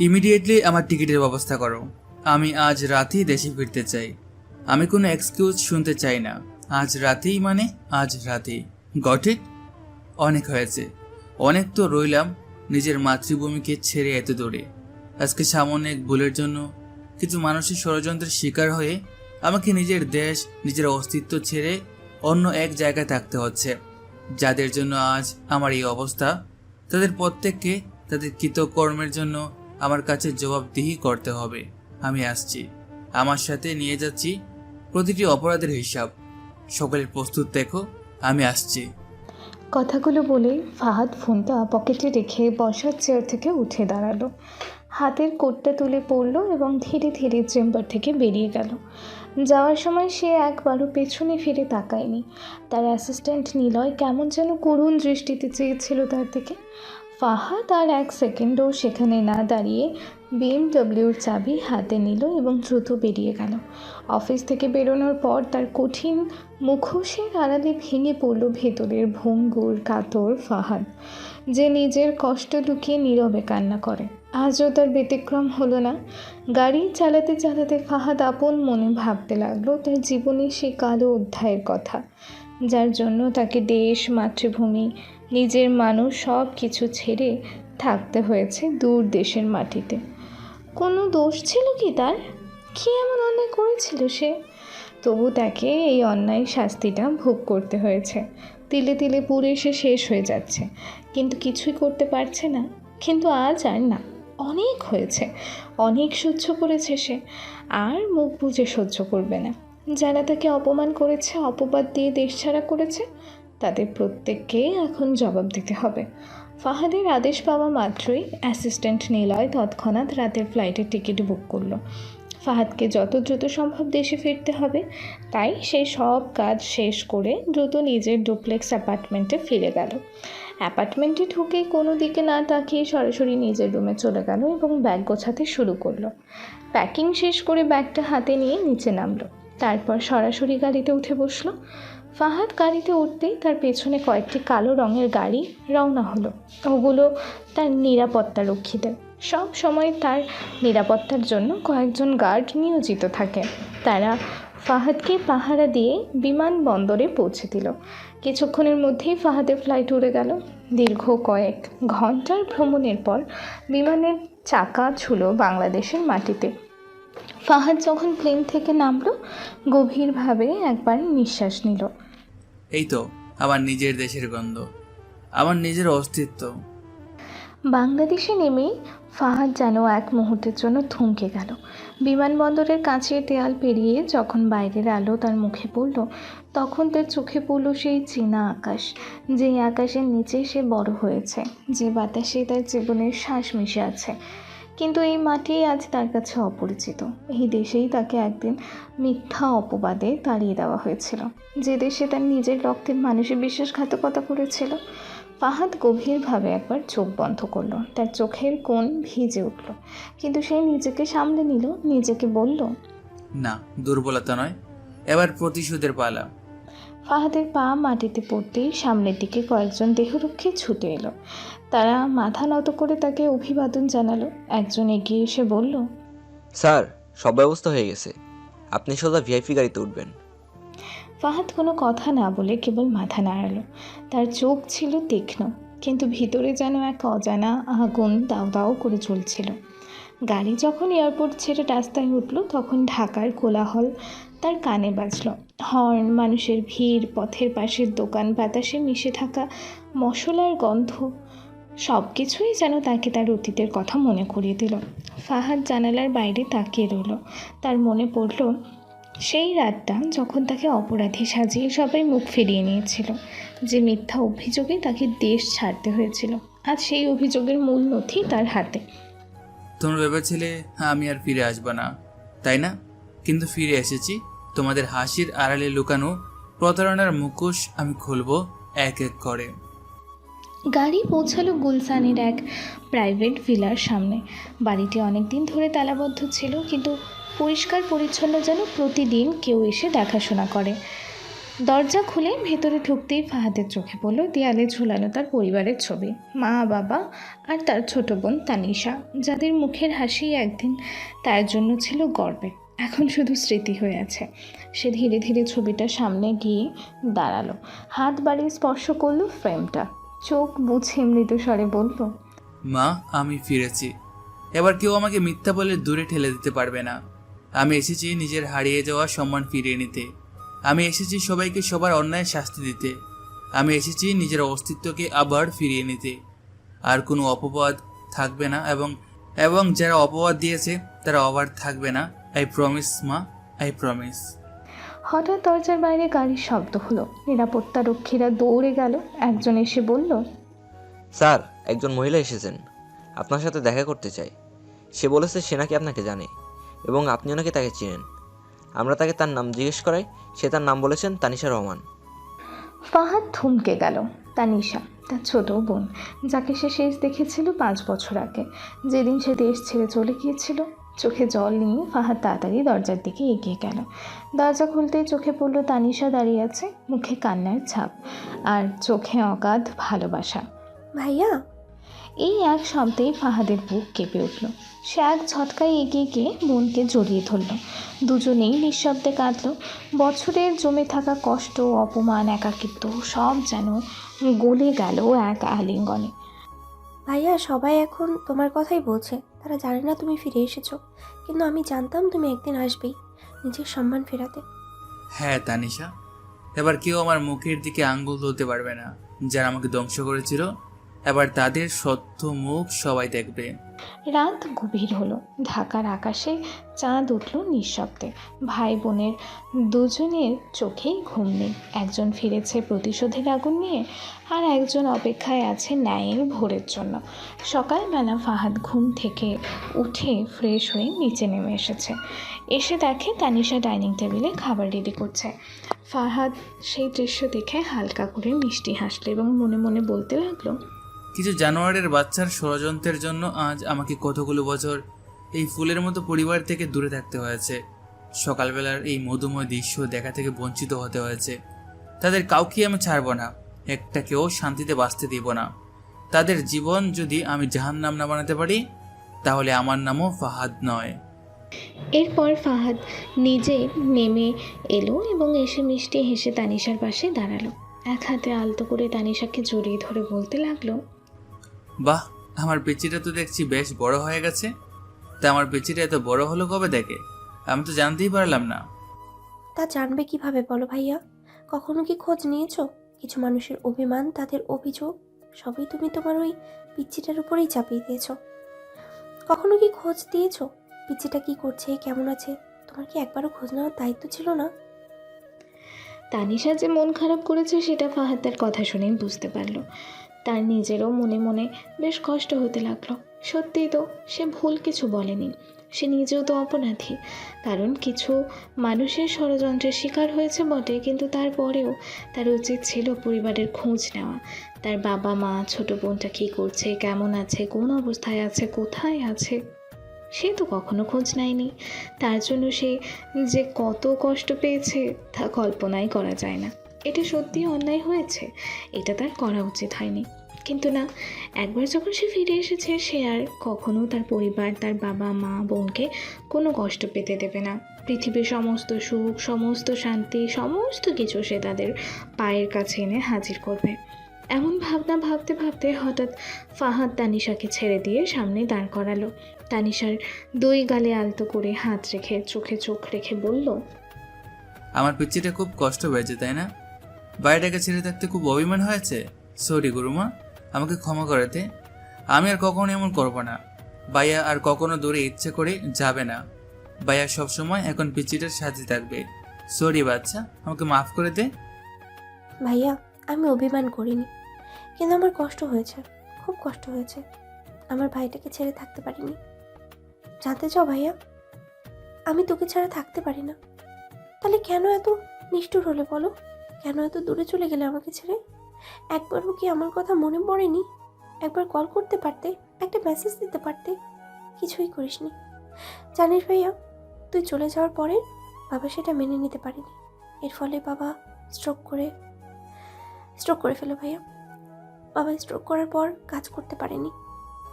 Immediately আমার টিকিটের ব্যবস্থা করো। আমি আজ রাতেই দেশে ফিরতে চাই। আমি কোনো এক্সকিউজ শুনতে চাই না। আজ রাতেই মানে আজ রাতেই। Got it? অনেক হয়েছে। অনেক তো রইলাম নিজের মাতৃভূমিকে ছেড়ে এত দূরে। আজকে সামান্য এক ভুলের জন্য কিছু মানুষের ষড়যন্ত্রের শিকার হয়ে আমাকে নিজের দেশ, নিজের অস্তিত্ব ছেড়ে অন্য এক জায়গায় থাকতে হচ্ছে। যাদের জন্য আজ আমার এই অবস্থা, তাদের প্রত্যেককে তাদের কৃতকর্মের জন্য আমার কাছে জবাবদিহি করতে হবে। আমি আসছি, আমার সাথে নিয়ে যাচ্ছি প্রতিটি অপরাধের হিসাব। সকলের প্রস্তুত দেখো, আমি আসছি। কথাগুলো বলে ফাহাদ ফোনটা পকেটে রেখে বসার চেয়ার থেকে উঠে দাঁড়ালো, হাতের কোটটা তুলে পড়লো এবং ধীরে ধীরে চেম্বার থেকে বেরিয়ে গেল। যাওয়ার সময় সে একবারও পেছনে ফিরে তাকায়নি। তার অ্যাসিস্ট্যান্ট নিলয় কেমন যেন করুণ দৃষ্টিতে চেয়েছিল তার দিকে। ফাহাদ আর এক সেকেন্ডও সেখানে না দাঁড়িয়ে বিএমডব্লিউর চাবি হাতে নিল এবং দ্রুত বেরিয়ে গেল। অফিস থেকে বেরোনোর পর তার কঠিন মুখোশের আড়ালে ভেঙে পড়ল ভেতরের ভঙ্গুর কাতর ফাহাদ, যে নিজের কষ্ট লুকিয়ে নীরবে কান্না করে। আজও তার ব্যতিক্রম হলো না। গাড়ি চালাতে চালাতে ফাহাদ আপন মনে ভাবতে লাগলো তার জীবনের সেই কালো অধ্যায়ের কথা, যার জন্য তাকে দেশ, মাতৃভূমি, নিজের মানুষ সব কিছু ছেড়ে থাকতে হয়েছে দূর দেশের মাটিতে। কোনো দোষ ছিল কি তার? কী এমন অন্যায় করেছিল সে? তবু তাকে এই অন্যায় শাস্তিটা ভোগ করতে হয়েছে। তিলে তিলে পুড়ে সে শেষ হয়ে যাচ্ছে, কিন্তু কিছুই করতে পারছে না। কিন্তু আজ আর না, অনেক হয়েছে, অনেক সহ্য করেছে সে, আর মুখ বুজে সহ্য করবে না। যারা তাকে অপমান করেছে, অপবাদ দিয়ে দেশ ছাড়া করেছে, তাদের প্রত্যেককে এখন জবাব দিতে হবে। ফাহাদের আদেশ পাওয়া মাত্রই অ্যাসিস্ট্যান্ট নিলয় তৎক্ষণাৎ রাতের ফ্লাইটের টিকিট বুক করলো। ফাহাদকে যত দ্রুত সম্ভব দেশে ফিরতে হবে, তাই সে সব কাজ শেষ করে দ্রুত নিজের ডুপ্লেক্স অ্যাপার্টমেন্টে ফিরে গেল। অ্যাপার্টমেন্টে ঢুকেই কোনো দিকে না তাকিয়ে সরাসরি নিজের রুমে চলে গেল এবং ব্যাগ গোছাতে শুরু করলো। প্যাকিং শেষ করে ব্যাগটা হাতে নিয়ে নিচে নামলো, তারপর সরাসরি গাড়িতে উঠে বসলো। ফাহাদ গাড়িতে উঠতেই তার পেছনে কয়েকটি কালো রঙের গাড়ি রওনা হলো। ওগুলো তার নিরাপত্তারক্ষীদের। সব সময় তার নিরাপত্তার জন্য কয়েকজন গার্ড নিয়োজিত থাকে। তারা ফাহাদকে পাহারা দিয়ে বিমানবন্দরে পৌঁছে দিল। কিছুক্ষণের মধ্যেই ফাহাদের ফ্লাইট উড়ে গেল। দীর্ঘ কয়েক ঘন্টার ভ্রমণের পর বিমানের চাকা ছুলো বাংলাদেশের মাটিতে। ফাহাদ যখন প্লেন থেকে নামলো, গভীরভাবে একবার নিঃশ্বাস নিল। এই তো আমার নিজের দেশের গন্ধ, আমার নিজের অস্তিত্ব। বাংলাদেশে নেমেই ফাহাদ যেন এক মুহূর্তের জন্য থমকে গেল। বিমানবন্দরের কাছের দেয়াল পেরিয়ে যখন বাইরের আলো তার মুখে পড়ল, তখন তার চোখে পড়ল সেই চীনা আকাশ, যে আকাশের নিচে সে বড় হয়েছে, যে বাতাসে তার জীবনের শ্বাস মিশে আছে। কিন্তু এই মাটি আজ তার কাছে অপরিচিত। এই দেশেই তাকে একদিন মিথ্যা অপবাদে তাড়িয়ে দেওয়া হয়েছিল, যে দেশে তার নিজের রক্তের মানুষের বিশ্বাসঘাতকতা করেছিল। ফাহাদ গভীরভাবে একবার চোখ বন্ধ করলো। তার চোখের কোণ ভিজে উঠল, কিন্তু সে নিজেকে সামলে নিল। নিজেকে বলল, না, দুর্বলতা নয়, এবার প্রতিশোধের পালা। ফাহাদের পা মাটিতে পড়তেই সামনের দিকে কয়েকজন দেহরক্ষী ছুটে এলো। তারা মাথা নত করে তাকে অভিবাদন জানালো। একজন এগিয়ে এসে বলল, স্যার, সব ব্যবস্থা হয়ে গেছে, আপনি সোজা ভিআইপি গাড়িতে উঠবেন। ফাহাদ কোনো কথা না বলে কেবল মাথা নাড়ালো। তার চোখ ছিল তীক্ষ্ণ, কিন্তু ভিতরে যেন এক অজানা আগুন দাউ দাউ করে চলছিল। গাড়ি যখন এয়ারপোর্ট ছেড়ে রাস্তায় উঠল, তখন ঢাকার কোলাহল তার কানে বাজল। হর্ন, মানুষের ভিড়, পথের পাশের দোকান, বাতাসে মিশে থাকা মশলার গন্ধ, সব কিছুই যেন তাকে তার অতীতের কথা মনে করিয়ে দিল। ফাহাদ জানালার বাইরে তাকিয়ে রইল। তার মনে পড়ল সেই রাতটা যখন তাকে অপরাধী সাজিয়ে সবাই মুখ ফিরিয়ে নিয়েছিল, যে মিথ্যা অভিযোগে তাকে দেশ ছাড়তে হয়েছিল। আজ সেই অভিযোগের মূল নথি তার হাতে। তোমরা ভেবেছিলে আমি আর ফিরে আসবো না, তাই না? কিন্তু ফিরে এসেছি। তোমাদের হাসির আড়ালে লুকানো প্রতারণার মুখোশ আমি খুলবো এক এক করে। গাড়ি পৌঁছালো গুলশানের এক প্রাইভেট ভিলার সামনে। বাড়িটি অনেক দিন ধরে তালাবদ্ধ ছিল, কিন্তু পরিষ্কার পরিচ্ছন্ন, যেন প্রতিদিন কেউ এসে দেখাশোনা করে। দরজা খুলে ভেতরে ঢুকতেই ফাহাদের চোখে পড়ল দেয়ালে ঝুলানো তার পরিবারের ছবি, মা বাবা আর তার ছোট বোন তানিশা, যাদের মুখের হাসি একদিন তার জন্য ছিল গর্বে, এখন শুধু স্মৃতি হয়ে আছে। সে ধীরে ধীরে ছবিটা সামনে গিয়ে দাঁড়ালো, হাত বাড়িয়ে স্পর্শ করলো ফ্রেমটা, চোখ মুছে মৃদু স্বরে বলল, মা, আমি ফিরেছি। এবার কেউ আমাকে মিথ্যা বলে দূরে ঠেলে দিতে পারবে না। আমি এসেছি নিজের হারিয়ে যাওয়া সম্মান ফিরিয়ে নিতে। আমি এসেছি সবাইকে সবার অন্যায় শাস্তি দিতে। আমি এসেছি নিজের অস্তিত্বকে আবার ফিরিয়ে নিতে। আর কোনো অপবাদ থাকবে না, এবং এবং যারা অপবাদ দিয়েছে তারা আবার থাকবে না। আই প্রমিস মা, আই প্রমিস। হঠাৎ দরজার বাইরে গাড়ির শব্দ হলো, নিরাপত্তা রক্ষীরা দৌড়ে গেল। একজন এসে বলল, স্যার, একজন মহিলা এসেছেন, আপনার সাথে দেখা করতে চাই। সে বলেছে সে নাকি আপনাকে জানে এবং আপনিও নাকি তাকে চিনেন। আমরা তাকে তার নাম জিজ্ঞেস করাই, সে তার নাম বলেছেন তানিশা রহমান। ফাহাদ থমকে গেল। তানিশা, তার ছোট বোন, যাকে সে শেষ দেখেছিল 5 বছর আগে, যেদিন সে দেশ ছেড়ে চলে গিয়েছিল। চোখে জল নিয়ে ফাহাদ তাড়াতাড়ি দরজার দিকে এগিয়ে গেল। দরজা খুলতেই চোখে পড়ল তানিশা দাঁড়িয়ে আছে, মুখে কান্নার ছাপ আর চোখে অগাধ ভালোবাসা। ভাইয়া, এই এক শব্দেই ফাহাদের বুক কেঁপে উঠল। সে এক ঝটকায় এগিয়ে গিয়ে বোনকে জড়িয়ে ধরল। দুজনেই নিঃশব্দে কাঁদল। বছরের জমে থাকা কষ্ট, অপমান, একাকিত্ব সব যেন গলে গেল এক আলিঙ্গনে। ভাইয়া, সবাই এখন তোমার কথাই বলছে। তারা জানে না তুমি ফিরে এসেছো, কিন্তু আমি জানতাম তুমি একদিন আসবেই নিজের সম্মান ফেরাতে। হ্যাঁ তানিশা, এবার কেউ আমার মুখের দিকে আঙ্গুল তুলতে পারবে না। যারা আমাকে ধ্বংস করেছিল, এবার তাদের সত্য মুখ সবাই দেখবে। রাত গভীর হলো। ঢাকার আকাশে চাঁদ উঠল নিঃশব্দে। ভাই বোনের দুজনের চোখেই ঘুম নেই। একজন ফিরেছে প্রতিশোধের আগুন নিয়ে, আর একজন অপেক্ষায় আছে ন্যায়ের ভোরের জন্য। সকালবেলা ফাহাদ ঘুম থেকে উঠে ফ্রেশ হয়ে নিচে নেমে এসেছে। এসে দেখে তানিশা ডাইনিং টেবিলে খাবার রেডি করছে। ফাহাদ সেই দৃশ্য দেখে হালকা করে মিষ্টি হাসলো এবং মনে মনে বলতে লাগলো, কিছু জানোয়ারের বাচ্চার ষড়যন্ত্রের জন্য আজ আমাকে কতগুলো বছর এই ফুলের মতো পরিবার থেকে দূরে থাকতে হয়েছে। সকালবেলার এই মধুময় দৃশ্য দেখা থেকে বঞ্চিত হতে হয়েছে। তাদের কাউকে আমি ছাড়ব না, একটাকেও শান্তিতে বাঁচতে দিব না। তাদের জীবন যদি আমি জাহান্নাম না বানাতে পারি, তাহলে আমার নামও ফাহাদ নয়। এরপর ফাহাদ নিজে নেমে এলো এবং এসে মিষ্টি হেসে তানিশার পাশে দাঁড়ালো। এক হাতে আলতো করে তানিশাকে জড়িয়ে ধরে বলতে লাগলো, বাহ, আমার পেচিটা তো দেখছি বেশ বড় হয়ে গেছে। তা আমার পেচিটা এত বড় হলো কবে থেকে? আমি তো জানতেই পারলাম না। তা জানবে কিভাবে বলো ভাইয়া? কখনো কি খোঁজ নিয়েছো? কিছু মানুষের অভিমান, তাদের অভিযোগ সবই তুমি তোমার ওই পিচ্চিটার উপরেই চাপিয়ে দিয়েছো। কখনো কি খোঁজ দিয়েছো পিচ্চিটা কি করছে, কেমন আছে? তোমার কি একবারও খোঁজ নেওয়ার দায়িত্ব ছিল না? তানিশা যে মন খারাপ করেছে সেটা ফাহাদ তার কথা শুনেই বুঝতে পারলো। তার নিজেরও মনে মনে বেশ কষ্ট হতে লাগলো। সত্যিই তো, সে ভুল কিছু বলেনি। সে নিজেও তো অপরাধী, কারণ কিছু মানুষের ষড়যন্ত্রের শিকার হয়েছে বটে, কিন্তু তারপরেও তার উচিত ছিল পরিবারের খোঁজ নেওয়া। তার বাবা মা, ছোট বোনটা কী করছে, কেমন আছে, কোন অবস্থায় আছে, কোথায় আছে, সে তো কখনো খোঁজ নেয়নি। তার জন্য সে যে কত কষ্ট পেয়েছে তা কল্পনাই করা যায় না। এটা সত্যি অন্যায় হয়েছে, এটা তার করা উচিত হয়নি। কিন্তু না, একবার যখন সে ফিরে এসেছে, সে আর কখনো তার পরিবার, তার বাবা মা, বোনকে কোনো কষ্ট পেতে দেবে না। পৃথিবীর সমস্ত সুখ, সমস্ত শান্তি, সমস্ত কিছু সে তাদের পায়ের কাছে এনে হাজির করবে। এমন ভাবনা ভাবতে ভাবতে হঠাৎ ফাহাদ তানিশাকে ছেড়ে দিয়ে সামনে দাঁড় করালো। তানিশার 2 গালে আলতো করে হাত রেখে চোখে চোখ রেখে বলল, আমার পিচ্চিটা খুব কষ্ট পেয়েছে, তাই না? বাড়িটাকে ছেড়ে থাকতে খুব অভিমান হয়েছে। সরি গুরুমা, আমাকে ক্ষমা করতে। আমি আর কখনো এমন করবো না। ভাইয়া আর কখনো দূরে ইচ্ছে করে যাবে না। ভাইয়া সবসময় এখন পিচ্চিটার সাথে থাকবে। সরি বাচ্চা, আমাকে মাফ করে দে। ভাইয়া, আমি অভিমান করিনি, কিন্তু আমার কষ্ট হয়েছে, খুব কষ্ট হয়েছে। আমার ভাইটাকে ছেড়ে থাকতে পারিনি। জানতে চাও ভাইয়া, আমি তোকে ছাড়া থাকতে পারি না। তাহলে কেন এত নিষ্ঠুর হলে বলো? কেন এত দূরে চলে গেলে আমাকে ছেড়ে? একবারও কি আমার কথা মনে পড়েনি? একবার কল করতে পারতে, একটা মেসেজ দিতে পারতে। কিছুই করিসনি। জানিস ভাইয়া, তুই চলে যাওয়ার পরে বাবা সেটা মেনে নিতে পারেনি। এর ফলে বাবা স্ট্রোক করে ফেলো ভাইয়া। বাবা স্ট্রোক করার পর কাজ করতে পারেনি।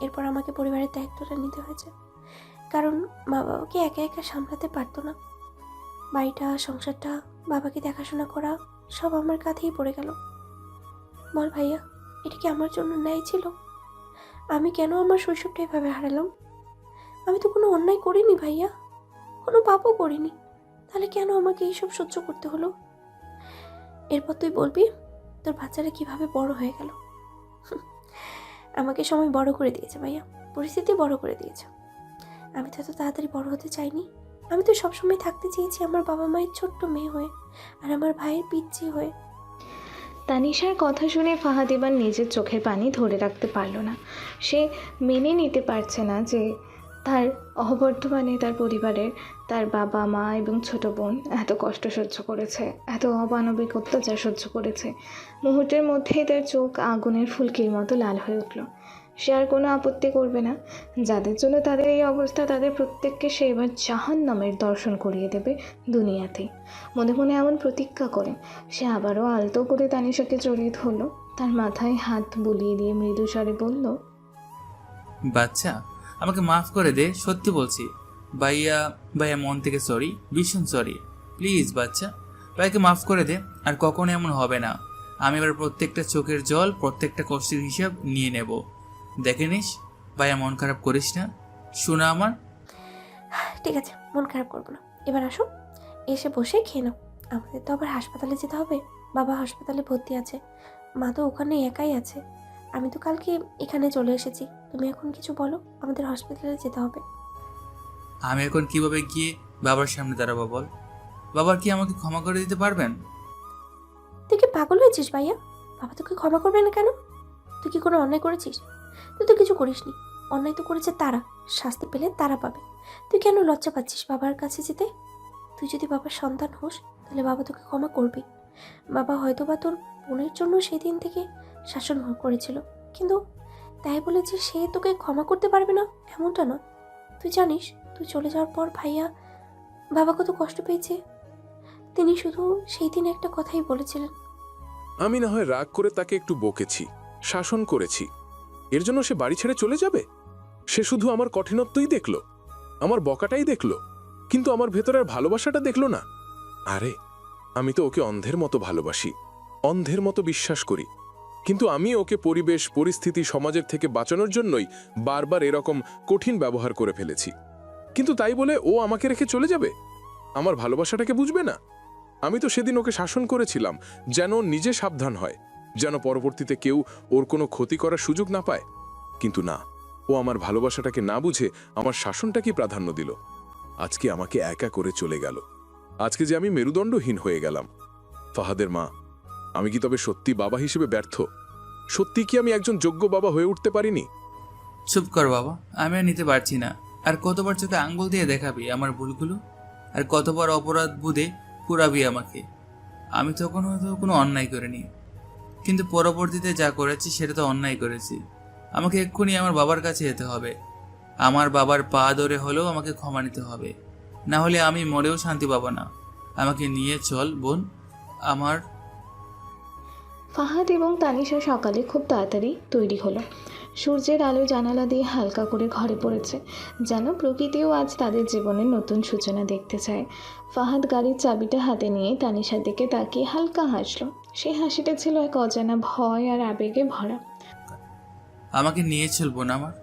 এরপর আমাকে পরিবারের দায়িত্বটা নিতে হয়েছে, কারণ মা বাবাকে একা একা সামলাতে পারতো না। বাড়িটা, সংসারটা, বাবাকে দেখাশোনা করা সব আমার কাঁধেই পড়ে গেল। বল ভাইয়া, এটা কি আমার জন্য ন্যায় ছিল? আমি কেন আমার শৈশবটা এভাবে হারালাম? আমি তো কোনো অন্যায় করিনি ভাইয়া, কোনো পাপও করিনি, তাহলে কেন আমাকে এইসব সহ্য করতে হলো? এরপর তুই বলবি তোর বাচ্চারা কিভাবে বড় হয়ে গেল। আমাকে সময় বড় করে দিয়েছে ভাইয়া, পরিস্থিতি বড় করে দিয়েছে। আমি তো এত তাড়াতাড়ি বড় হতে চাইনি। আমি তো সবসময় থাকতে চেয়েছি আমার বাবা মায়ের ছোট্ট মেয়ে হয়ে, আর আমার ভাইয়ের পিচ্চি হয়ে। তানিশার কথা শুনে ফাহাদ এবার নিজের চোখের পানি ধরে রাখতে পারল না। সে মেনে নিতে পারছে না যে তার অবর্তমানে তার পরিবারের, তার বাবা মা এবং ছোট বোন এত কষ্ট সহ্য করেছে, এত অমানবিক অত্যাচার সহ্য করেছে। মুহূর্তের মধ্যেই তার চোখ আগুনের ফুলকির মতো লাল হয়ে উঠল। সে আর কোনো আপত্তি করবে না। যাদের জন্য তাদের এই অবস্থা, তাদের প্রত্যেককে সে এবার জাহান্নামের দর্শন করিয়ে দেবে দুনিয়াতেই। মনে মনে এমন প্রতিজ্ঞা করে সে আবারও আলতো করে তানিশাকে জড়িয়ে ধরল। তার মাথায় হাত বুলিয়ে দিয়ে মৃদু স্বরে বলল, বাচ্চা, আমাকে মাফ করে দে, সত্যি বলছি। ভাইয়া ভাইয়া মন থেকে সরি, ভীষণ সরি। প্লিজ বাচ্চা, ভাইকে মাফ করে দে, আর কখনো এমন হবে না। আমি এবার প্রত্যেকটা চোখের জল, প্রত্যেকটা কষ্টের হিসাব নিয়ে নেব। দেখে নিস, ভাইয়া মন খারাপ করিস না, শোনা আমার। ঠিক আছে, মন খারাপ করবো না। এবার আসো, এসে বসে খেয়ে নাও। আমাদের তো আবার হাসপাতালে যেতে হবে। বাবা হাসপাতালে ভর্তি আছে, মা তো ওখানে একাই আছে। আমি তো কালকে এখানে চলে এসেছি। তুমি এখন কিছু বলো, আমাদের হসপিটালে যেতে হবে। আমি এখন কিভাবে গিয়ে বাবার সামনে দাঁড়াবো বল? বাবা কি আমাকে ক্ষমা করে দিতে পারবেন? তুই কি পাগল হয়েছিস ভাইয়া? বাবা তোকে ক্ষমা করবে না কেন? তুই কি কোনো অন্যায় করেছিস? তুই তো কিছু করিসনি। অন্যায় তো করেছে তারা, শাস্তি পেলে তারা পাবে। তুই কেন লজ্জা পাচ্ছিস বাবার কাছে যেতে? তুই যদি বাবার সন্তান হোস, তাহলে বাবা তোকে ক্ষমা করবে। বাবা হয়তো বা তোর বোনের জন্য সেদিন থেকে শাসন করেছিল, কিন্তু তাই বলে যে সে তোকে ক্ষমা করতে পারবে না এমনটা নয়। তুই জানিস, তুই চলে যাওয়ার পর ভাইয়া বাবা কত কষ্ট পেয়েছে। তিনি শুধু সেই দিন একটা কথাই বলেছিলেন, আমি না হয় রাগ করে তাকে একটু বকেছি, শাসন করেছি, এর জন্য সে বাড়ি ছেড়ে চলে যাবে? সে শুধু আমার কঠিনত্বই দেখল, আমার বকাটাই দেখল, কিন্তু আমার ভেতরের ভালোবাসাটা দেখল না। আরে আমি তো ওকে অন্ধের মতো ভালোবাসি, অন্ধের মতো বিশ্বাস করি, কিন্তু আমি ওকে পরিবেশ, পরিস্থিতি, সমাজের থেকে বাঁচানোর জন্যই বারবার এরকম কঠিন ব্যবহার করে ফেলেছি। কিন্তু তাই বলে ও আমাকে রেখে চলে যাবে? আমার ভালোবাসাটাকে বুঝবে না? আমি তো সেদিন ওকে শাসন করেছিলাম যেন ও নিজে সাবধান হয়, যেন পরবর্তীতে কেউ ওর কোনো ক্ষতি করার সুযোগ না পায়। কিন্তু না, ও আমার ভালোবাসাটাকে না বুঝে আমার শাসনটাকেই প্রাধান্য দিল। আজকে আমাকে একা করে চলে গেল। আজকে যে আমি মেরুদণ্ডহীন হয়ে গেলাম। ফাহাদের মা, আমি কি তবে সত্যি বাবা হিসেবে ব্যর্থ? সত্যি কি আমি একজন যোগ্য বাবা হয়ে উঠতে পারিনি? চুপ কর বাবা, আমি আর নিতে পারছি না। আর কতবার চোখে আঙ্গুল দিয়ে দেখাবি আমার ভুলগুলো? আর কতবার অপরাধ বোধে পুরাবি আমাকে? আমি তখন হয়তো কোনো অন্যায় করিনি, কিন্তু পরবর্তীতে যা করেছি সেটা তো অন্যায় করেছি। আমাকে এক্ষুনি আমার বাবার কাছে যেতে হবে। আমার বাবার পা ধরে হলেও আমাকে ক্ষমা নিতে হবে, না হলে আমি মরেও শান্তি পাবো না। আমাকে নিয়ে চল বোন আমার। ফাহাদ এবং তানিশা সকালে খুব তাড়াতাড়ি তৈরি হলো। সূর্যের আলো জানালা দিয়ে হালকা করে ঘরে পড়েছে, যেন প্রকৃতিও আজ তাদের জীবনের নতুন সূচনা দেখতে চায়। ফাহাদ গাড়ির চাবিটা হাতে নিয়ে তানিশার দিকে তাকিয়ে হালকা হাসলো। সেই হাসিটা ছিল এক অজানা ভয় আর আবেগে ভরা। আমাকে নিয়ে চল বোন আমার,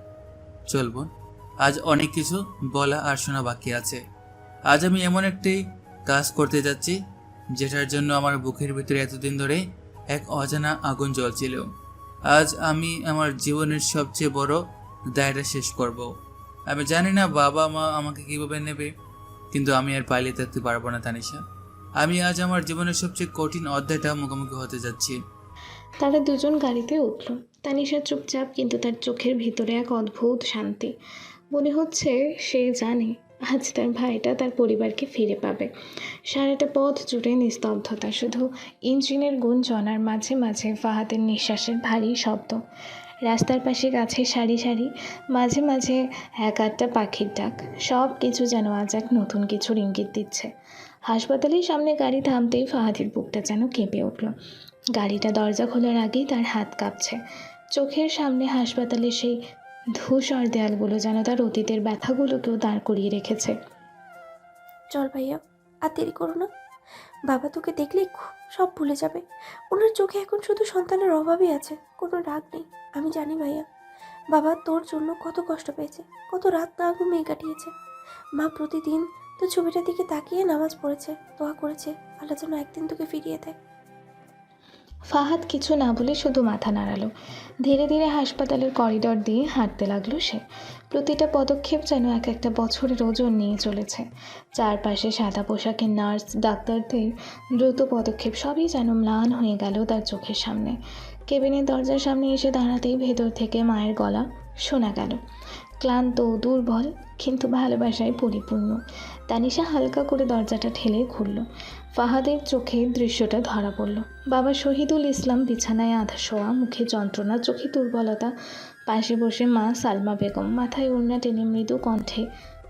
চল বোন। আজ অনেক কিছু বলা আর শোনা বাকি আছে। আজ আমি এমন একটি কাজ করতে যাচ্ছি যেটার জন্য আমার বুকের ভিতরে এতদিন ধরে এক অজানা আগুন জ্বলছিল। আজ আমি আমার জীবনের সবচেয়ে বড় দায়টা শেষ করব। আমি জানি না বাবা মা আমাকে কিভাবে নেবে, কিন্তু আমি আর পালিয়ে থাকতে পারবো না তানিশা। আমি আজ আমার জীবনের সবচেয়ে কঠিন অধ্যায়টা মুখোমুখি হতে যাচ্ছি। তারা দুজন গাড়িতে উঠল। তানিশা চুপচাপ, কিন্তু তার চোখের ভিতরে এক অদ্ভুত শান্তি। মনে হচ্ছে সে জানে আজ তার ভাইটা তার পরিবারকে ফিরে পাবে। সারাটা পথ জুড়ে নিস্তব্ধতা, শুধু ইঞ্জিনের গুঞ্জন আর মাঝে মাঝে ফাহাদের নিঃশ্বাসের ভারী শব্দ। রাস্তার পাশে গাছের সারি সারি, মাঝে মাঝে এক আধটা পাখির ডাক, সব কিছু যেন আজ এক নতুন কিছুর ইঙ্গিত দিচ্ছে। হাসপাতালের সামনে গাড়ি থামতেই ফাহাদের বুকটা যেন কেঁপে উঠল। গাড়িটা দরজা খোলার আগেই তার হাত কাঁপছে। চোখের সামনে হাসপাতালের সেই ধূসর দেয়ালগুলো যেন তার অতীতের ব্যথাগুলোকেও দাঁড় করিয়ে রেখেছে। চল ভাইয়া, আর দেরি করো না। বাবা তোকে দেখলেই সব ভুলে যাবে। ওনার চোখে এখন শুধু সন্তানের অভাবই আছে, কোনো রাগ নেই। আমি জানি ভাইয়া, বাবা তোর জন্য কত কষ্ট পেয়েছে, কত রাত না ঘুমিয়ে কাটিয়েছে। মা প্রতিদিন তোর ছবিটার দিকে তাকিয়ে নামাজ পড়েছে, দোয়া করেছে আল্লাহ যেন একদিন তোকে ফিরিয়ে দেয়। ফাহাদ কিছু না বলে শুধু মাথা নাড়ালো। ধীরে ধীরে হাসপাতালের করিডর দিয়ে হাঁটতে লাগলো সে। প্রতিটা পদক্ষেপ যেন এক একটা বছরের ওজন নিয়ে চলেছে। চারপাশে সাদা পোশাকের নার্স, ডাক্তারদের দ্রুত পদক্ষেপ সবই যেন ম্লান হয়ে গেল তার চোখের সামনে। কেবিনের দরজার সামনে এসে দাঁড়াতেই ভেতর থেকে মায়ের গলা শোনা গেল, ক্লান্ত, দুর্বল, কিন্তু ভালোবাসায় পরিপূর্ণ। তানিশা হালকা করে দরজাটা ঠেলে খুলল। ফাহাদের চোখে দৃশ্যটা ধরা পড়ল। বাবা শহীদুল ইসলাম বিছানায় আধা শোয়া, মুখে যন্ত্রণা, চোখে দুর্বলতা। পাশে বসে মা সালমা বেগম মাথায় ওড়না টেনে মৃদু কণ্ঠে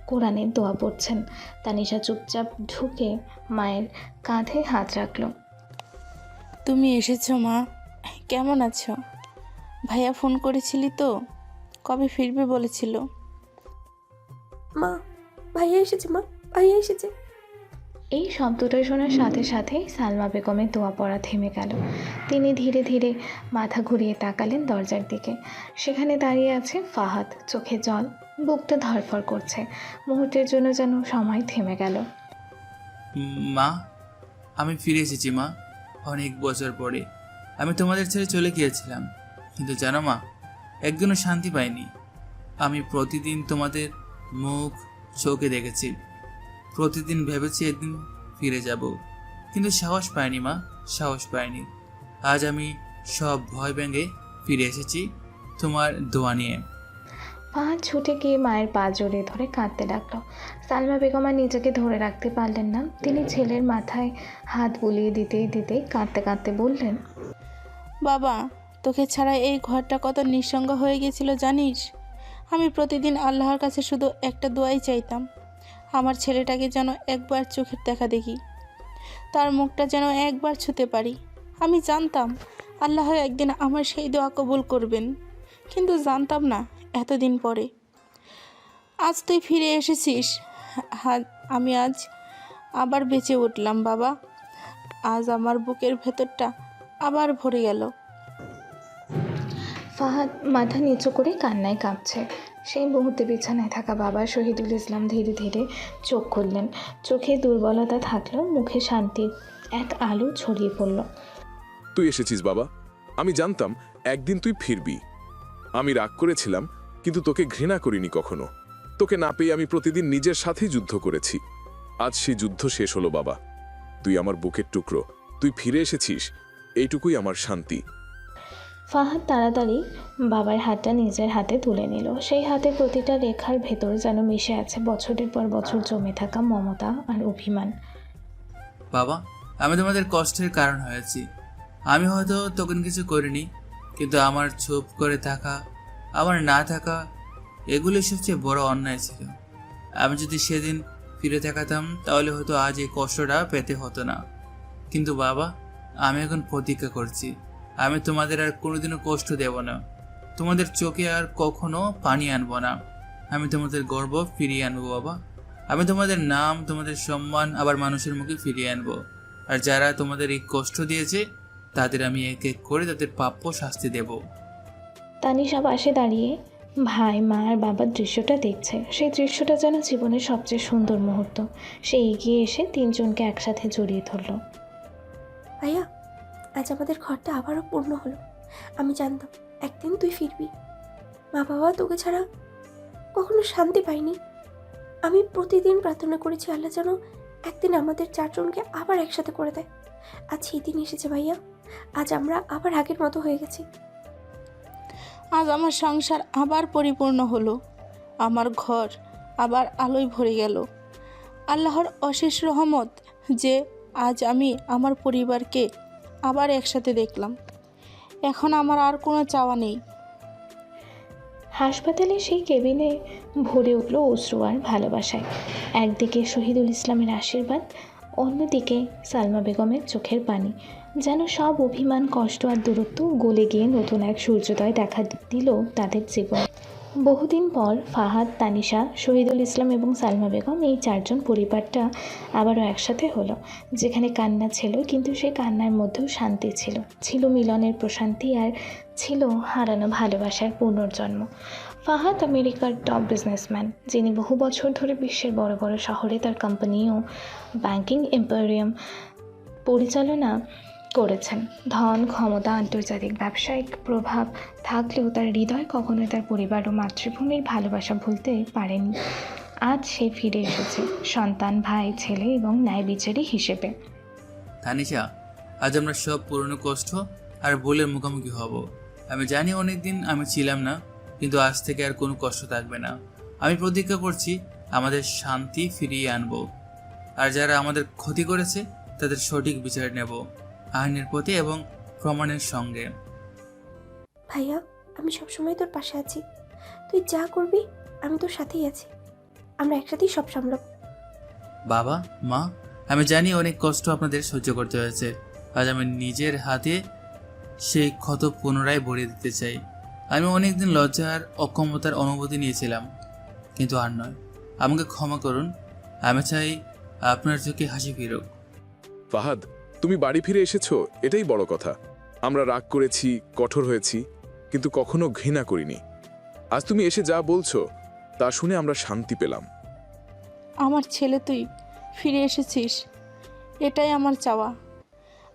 কোরআনের দোয়া পড়ছেন। তানিশা চুপচাপ ঢুকে মায়ের কাঁধে হাত রাখল। তুমি এসেছো মা, কেমন আছো? ভাইয়া ফোন করেছিলি তো? কবে ফিরবে বলেছিল? মা, ভাইয়া এসেছে, মা ভাইয়া এসেছে। এই শব্দটা শোনার সাথে সাথেই সালমা বেগমের দোয়া পড়া থেমে গেল। তিনি ধীরে ধীরে মাথা ঘুরিয়ে তাকালেন দরজার দিকে। সেখানে দাঁড়িয়ে আছে ফাহাদ, চোখে জল, বুকটা ধড়ফড় করছে। মুহূর্তের জন্য যেন সময় থেমে গেল। মা, আমি ফিরে এসেছি মা, অনেক বছর পরে। আমি তোমাদের ছেড়ে চলে গিয়েছিলাম, কিন্তু জানো মা, একদিনও শান্তি পাইনি। আমি প্রতিদিন তোমাদের মুখ চোখে দেখেছি, প্রতিদিন ভেবেছি একদিন ফিরে যাব, কিন্তু সাহস পাইনি মা, সাহস পাইনি। আজ আমি সব ভয় ভেঙে ফিরে এসেছি তোমার দোয়া নিয়ে। ফাহাদ ছুটে গিয়ে মায়ের পা জড়িয়ে ধরে কাঁদতে লাগলো। সালমা বেগম আর নিজেকে ধরে রাখতে পারলেন না। তিনি ছেলের মাথায় হাত বুলিয়ে দিতে দিতে কাঁদতে কাঁদতে বললেন, বাবা, তোকে ছাড়া এই ঘরটা কত নিঃসঙ্গ হয়ে গেছিল জানিস? আমি প্রতিদিন আল্লাহর কাছে শুধু একটা দোয়াই চাইতাম, আমার ছেলেটাকে যেন একবার চোখের দেখা দেখি, তার মুখটা যেন একবার ছুঁতে পারি। আমি জানতাম আল্লাহ একদিন আমার সেই দোয়া কবুল করবেন, কিন্তু জানতাম না এতদিন পরে। আজ তুই ফিরে এসেছিস, আমি আজ আবার বেঁচে উঠলাম বাবা। আজ আমার বুকের ভেতরটা আবার ভরে গেল। ফাহাদ মাথা নিচু করে কান্নায় কাঁপছে। সেই মুহূর্তে বিছানায় থাকা বাবা শহীদুল ইসলাম ধীরে ধীরে চোখ খুললেন। চোখে দুর্বলতা থাকলেও মুখে শান্তির এক আলো ছড়িয়ে পড়ল। তুই এসেছিস বাবা, আমি জানতাম একদিন তুই ফিরবি। আমি রাগ করেছিলাম, কিন্তু তোকে ঘৃণা করিনি কখনো। তোকে না পেয়ে আমি প্রতিদিন নিজের সাথেই যুদ্ধ করেছি। আজ সেই যুদ্ধ শেষ হলো বাবা। তুই আমার বুকের টুকরো, তুই ফিরে এসেছিস, এইটুকুই আমার শান্তি। ফাহাদ তাড়াতাড়ি বাবার হাতটা নিজের হাতে তুলে নিল। সেই হাতে প্রতিটা রেখার ভেতর যেন মিশে আছে বছরের পর বছর জমে থাকা মমতা আর অভিমান। বাবা, আমি তোমাদের কষ্টের কারণ হয়েছি। আমি হয়তো তখন কিছু করিনি, কিন্তু আমার চুপ করে থাকা, আমার না থাকা, এগুলি সবচেয়ে বড় অন্যায় ছিল। আমি যদি সেদিন ফিরে থাকতাম তাহলে হয়তো আজ এই কষ্টটা পেতে হতো না। কিন্তু বাবা, আমি এখন প্রতিজ্ঞা করছি, আমি তোমাদের আর কোনোদিনও কষ্ট দেব না, তোমাদের চোখে আর কখনো পানি আনবো না। আমি তোমাদের গর্ব ফিরিয়ে আনবো বাবা। আমি তোমাদের নাম, তোমাদের সম্মান আবার মানুষের মুখে ফিরিয়ে আনবো। আর যারা তোমাদের এই কষ্ট দিয়েছে তাদের আমি এক এক করে তাদের প্রাপ্য শাস্তি দেব। তানিশা পাশে দাঁড়িয়ে ভাই, মা আর বাবার দৃশ্যটা দেখছে। সেই দৃশ্যটা যেন জীবনের সবচেয়ে সুন্দর মুহূর্ত। সে এগিয়ে এসে তিনজনকে একসাথে জড়িয়ে ধরল। ভাইয়া, আজ আমাদের ঘরটা আবারও পূর্ণ হলো। আমি জানতাম একদিন তুই ফিরবি। মা বাবা তোকে ছাড়া কখনো শান্তি পাইনি। আমি প্রতিদিন প্রার্থনা করেছি আল্লাহ যেন একদিন আমাদের চারজনকে আবার একসাথে করে দেয়। আজ সেই দিন এসেছে ভাইয়া। আজ আমরা আবার আগের মতো হয়ে গেছি। আজ আমার সংসার আবার পরিপূর্ণ হলো, আমার ঘর আবার আলোয় ভরে গেল। আল্লাহর অশেষ রহমত যে আজ আমি আমার পরিবারকে আবার একসাথে দেখলাম। এখন আমার আর কোনো চাওয়া নেই। হাসপাতালে সেই কেবিনে ভরে উঠল অশ্রু আর ভালোবাসায়। একদিকে শহীদুল ইসলামের আশীর্বাদ, অন্যদিকে সালমা বেগমের চোখের পানি যেন সব অভিমান, কষ্ট আর দূরত্ব গলে গিয়ে নতুন এক সূর্যোদয় দেখা দিল তাদের জীবনে। বহুদিন পর ফাহাদ, তানিশা, শহীদুল ইসলাম এবং সালমা বেগম এই চারজন পরিবারটা আবারও একসাথে হলো। যেখানে কান্না ছিল, কিন্তু সেই কান্নার মধ্যেও শান্তি ছিল, ছিল মিলনের প্রশান্তি, আর ছিল হারানো ভালোবাসার পুনর্জন্ম। ফাহাদ আমেরিকার টপ বিজনেসম্যান, যিনি বহু বছর ধরে বিশ্বের বড় বড় শহরে তার কোম্পানি ও ব্যাংকিং এম্পোরিয়াম পরিচালনা করেছেন। ধন, ক্ষমতা, আন্তর্জাতিক ব্যবসায়িক প্রভাব থাকলেও তার হৃদয় কখনোই তার পরিবার ও মাতৃভূমির ভালোবাসা ভুলতে পারেনি। আজ সে ফিরে এসেছে সন্তান, ভাই, ছেলে এবং ন্যায় বিচারী হিসেবে। তানিশা, আজ আমরা সব পুরনো কষ্ট আর ভুলের মুখোমুখি হব। আমি জানি অনেকদিন আমি ছিলাম না, কিন্তু আজ থেকে আর কোনো কষ্ট থাকবে না। আমি প্রতিজ্ঞা করছি আমাদের শান্তি ফিরিয়ে আনব, আর যারা আমাদের ক্ষতি করেছে তাদের সঠিক বিচার নেব, আইনের প্রতি এবং প্রমাণের সঙ্গে। ভাইয়া, আমি সবসময় তোর পাশে আছি। তুই যা করবি আমি তোর সাথেই আছি। আমরা একসাথেই সব সামলাব। বাবা, মা, আমি জানি অনেক কষ্ট আপনাদের সহ্য করতে হয়েছে। আজ আমি নিজের হাতে সেই ক্ষত পুনরায় ভরিয়ে দিতে চাই। আমি অনেকদিন লজ্জা আর অক্ষমতার অনুভূতি নিয়েছিলাম, কিন্তু আর নয়। আমাকে ক্ষমা করুন। আমি চাই আপনার চোখে হাসি ফিরুক। ফাহাদ, তুমি বাড়ি ফিরে এসেছো, এটাই বড় কথা। আমরা রাগ করেছি, কঠোর হয়েছি, কিন্তু কখনো ঘৃণা করিনি। আজ তুমি এসে যা বলছো তা শুনে আমরা শান্তি পেলাম। আমার ছেলে, তুই ফিরে এসেছিস, এটাই আমার চাওয়া।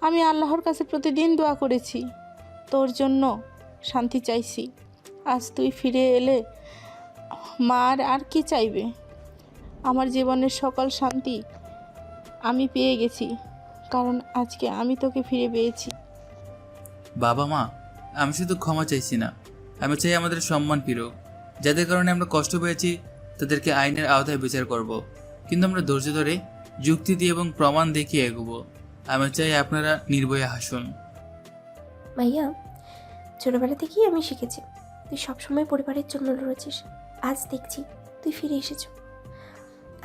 আমি আল্লাহর কাছে প্রতিদিন দোয়া করেছি, তোর জন্য শান্তি চাইছি। আজ তুই ফিরে এলে মা আর কি চাইবে? আমার জীবনের সকল শান্তি আমি পেয়ে গেছি, কারণ আজকে আমি তোকে ফিরে পেয়েছি। বাবা, মা, আমি শুধু ক্ষমা চাইছি না, আমি চাই আমাদের সম্মান ফিরুক। যাদের কারণে আমরা কষ্ট পেয়েছি তাদেরকে আইনের আওতায় বিচার করব, কিন্তু আমরা ধৈর্য ধরে যুক্তি দিয়ে এবং প্রমাণ দেখিয়ে এগোবো। আমি চাই আপনারা নির্ভয়ে হাসুন। ভাইয়া, ছোটবেলা থেকেই আমি শিখেছি তুই সবসময় পরিবারের জন্য লড়েছিস। আজ দেখছি তুই ফিরে এসেছো।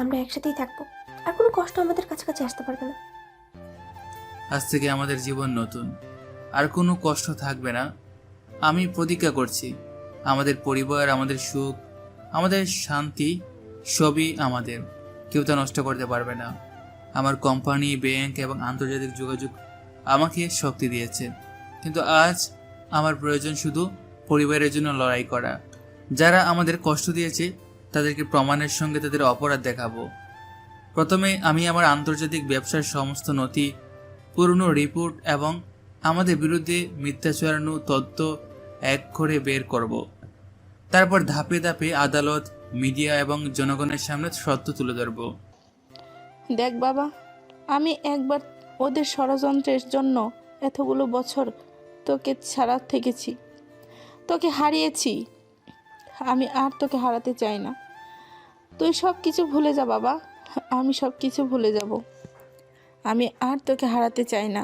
আমরা একসাথেই থাকবো, আর কোনো কষ্ট আমাদের কাছাকাছি আসতে পারবে না। আজ থেকে আমাদের জীবন নতুন, আর কোনো কষ্ট থাকবে না। আমি প্রতিজ্ঞা করছি, আমাদের পরিবার, আমাদের সুখ, আমাদের শান্তি সবই আমাদের, কেউ তা নষ্ট করতে পারবে না। আমার কোম্পানি, ব্যাংক এবং আন্তর্জাতিক যোগাযোগ আমাকে শক্তি দিয়েছে, কিন্তু আজ আমার প্রয়োজন শুধু পরিবারের জন্য লড়াই করা। যারা আমাদের কষ্ট দিয়েছে তাদেরকে প্রমাণের সঙ্গে তাদের অপরাধ দেখাবো। প্রথমে আমি আমার আন্তর্জাতিক ব্যবসার সমস্ত নথি, পুরনো রিপোর্ট এবং আমাদের বিরুদ্ধে মিথ্যাচারানো তথ্য এক করে বের করব। তারপর ধাপে ধাপে আদালত, মিডিয়া এবং জনগণের সামনে সত্য তুলে ধরব। দেখ বাবা, আমি একবার ওদের ষড়যন্ত্রের জন্য এতগুলো বছর তোকে ছাড়া থেকেছি, তোকে হারিয়েছি। আমি আর তোকে হারাতে চাই না। তুই সব কিছু ভুলে যা বাবা, আমি সব কিছু ভুলে যাব। আমি আর তোকে হারাতে চাই না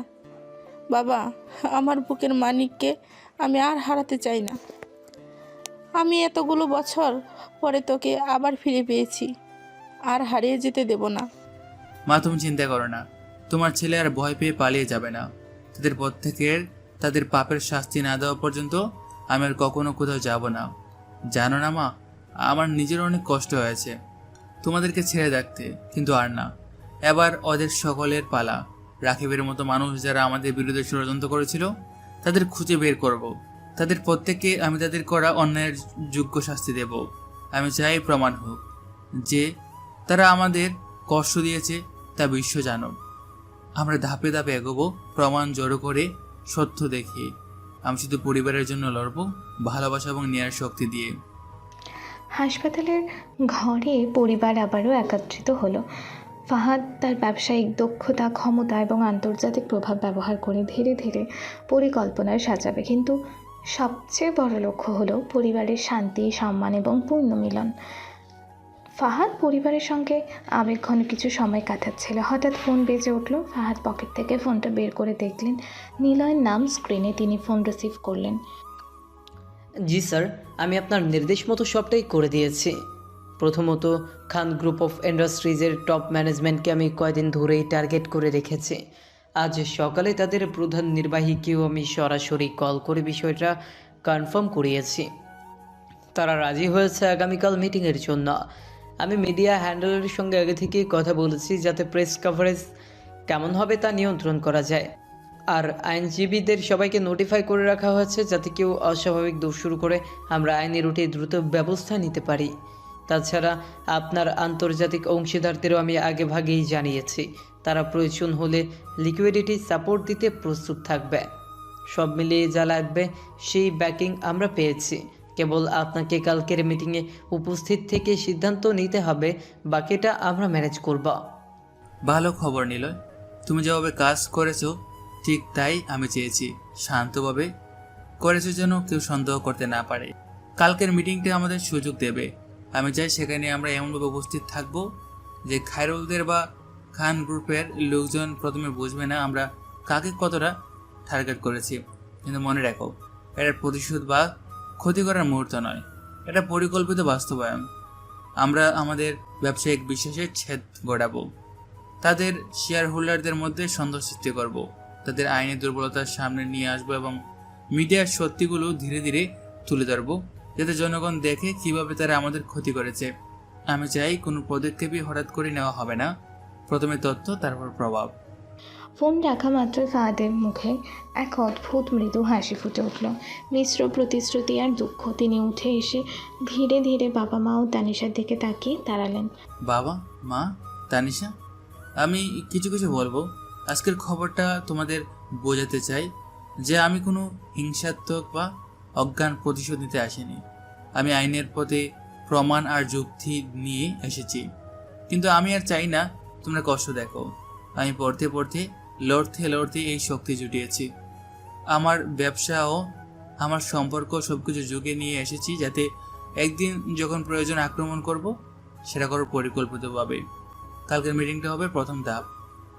বাবা। আমার বুকের মানিককে আমি আর হারাতে চাই না। আমি এতগুলো বছর পরে তোকে আবার ফিরে পেয়েছি, আর হারিয়ে যেতে দেব না। মা, তুমি চিন্তা করো না, তোমার ছেলে আর ভয় পেয়ে পালিয়ে যাবে না। তাদের প্রত্যেকের তাদের পাপের শাস্তি না দেওয়া পর্যন্ত আমি আর কখনো কোথাও যাব না। জানো না মা, আমার নিজের অনেক কষ্ট হয়েছে তোমাদেরকে ছেড়ে থাকতে, কিন্তু আর না। এবার ওদের সকলের পালা। রাকিবের মতো মানুষ যারা আমাদের বিরুদ্ধে ষড়যন্ত্র করেছিল তাদের খুঁজে বের করব। তাদের প্রত্যেককে আমি তাদের করা অন্যায়ের যোগ্য শাস্তি দেব। আমি চাই প্রমাণ হোক যে তারা আমাদের কষ্ট দিয়েছে, তা বিশ্ব জানুক। আমরা ধাপে ধাপে এগোবো, প্রমাণ জড়ো করে, সত্য দেখিয়ে। আমি শুধু পরিবারের জন্য লড়বো, ভালোবাসা এবং ন্যায়ের শক্তি দিয়ে। হাসপাতালের ঘরে পরিবার আবারও একত্রিত হলো। ফাহাদ তার ব্যবসায়িক দক্ষতা, ক্ষমতা এবং আন্তর্জাতিক প্রভাব ব্যবহার করে ধীরে ধীরে পরিকল্পনায় সাজাবে, কিন্তু সবচেয়ে বড় লক্ষ্য হলো পরিবারের শান্তি, সম্মান এবং পূর্ণ মিলন। ফাহাদ পরিবারের সঙ্গে আবেগঘন কিছু সময় কাটাচ্ছিল। হঠাৎ ফোন বেজে উঠল। ফাহাদ পকেট থেকে ফোনটা বের করে দেখলেন নিলয়ের নাম স্ক্রিনে। তিনি ফোন রিসিভ করলেন। জি স্যার, আমি আপনার নির্দেশ মতো সবটাই করে দিয়েছি। প্রথমত, খান গ্রুপ অফ ইন্ডাস্ট্রিজের টপ ম্যানেজমেন্টকে আমি কয়দিন ধরেই টার্গেট করে রেখেছি। আজ সকালে তাদের প্রধান নির্বাহীকেও আমি সরাসরি কল করে বিষয়টা কনফার্ম করিয়েছি। তারা রাজি হয়েছে আগামীকাল মিটিংয়ের জন্য। আমি মিডিয়া হ্যান্ডেলের সঙ্গে আগে থেকেই কথা বলেছি যাতে প্রেস কভারেজ কেমন হবে তা নিয়ন্ত্রণ করা যায়। আর আইনজীবীদের সবাইকে নোটিফাই করে রাখা হয়েছে যাতে কেউ অস্বাভাবিক দোষ শুরু করে আমরা আইনের রুটে দ্রুত ব্যবস্থা নিতে পারি। তাছাড়া আপনার আন্তর্জাতিক অংশীদারদেরও আমি আগে ভাগেই জানিয়েছি, তারা প্রয়োজন হলে লিকুইডিটি সাপোর্ট দিতে প্রস্তুত থাকবে। সব মিলিয়ে যা লাগবে সেই ব্যাকিং আমরা পেয়েছি। কেবল আপনাকে কালকের মিটিংয়ে উপস্থিত থেকে সিদ্ধান্ত নিতে হবে, বাকিটা আমরা ম্যানেজ করব। ভালো খবর নিলয়, তুমি যেভাবে কাজ করেছো ঠিক তাই আমি চেয়েছি। শান্তভাবে করেছো যেন কেউ সন্দেহ করতে না পারে। কালকের মিটিংটা আমাদের সুযোগ দেবে। আমি চাই সেখানে আমরা এমনভাবে উপস্থিত থাকবো যে খায়রুলদের বা খান গ্রুপের লোকজন প্রথমে বুঝবে না আমরা কাকে কতটা টার্গেট করেছি। কিন্তু মনে রাখো, এটা প্রতিশোধ বা ক্ষতি করার মুহূর্ত নয়, এটা পরিকল্পিত বাস্তবায়ন। আমরা আমাদের ব্যবসায়িক বিশ্বাসের ছেদ ঘটাবো, তাদের শেয়ার হোল্ডারদের মধ্যে সন্দেহ সৃষ্টি করব, তাদের আইনি দুর্বলতার সামনে নিয়ে আসবো এবং মিডিয়ার সত্যিগুলো ধীরে ধীরে তুলে ধরবো যাতে জনগণ দেখে কিভাবে তারা আমাদের ক্ষতি করেছে। আমি চাই কোনো পদক্ষেপই হঠাৎ করে নেওয়া হবে না, প্রথমে তথ্য তারপর প্রভাব। ফোন রাখা মাত্র ফাহাদের মুখে এক অদ্ভুত মৃদু হাসি ফুটে উঠল, মিশ্র প্রতিশ্রুতি আর দুঃখ। তিনি উঠে এসে ধীরে ধীরে বাবা মা ও তানিশার দিকে তাকিয়ে দাঁড়ালেন। বাবা, মা, তানিশা, আমি কিছু কিছু বলবো। আজকের খবরটা তোমাদের বোঝাতে চাই যে আমি কোনো হিংসাত্মক বা অজ্ঞান প্রতিশোধ নিতে আসিনি। আমি আইনের পথে প্রমাণ আর যুক্তি নিয়ে এসেছি। কিন্তু আমি আর চাই না তোমরা কষ্ট দেখো। আমি পড়তে পড়তে লড়তে লড়তে এই শক্তি জুটিয়েছি। আমার ব্যবসা ও আমার সম্পর্ক সবকিছু যুগে নিয়ে এসেছি যাতে একদিন যখন প্রয়োজন আক্রমণ করব সেটা করো পরিকল্পিতভাবে। কালকের মিটিংটা হবে প্রথম ধাপ।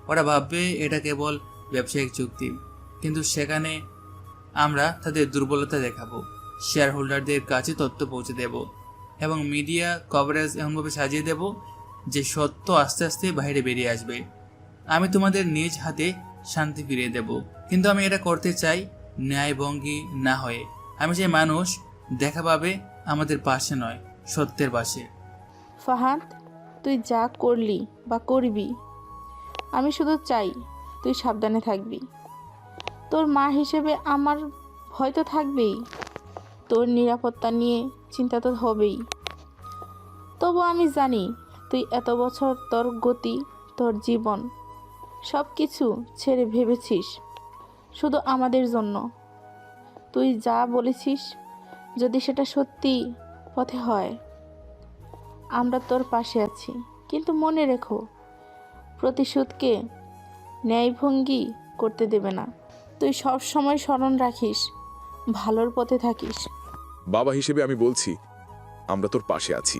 ওরা ভাববে এটা কেবল ব্যবসায়িক চুক্তি, কিন্তু সেখানে আমরা তাদের দুর্বলতা দেখাবো, শেয়ার হোল্ডারদের কাছে তথ্য পৌঁছে দেব এবং মিডিয়া কভারেজ এমনভাবে সাজিয়ে দেব যে সত্য আস্তে আস্তে বাইরে বেরিয়ে আসবে। আমি তোমাদের নিজ হাতে শান্তি ফিরিয়ে দেব, কিন্তু আমি এটা করতে চাই ন্যায়ভঙ্গী না হয়ে। আমি চাই মানুষ দেখা পাবে আমাদের পাশে নয়, সত্যের পাশে। ফাহাদ, তুই যা করলি বা করবি, আমি শুধু চাই তুই সাবধানে থাকবি। তোর মা হিসেবে আমার ভয় তো থাকবেই, তোর নিরাপত্তা নিয়ে চিন্তা তো হবেই। তবু আমি জানি তুই এত বছর তোর গতি, তোর জীবন সব কিছু ছেড়ে ভেবেছিস শুধু আমাদের জন্য। তুই যা বলেছিস যদি সেটা সত্যি পথে হয়, আমরা তোর পাশে আছি। কিন্তু মনে রেখো, প্রতিশোধকে ন্যায়ভঙ্গী করতে দেবে না। তুই সব সময় স্মরণ রাখিস, ভালোর পথে থাকিস। বাবা হিসেবে আমি বলছি, আমরা তোর পাশে আছি।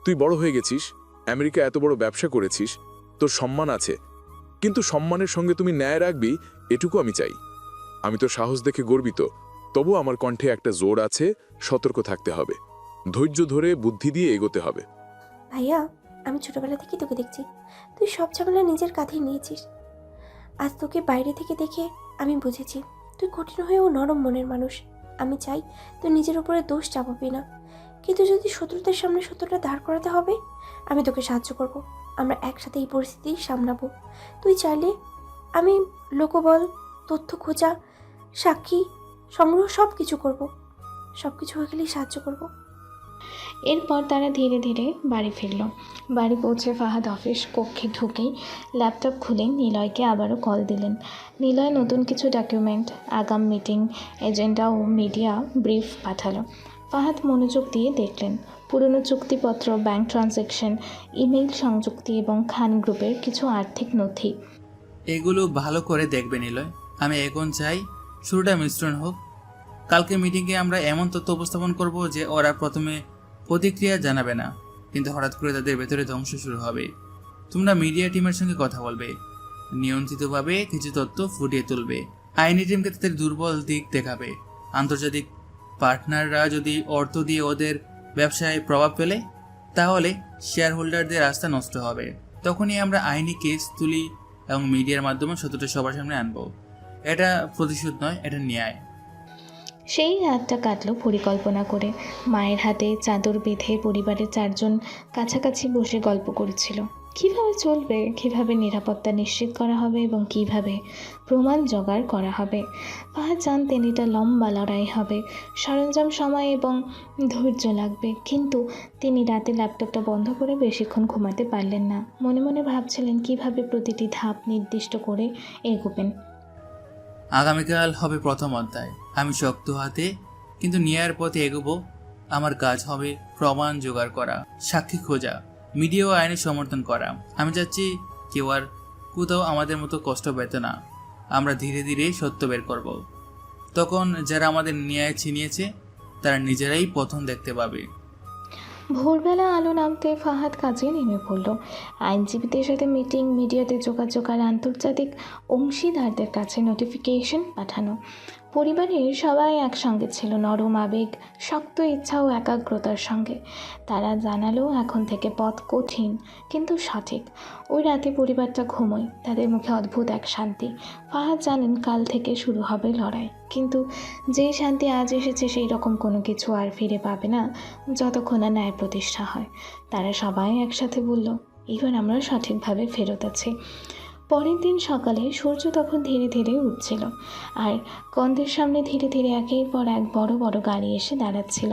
তুই বড় হয়ে গেছিস, আমেরিকা এত বড় ব্যবসা করেছিস, তোর সম্মান আছে, কিন্তু সম্মানের সঙ্গে তুমি ন্যায় রাখবি এটুকু আমি চাই। আমি তোর সাহস দেখে গর্বিত, তবু আমার কণ্ঠে একটা জোর আছে, সতর্ক থাকতে হবে, ধৈর্য ধরে বুদ্ধি দিয়ে এগোতে হবে। ভাইয়া, আমি ছোটবেলা থেকেই তোকে দেখছি, তুই সব ঝামেলা নিজের কাঁধেই নিয়েছিস। আজ তোকে বাইরে থেকে দেখে আমি বুঝেছি তুই কঠিন হয়েও নরম মনের মানুষ। আমি চাই তুই নিজের উপরে দোষ চাপাবি না, কিন্তু যদি শত্রুদের সামনে সত্যটা দাঁড় করাতে হবে আমি তোকে সাহায্য করব। আমরা একসাথে এই পরিস্থিতি সামলাবো। তুই চাইলে আমি লোকবল, তথ্য খোঁজা, সাক্ষী সংগ্রহ সব কিছু করব। সব কিছু হয়ে গেলেই সাহায্য করব। এরপর তারা ধীরে ধীরে বাড়ি ফিরল। বাড়ি পৌঁছে ফাহাদ অফিস কক্ষে ঢুকেই ল্যাপটপ খুলে নিলয়কে আবারও কল দিলেন। নিলয় নতুন কিছু ডকুমেন্ট, আগাম মিটিং এজেন্ডা ও মিডিয়া ব্রিফ পাঠালো। ফাহাদ মনোযোগ দিয়ে দেখলেন পুরনো চুক্তিপত্র, ব্যাংক ট্রানজ্যাকশন, ইমেইল সংযুক্তি এবং খান গ্রুপের কিছু আর্থিক নথি। এগুলো ভালো করে দেখবে নিলয়। আমি এখন চাই শুরুটা মিশ্রণ হোক। কালকে মিটিংয়ে আমরা এমন তথ্য উপস্থাপন করব যে ওরা প্রথমে প্রতিক্রিয়া জানাবে না, কিন্তু হঠাৎ করে তাদের ভেতরে ধ্বংস শুরু হবে। তোমরা মিডিয়া টিমের সঙ্গে কথা বলবে, নিয়ন্ত্রিতভাবে কিছু তথ্য ফুটিয়ে তুলবে, আইনি টিমকে তাদের দুর্বল দিক দেখাবে। আন্তর্জাতিক পার্টনাররা যদি অর্থ দিয়ে ওদের ব্যবসায় প্রভাব ফেলে তাহলে শেয়ার হোল্ডারদের রাস্তা নষ্ট হবে। তখনই আমরা আইনি কেস তুলি এবং মিডিয়ার মাধ্যমে সত্যটা সবার সামনে আনবো। এটা প্রতিশোধ নয়, এটা ন্যায়। সেই রাতটা কাটলো পরিকল্পনা করে। মায়ের হাতে চাদর বেঁধে পরিবারের 4 জন কাছাকাছি বসে গল্প করছিল। কিভাবে চলবে, কিভাবে নিরাপত্তা নিশ্চিত করা হবে এবং কিভাবে প্রমাণ জোগাড় করা হবে। ফাহাদ জানতেন এটা লম্বা লড়াই হবে, সরঞ্জাম, সময় এবং ধৈর্য লাগবে। কিন্তু তিনি রাতে ল্যাপটপটা বন্ধ করে বেশিক্ষণ ঘুমাতে পারলেন না। মনে মনে ভাবছিলেন কিভাবে প্রতিটি ধাপ নির্দিষ্ট করে এগোবেন। আগামীকাল হবে প্রথম অধ্যায়। আমি শক্ত হাতে কিন্তু ন্যায়ের পথে এগোবো। আমার কাজ হবে প্রমাণ জোগাড় করা, সাক্ষী খোঁজা, মিডিয়া ও আইনের সমর্থন করা। আমি চাচ্ছি কেউ আর কোথাও আমাদের মতো কষ্ট পেতে না। আমরা ধীরে ধীরে সত্য বের করব। তখন যারা আমাদের ন্যায় ছিনিয়েছে তারা নিজেরাই প্রথম দেখতে পাবে। ভোরবেলা আলো নামতে ফাহাদ কাজে নেমে পড়ল। আইনজীবীদের সাথে মিটিং, মিডিয়াতে যোগাযোগ আর আন্তর্জাতিক অংশীদারদের কাছে নোটিফিকেশন পাঠানো। পরিবারের সবাই একসঙ্গে ছিল, নরম আবেগ, শক্ত ইচ্ছা ও একাগ্রতার সঙ্গে। তারা জানালো এখন থেকে পথ কঠিন কিন্তু সঠিক। ওই রাতে পরিবারটা ঘুমোয়, তাদের মুখে অদ্ভুত এক শান্তি। ফাহাদ জানেন কাল থেকে শুরু হবে লড়াই, কিন্তু যে শান্তি আজ এসেছে সেই রকম কোনো কিছু আর ফিরে পাবে না যতক্ষণ না ন্যায় প্রতিষ্ঠা হয়। তারা সবাই একসাথে বলল, এবার আমরা সঠিকভাবে ফেরত আছি। পরের দিন সকালে সূর্য তখন ধীরে ধীরে উঠছিল, আর কন্ধের সামনে ধীরে ধীরে একের পর এক বড় বড় গাড়ি এসে দাঁড়াচ্ছিল।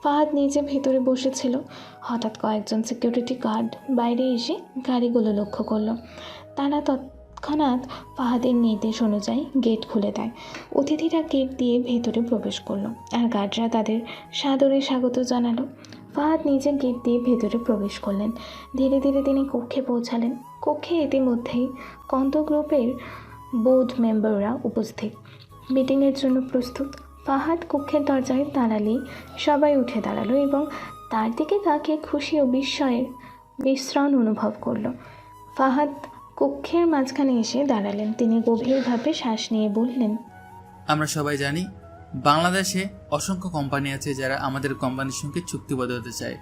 ফাহাদ নিজে ভেতরে বসেছিল। হঠাৎ কয়েকজন সিকিউরিটি গার্ড বাইরে এসে গাড়িগুলো লক্ষ্য করলো। তারা তৎক্ষণাৎ ফাহাদের নির্দেশ অনুযায়ী গেট খুলে দেয়। অতিথিরা গেট দিয়ে ভেতরে প্রবেশ করলো, আর গার্ডরা তাদের সাদরে স্বাগত জানালো। ফাহাদ নিজে গেট দিয়ে ভেতরে প্রবেশ করলেন। ধীরে ধীরে তিনি কক্ষে পৌঁছালেন। কক্ষে ইতিমধ্যেই কন্ত গ্রুপের বোর্ড মেম্বাররা উপস্থিত, মিটিংয়ের জন্য প্রস্তুত। ফাহাদ কক্ষের দরজায় দাঁড়ালেই সবাই উঠে দাঁড়ালো এবং তার দিকে তাকিয়ে খুশি ও বিস্ময়ের মিশ্রণ অনুভব করলো। ফাহাদ কক্ষের মাঝখানে এসে দাঁড়ালেন। তিনি গভীরভাবে শ্বাস নিয়ে বললেন, আমরা সবাই জানি বাংলাদেশে অসংখ্য কোম্পানি আছে যারা আমাদের কোম্পানির সঙ্গে চুক্তিবদ্ধ হতে চায়,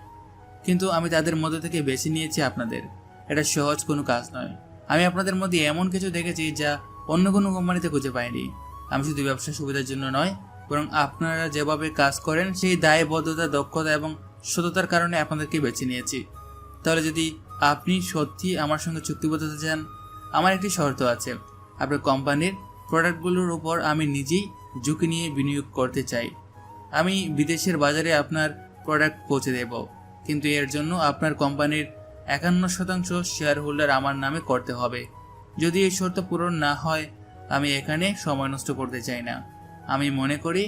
কিন্তু আমি তাদের মধ্যে থেকে বেছে নিয়েছি আপনাদের। এটা সহজ কোনো কাজ নয়। আমি আপনাদের মধ্যে এমন কিছু দেখেছি যা অন্য কোনো কোম্পানিতে খুঁজে পাইনি। আমি শুধু ব্যবসার সুবিধার জন্য নয়, বরং আপনারা যেভাবে কাজ করেন সেই দায়বদ্ধতা, দক্ষতা এবং সততার কারণে আপনাদেরকে বেছে নিয়েছি। তাহলে যদি আপনি সত্যি আমার সঙ্গে চুক্তিবদ্ধ হতে চান, আমার একটি শর্ত আছে। আপনার কোম্পানির প্রোডাক্টগুলোর উপর আমি নিজেই ঝুঁকি নিয়ে বিনিয়োগ করতে চাই। আমি বিদেশের বাজারে আপনার প্রোডাক্ট পৌঁছে দেব, কিন্তু এর জন্য আপনার কোম্পানির 51% শেয়ার হোল্ডার আমার নামে করতে হবে। যদি এই শর্ত পূরণ না হয়, আমি এখানে সময় নষ্ট করতে চাই না। আমি মনে করি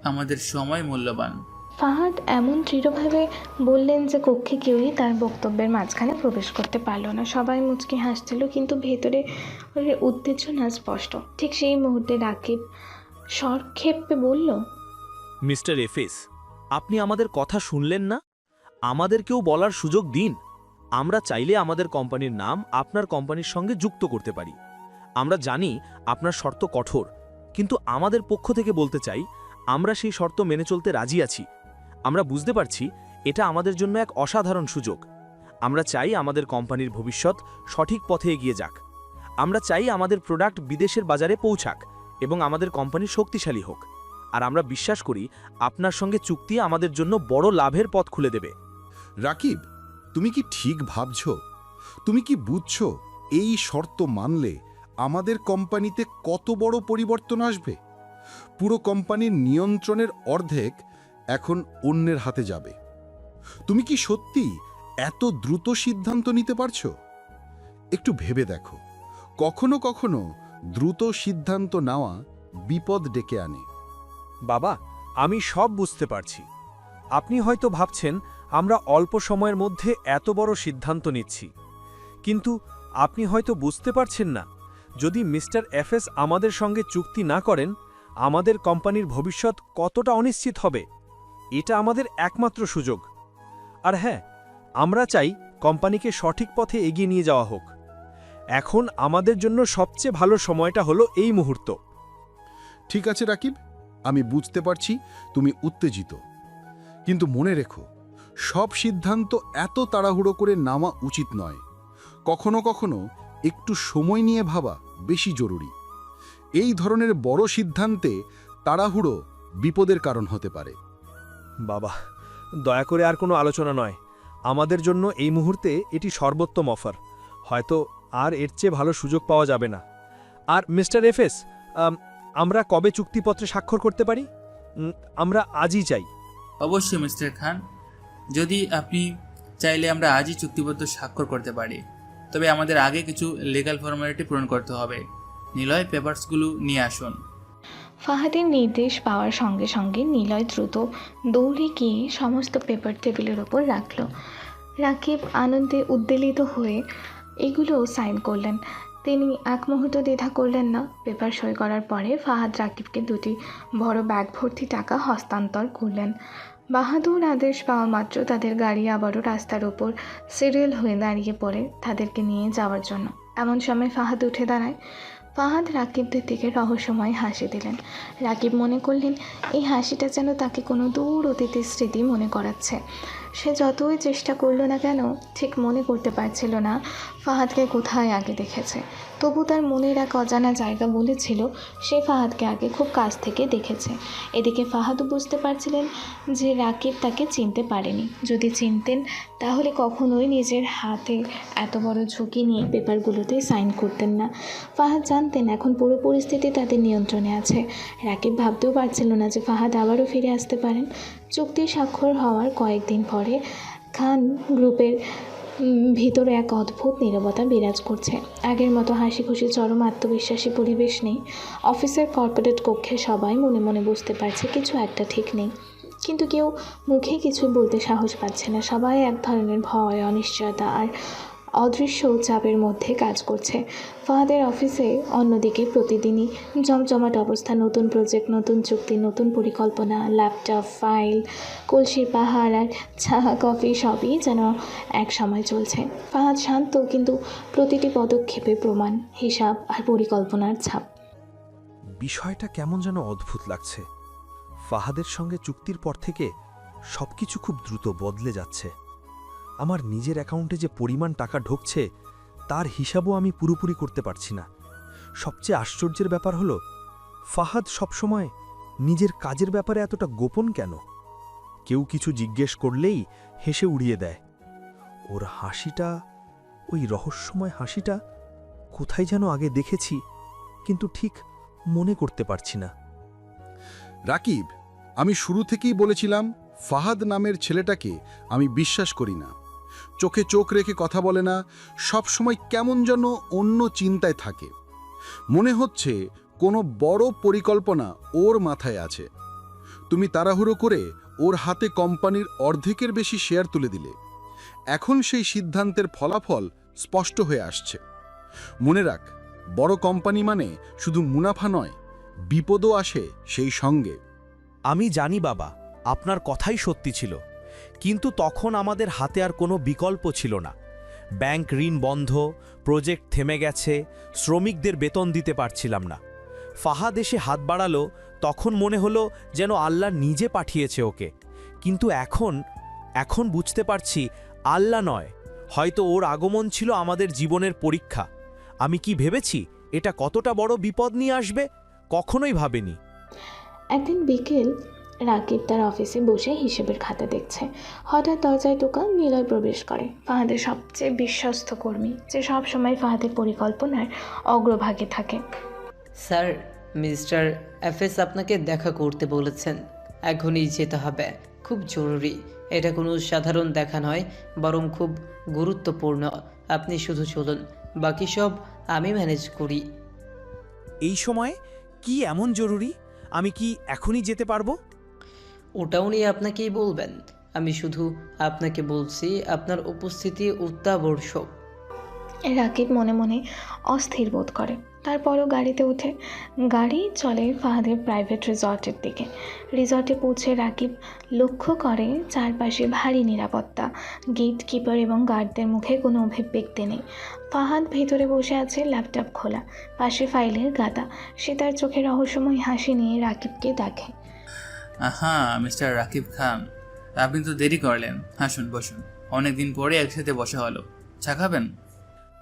আমাদের সময় মূল্যবান। ফাহাদ এমন দৃঢ়ভাবে বললেন যে কক্ষে কেউই তার বক্তব্যের মাঝখানে প্রবেশ করতে পারল না। সবাই মুচকি হাসছিল, কিন্তু ভেতরে উত্তেজনা স্পষ্ট। ঠিক সেই মুহূর্তে রাকিব সংক্ষেপে বলল, মিস্টার এফএস, আপনি আমাদের কথা শুনলেন না? আমাদেরকেও বলার সুযোগ দিন। আমরা চাইলে আমাদের কোম্পানির নাম আপনার কোম্পানির সঙ্গে যুক্ত করতে পারি। আমরা জানি আপনার শর্ত কঠোর, কিন্তু আমাদের পক্ষ থেকে বলতে চাই আমরা সেই শর্ত মেনে চলতে রাজি আছি। আমরা বুঝতে পারছি এটা আমাদের জন্য এক অসাধারণ সুযোগ। আমরা চাই আমাদের কোম্পানির ভবিষ্যৎ সঠিক পথে এগিয়ে যাক। আমরা চাই আমাদের প্রোডাক্ট বিদেশের বাজারে পৌঁছাক এবং আমাদের কোম্পানি শক্তিশালী হোক। আর আমরা বিশ্বাস করি আপনার সঙ্গে চুক্তি আমাদের জন্য বড় লাভের পথ খুলে দেবে। রাকিব, তুমি কি ঠিক ভাবছ? তুমি কি বুঝছো এই শর্ত মানলে আমাদের কোম্পানিতে কত বড় পরিবর্তন আসবে? পুরো কোম্পানির নিয়ন্ত্রণের অর্ধেক এখন অন্যের হাতে যাবে। তুমি কি সত্যি এত দ্রুত সিদ্ধান্ত নিতে পারছো? একটু ভেবে দেখো, কখনো কখনো দ্রুত সিদ্ধান্ত নেওয়া বিপদ ডেকে আনে। বাবা, আমি সব বুঝতে পারছি। আপনি হয়তো ভাবছেন আমরা অল্প সময়ের মধ্যে এত বড় সিদ্ধান্ত নিচ্ছি, কিন্তু আপনি হয়তো বুঝতে পারছেন না, যদি মিস্টার এফএস আমাদের সঙ্গে চুক্তি না করেন, আমাদের কোম্পানির ভবিষ্যৎ কতটা অনিশ্চিত হবে। এটা আমাদের একমাত্র সুযোগ। আর হ্যাঁ, আমরা চাই কোম্পানিকে সঠিক পথে এগিয়ে নিয়ে যাওয়া হোক। এখন আমাদের জন্য সবচেয়ে ভালো সময়টা হলো এই মুহূর্ত। ঠিক আছে রাকিব, আমি বুঝতে পারছি তুমি উত্তেজিত, কিন্তু মনে রেখো, সব সিদ্ধান্ত এত তাড়াহুড়ো করে নেওয়া উচিত নয়। কখনো কখনো একটু সময় নিয়ে ভাবা বেশি জরুরি। এই ধরনের বড় সিদ্ধান্তে তাড়াহুড়ো বিপদের কারণ হতে পারে। বাবা, দয়া করে আর কোনো আলোচনা নয়। আমাদের জন্য এই মুহূর্তে এটি সর্বোত্তম অফার। হয়তো আর এর চেয়ে ভালো সুযোগ পাওয়া যাবে না। আর মিস্টার এফএস, আমরা কবে চুক্তিপত্রে স্বাক্ষর করতে পারি? আমরা আজই চাই। অবশ্যই মিস্টার খান, যদি আপনি চাইলে আমরা আজই চুক্তিবদ্ধ স্বাক্ষর করতে পারি। তবে আমাদের আগে কিছু লিগ্যাল ফর্মালিটি পূরণ করতে হবে। নিলয়, পেপারসগুলো নিয়ে আসুন। ফাহাদের নির্দেশ পাওয়ার সঙ্গে সঙ্গে নিলয় দ্রুত দৌড়ে গিয়ে সমস্ত পেপার টেবিলের ওপর রাখল। রাকিব আনন্দে উদ্বেলিত হয়ে এগুলো সাইন করলেন। তিনি এক মুহূর্ত দ্বিধা করলেন না। পেপার সই করার পরে ফাহাদ রাকিবকে দুটি বড় ব্যাগ ভর্তি টাকা হস্তান্তর করলেন। বাহাদুর আদেশ পাওয়া মাত্র তাদের গাড়ি আবারও রাস্তার ওপর সিরিয়াল হয়ে দাঁড়িয়ে পড়ে তাদেরকে নিয়ে যাওয়ার জন্য। এমন সময় ফাহাদ উঠে দাঁড়ায়। ফাহাদ রাকিবদের দিকে রহস্যময় হাসি দিলেন। রাকিব মনে করলেন এই হাসিটা যেন তাকে কোনো দূর অতীতের স্মৃতি মনে করাচ্ছে। সে যতই চেষ্টা করলো না কেন ঠিক মনে করতে পারছিল না ফাহাদকে কোথায় আগে দেখেছে। তবু তার মনের এক অজানা জায়গা বলেছিল সে ফাহাদকে আগে খুব কাছ থেকে দেখেছে। এদিকে ফাহাদও বুঝতে পারছিলেন যে রাকিব তাকে চিনতে পারেনি। যদি চিনতেন তাহলে কখনোই নিজের হাতে এত বড় ঝুঁকি নিয়ে পেপারগুলোতে সাইন করতেন না। ফাহাদ জানতেন এখন পুরো পরিস্থিতি তাদের নিয়ন্ত্রণে আছে। রাকিব ভাবতেও পারছিল না যে ফাহাদ আবারও ফিরে আসতে পারেন। চুক্তি স্বাক্ষর হওয়ার কয়েকদিন পরে খান গ্রুপের ভিতরে এক অদ্ভুত নীরবতা বিরাজ করছে। আগের মতো হাসি খুশি চরম আত্মবিশ্বাসী পরিবেশ নেই। অফিসের কর্পোরেট কক্ষে সবাই মনে মনে বুঝতে পারছে কিছু একটা ঠিক নেই, কিন্তু কেউ মুখে কিছু বলতে সাহস পাচ্ছে না। সবাই এক ধরনের ভয়, অনিশ্চয়তা আর অদৃশ্য চাপের মধ্যে কাজ করছে। ফাহাদের অফিসে অন্যদিকে প্রতিদিনই জমজমাট অবস্থা। নতুন প্রজেক্ট, নতুন চুক্তি, নতুন পরিকল্পনা, ল্যাপটপ, ফাইল, কলসির পাহাড় আর চা কফি সবই যেন এক সময় চলছে। ফাহাদ শান্ত, কিন্তু প্রতিটি পদক্ষেপে প্রমাণ, হিসাব আর পরিকল্পনার ছাপ। বিষয়টা কেমন যেন অদ্ভুত লাগছে। ফাহাদের সঙ্গে চুক্তির পর থেকে সবকিছু খুব দ্রুত বদলে যাচ্ছে। আমার নিজের অ্যাকাউন্টে যে পরিমাণ টাকা ঢুকছে তার হিসাবও আমি পুরোপুরি করতে পারছি না। সবচেয়ে আশ্চর্যের ব্যাপার হলো ফাহাদ সবসময় নিজের কাজের ব্যাপারে এতটা গোপন কেন? কেউ কিছু জিজ্ঞেস করলেই হেসে উড়িয়ে দেয়। ওর হাসিটা, ওই রহস্যময় হাসিটা কোথায় যেন আগে দেখেছি, কিন্তু ঠিক মনে করতে পারছি না। রাকিব, আমি শুরু থেকেই বলেছিলাম ফাহাদ নামের ছেলেটাকে আমি বিশ্বাস করি না। চোখে চোখ রেখে কথা বলে না, সব সময় কেমন যেন অন্য চিন্তায় থাকে। মনে হচ্ছে কোনো বড় পরিকল্পনা ওর মাথায় আছে। তুমি তাড়াহুড়ো করে ওর হাতে কোম্পানির অর্ধেকের বেশি শেয়ার তুলে দিলে। এখন সেই সিদ্ধান্তের ফলাফল স্পষ্ট হয়ে আসছে। মনে রাখ, বড় কোম্পানি মানে শুধু মুনাফা নয়, বিপদও আসে সেই সঙ্গে। আমি জানি বাবা, আপনার কথাই সত্যি ছিল, কিন্তু তখন আমাদের হাতে আর কোনো বিকল্প ছিল না। ব্যাংক ঋণ বন্ধ, প্রজেক্ট থেমে গেছে, শ্রমিকদের বেতন দিতে পারছিলাম না। ফাহাদ এসে হাত বাড়ালো, তখন মনে হলো যেন আল্লাহ নিজে পাঠিয়েছে ওকে। কিন্তু এখন বুঝতে পারছি আল্লাহ নয়, হয়তো ওর আগমন ছিল আমাদের জীবনের পরীক্ষা। আমি কি ভেবেছি এটা কতটা বড় বিপদ নিয়ে আসবে? কখনোই ভাবেনি। একদিন বিকেল রাকিব তার অফিসে বসে হিসেবের খাতা দেখছে। হঠাৎ দরজায় টোকা নিলয় প্রবেশ করে। ফাহাদের সবচেয়ে বিশ্বস্ত কর্মী, যে সবসময় ফাহাদের পরিকল্পনার অগ্রভাগে থাকে। স্যার, মিস্টার এফএস আপনাকে দেখা করতে বলেছেন। এখনই যেতে হবে, খুব জরুরি। এটা কোনো সাধারণ দেখা নয়, বরং খুব গুরুত্বপূর্ণ। আপনি শুধু চলুন, বাকি সব আমি ম্যানেজ করি। এই সময় কি এমন জরুরি? আমি কি এখনই যেতে পারবো? ওটাও নিয়ে আপনাকেই বলবেন। আমি শুধু আপনাকে বলছি আপনার উপস্থিতি অত্যাবশ্যক। রাকিব মনে মনে অস্থির বোধ করে। তারপরও গাড়িতে উঠে গাড়ি চলে ফাহাদের প্রাইভেট রিসর্টের দিকে। রিসর্টে পৌঁছে রাকিব লক্ষ্য করে চারপাশে ভারী নিরাপত্তা, গেট কিপার এবং গার্ডদের মুখে কোনো অভিব্যক্তি নেই। ফাহাদ ভেতরে বসে আছে, ল্যাপটপ খোলা, পাশে ফাইলের গাদা। সে তার চোখে রহস্যময় হাসি নিয়ে রাকিবকে দেখে। আহা, মিস্টার রাকিব খান, আপনি তো দেরি করলেন, আসুন বসুন। অনেকদিন পরে একসাথে বসা হলো, চা খাবেন?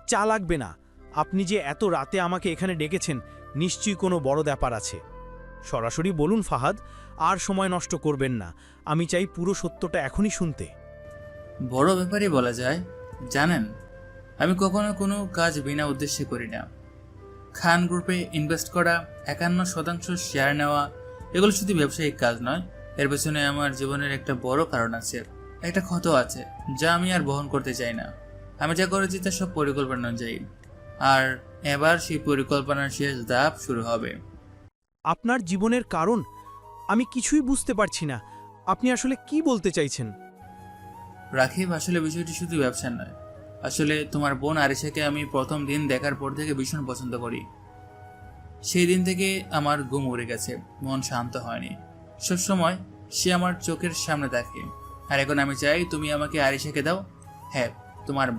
চা লাগবে না। আপনি যে এত রাতে আমাকে এখানে ডেকেছেন, নিশ্চয়ই কোনো বড় ব্যাপার আছে। সরাসরি বলুন ফাহাদ, আর সময় নষ্ট করবেন না। আমি চাই পুরো সত্যটা এখনই শুনতে। বড় ব্যাপারই বলা যায়। জানেন, আমি কখনো কোনো কাজ বিনা উদ্দেশ্যে করি না। খান গ্রুপে ইনভেস্ট করা, 51% শেয়ার নেওয়া, এগুলো শুধু ব্যবসায়িক কাজ নয়। এর পেছনে আমার জীবনের একটা বড় কারণ আছে, একটা ক্ষত আছে যা আমি আর বহন করতে চাই না। আমি যা করেছি তা সব পরিকল্পনা অনুযায়ী, আর এবার সেই পরিকল্পনার শেষ ধাপ শুরু হবে। আপনার জীবনের কারণ আমি কিছুই বুঝতে পারছি না। আপনি আসলে কি বলতে চাইছেন? রাকিব, আসলে বিষয়টি শুধু ব্যবসা নয়। আসলে তোমার বোন আরিশাকে আমি প্রথম দিন দেখার পর থেকে ভীষণ পছন্দ করি। সেই দিন থেকে আমার ঘুম উড়ে গেছে, মন শান্ত হয়নি। সবসময় সে আমার চোখের সামনে থাকে। আর এখন আমি চাই তুমি আমাকে আরিশাকে দাও। হ্যাঁ, তোমার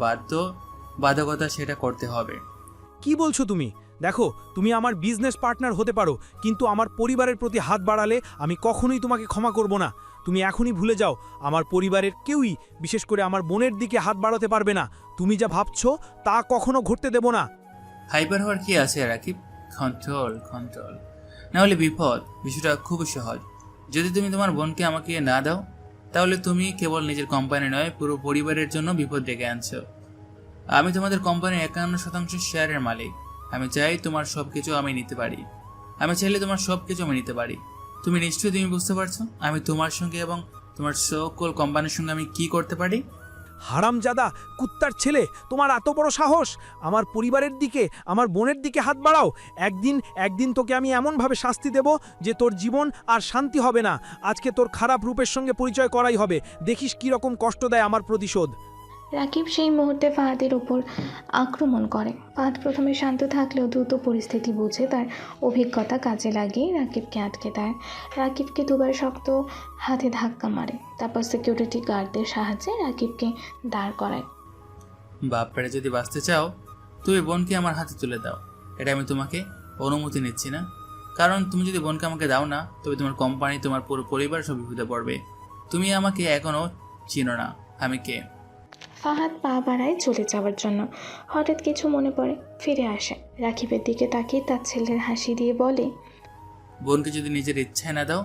বাধ্যকতা সেটা করতে হবে। কি বলছো তুমি? দেখো, তুমি আমার বিজনেস পার্টনার হতে পারো, কিন্তু আমার পরিবারের প্রতি হাত বাড়ালে আমি কখনোই তোমাকে ক্ষমা করব না। তুমি এখনই ভুলে যাও, আমার পরিবারের কেউই, বিশেষ করে আমার বোনের দিকে হাত বাড়াতে পারবে না। তুমি যা ভাবছো তা কখনো ঘটতে দেব না। হাইপার হওয়ার কি আছে রাকিব? কন্ট্রোল, না হলে বিপদ। বিষয়টা খুবই সহজ। যদি তুমি তোমার বোনকে আমাকে না দাও, তাহলে তুমি কেবল নিজের কোম্পানি নয়, পুরো পরিবারের জন্য বিপদ ডেকে আনছো। আমি তোমাদের কোম্পানির 51% শেয়ারের মালিক। আমি চাই তোমার সবকিছু আমি নিতে পারি। আমি চাইলে তোমার সবকিছু আমি নিতে পারি। তুমি নিশ্চয়ই তুমি বুঝতে পারছো আমি তোমার সঙ্গে এবং তোমার সকল কোম্পানির সঙ্গে আমি কি করতে পারি। হারামজাদা, কুত্তার ছেলে, তোমার এত বড় সাহস! আমার পরিবারের দিকে, আমার বোনের দিকে হাত বাড়াও। একদিন তোকে আমি এমনভাবে শাস্তি দেব যে তোর জীবন আর শান্তি হবে না। আজকে তোর খারাপ রূপের সঙ্গে পরিচয় করাই হবে। দেখিস কি রকম কষ্ট দেয় আমার প্রতিশোধ। রাকিব সেই মুহূর্তে ফাহাদের ওপর আক্রমণ করে। ফাহাদ প্রথমে শান্ত থাকলেও দ্রুত পরিস্থিতি বুঝে তার অভিজ্ঞতা কাজে লাগিয়ে রাকিবকে আটকে দেয়। রাকিবকে দুবার শক্ত হাতে ধাক্কা মারে, তারপর সিকিউরিটি গার্ডদের সাহায্যে রাকিবকে দাঁড় করায়। বাপরে, যদি বাঁচতে চাও তুমি বোনকে আমার হাতে তুলে দাও। এটা আমি তোমাকে অনুমতি নিচ্ছি না, কারণ তুমি যদি বোনকে আমাকে দাও না, তবে তোমার কোম্পানি, তোমার পুরো পরিবার সব বিপদে পড়বে। তুমি আমাকে এখনও চিনো না, আমি কে। ফাহাদ পা বাড়ায় চলে যাওয়ার জন্য। হঠাৎ কিছু মনে পড়ে, ফিরে আসে। রাকিবের দিকে তাকিয়ে তার ছেলের হাসি দিয়ে বলে, বোনকে যদি নিজের ইচ্ছায় না দাও,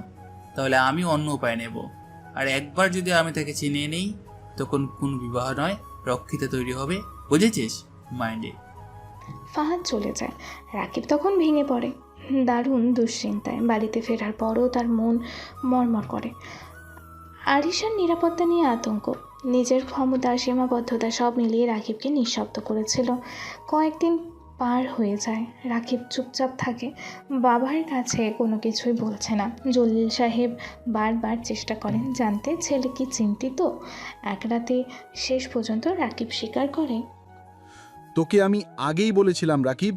তাহলে আমি অন্য উপায় নেব। আর একবার যদি আমি তাকে চিনিয়ে নিই, তখন কোন বিবাহ নয়, রক্ষিত তৈরি হবে, বুঝেছিস? মাইন্ডে। ফাহাদ চলে যায়। রাকিব তখন ভেঙে পড়ে, দারুণ দুশ্চিন্তায়। বাড়িতে ফেরার পরও তার মন মরমর করে। আরিশার নিরাপত্তা নিয়ে আতঙ্ক, নিজের ক্ষমতা, সীমাবদ্ধতা সব মিলিয়ে রাকিবকে নিঃশব্দ করেছিল। কয়েকদিন পার হয়ে যায়, রাকিব চুপচাপ থাকে, বাবার কাছে কোনো কিছুই বলছে না। জলিল সাহেব বারবার চেষ্টা করেন জানতে ছেলে কি চিন্তিত। এক রাতে শেষ পর্যন্ত রাকিব স্বীকার করে, তোকে আমি আগেই বলেছিলাম রাকিব,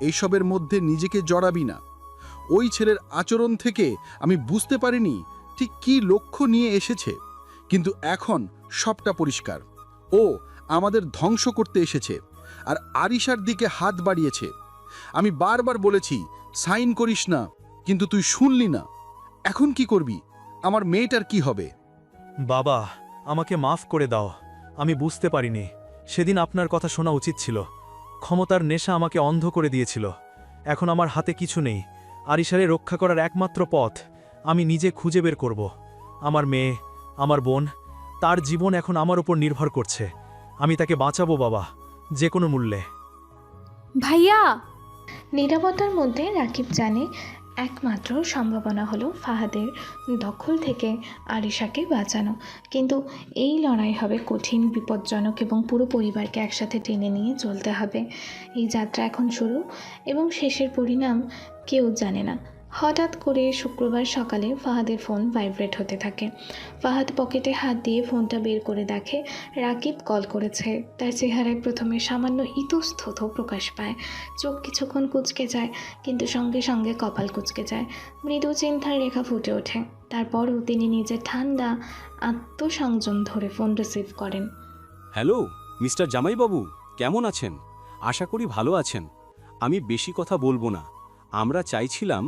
এইসবের মধ্যে নিজেকে জড়াবি না। ওই ছেলের আচরণ থেকে আমি বুঝতে পারিনি ঠিক কী লক্ষ্য নিয়ে এসেছে, কিন্তু এখন সবটা পরিষ্কার। ও আমাদের ধ্বংস করতে এসেছে আর আরিশার দিকে হাত বাড়িয়েছে। আমি বারবার বলেছি সাইন করিস না, কিন্তু তুই শুনলি না। এখন কি করবি? আমার মেয়েটার কি হবে? বাবা, আমাকে মাফ করে দাও। আমি বুঝতে পারিনি। সেদিন আপনার কথা শোনা উচিত ছিল। ক্ষমতার নেশা আমাকে অন্ধ করে দিয়েছিল। এখন আমার হাতে কিছু নেই। আরিশারে রক্ষা করার একমাত্র পথ আমি নিজে খুঁজে বের করব। আমার মেয়ে, আমার বোন, তার জীবন এখন আমার উপর নির্ভর করছে। আমি তাকে বাঁচাবো বাবা, যে কোনো মূল্যে। ভাইয়া! নীরবতার মধ্যে রাকিব জানে একমাত্র সম্ভাবনা হলো ফাহাদের দখল থেকে আরিশাকে বাঁচানো। কিন্তু এই লড়াই হবে কঠিন, বিপজ্জনক এবং পুরো পরিবারকে একসাথে টেনে নিয়ে চলতে হবে। এই যাত্রা এখন শুরু এবং শেষের পরিণাম কেউ জানে না। হঠাৎ করে শুক্রবার সকালে ফাহাদের ফোন ভাইব্রেট হতে থাকে। ফাহাদ পকেটে হাত দিয়ে ফোনটা বের করে দেখে রাকিব কল করেছে। তার চেহারায় প্রথমে সামান্য ইতস্তত প্রকাশ পায়, চোখ কিছুক্ষণ কুঁচকে যায়, কিন্তু সঙ্গে সঙ্গে কপাল কুঁচকে যায়, মৃদু চিন্তার রেখা ফুটে ওঠে। তারপরও তিনি নিজের ঠান্ডা আত্মসংযম ধরে ফোন রিসিভ করেন। হ্যালো মিস্টার জামাইবাবু, কেমন আছেন? আশা করি ভালো আছেন। আমি বেশি কথা বলবো না। আমরা চাইছিলাম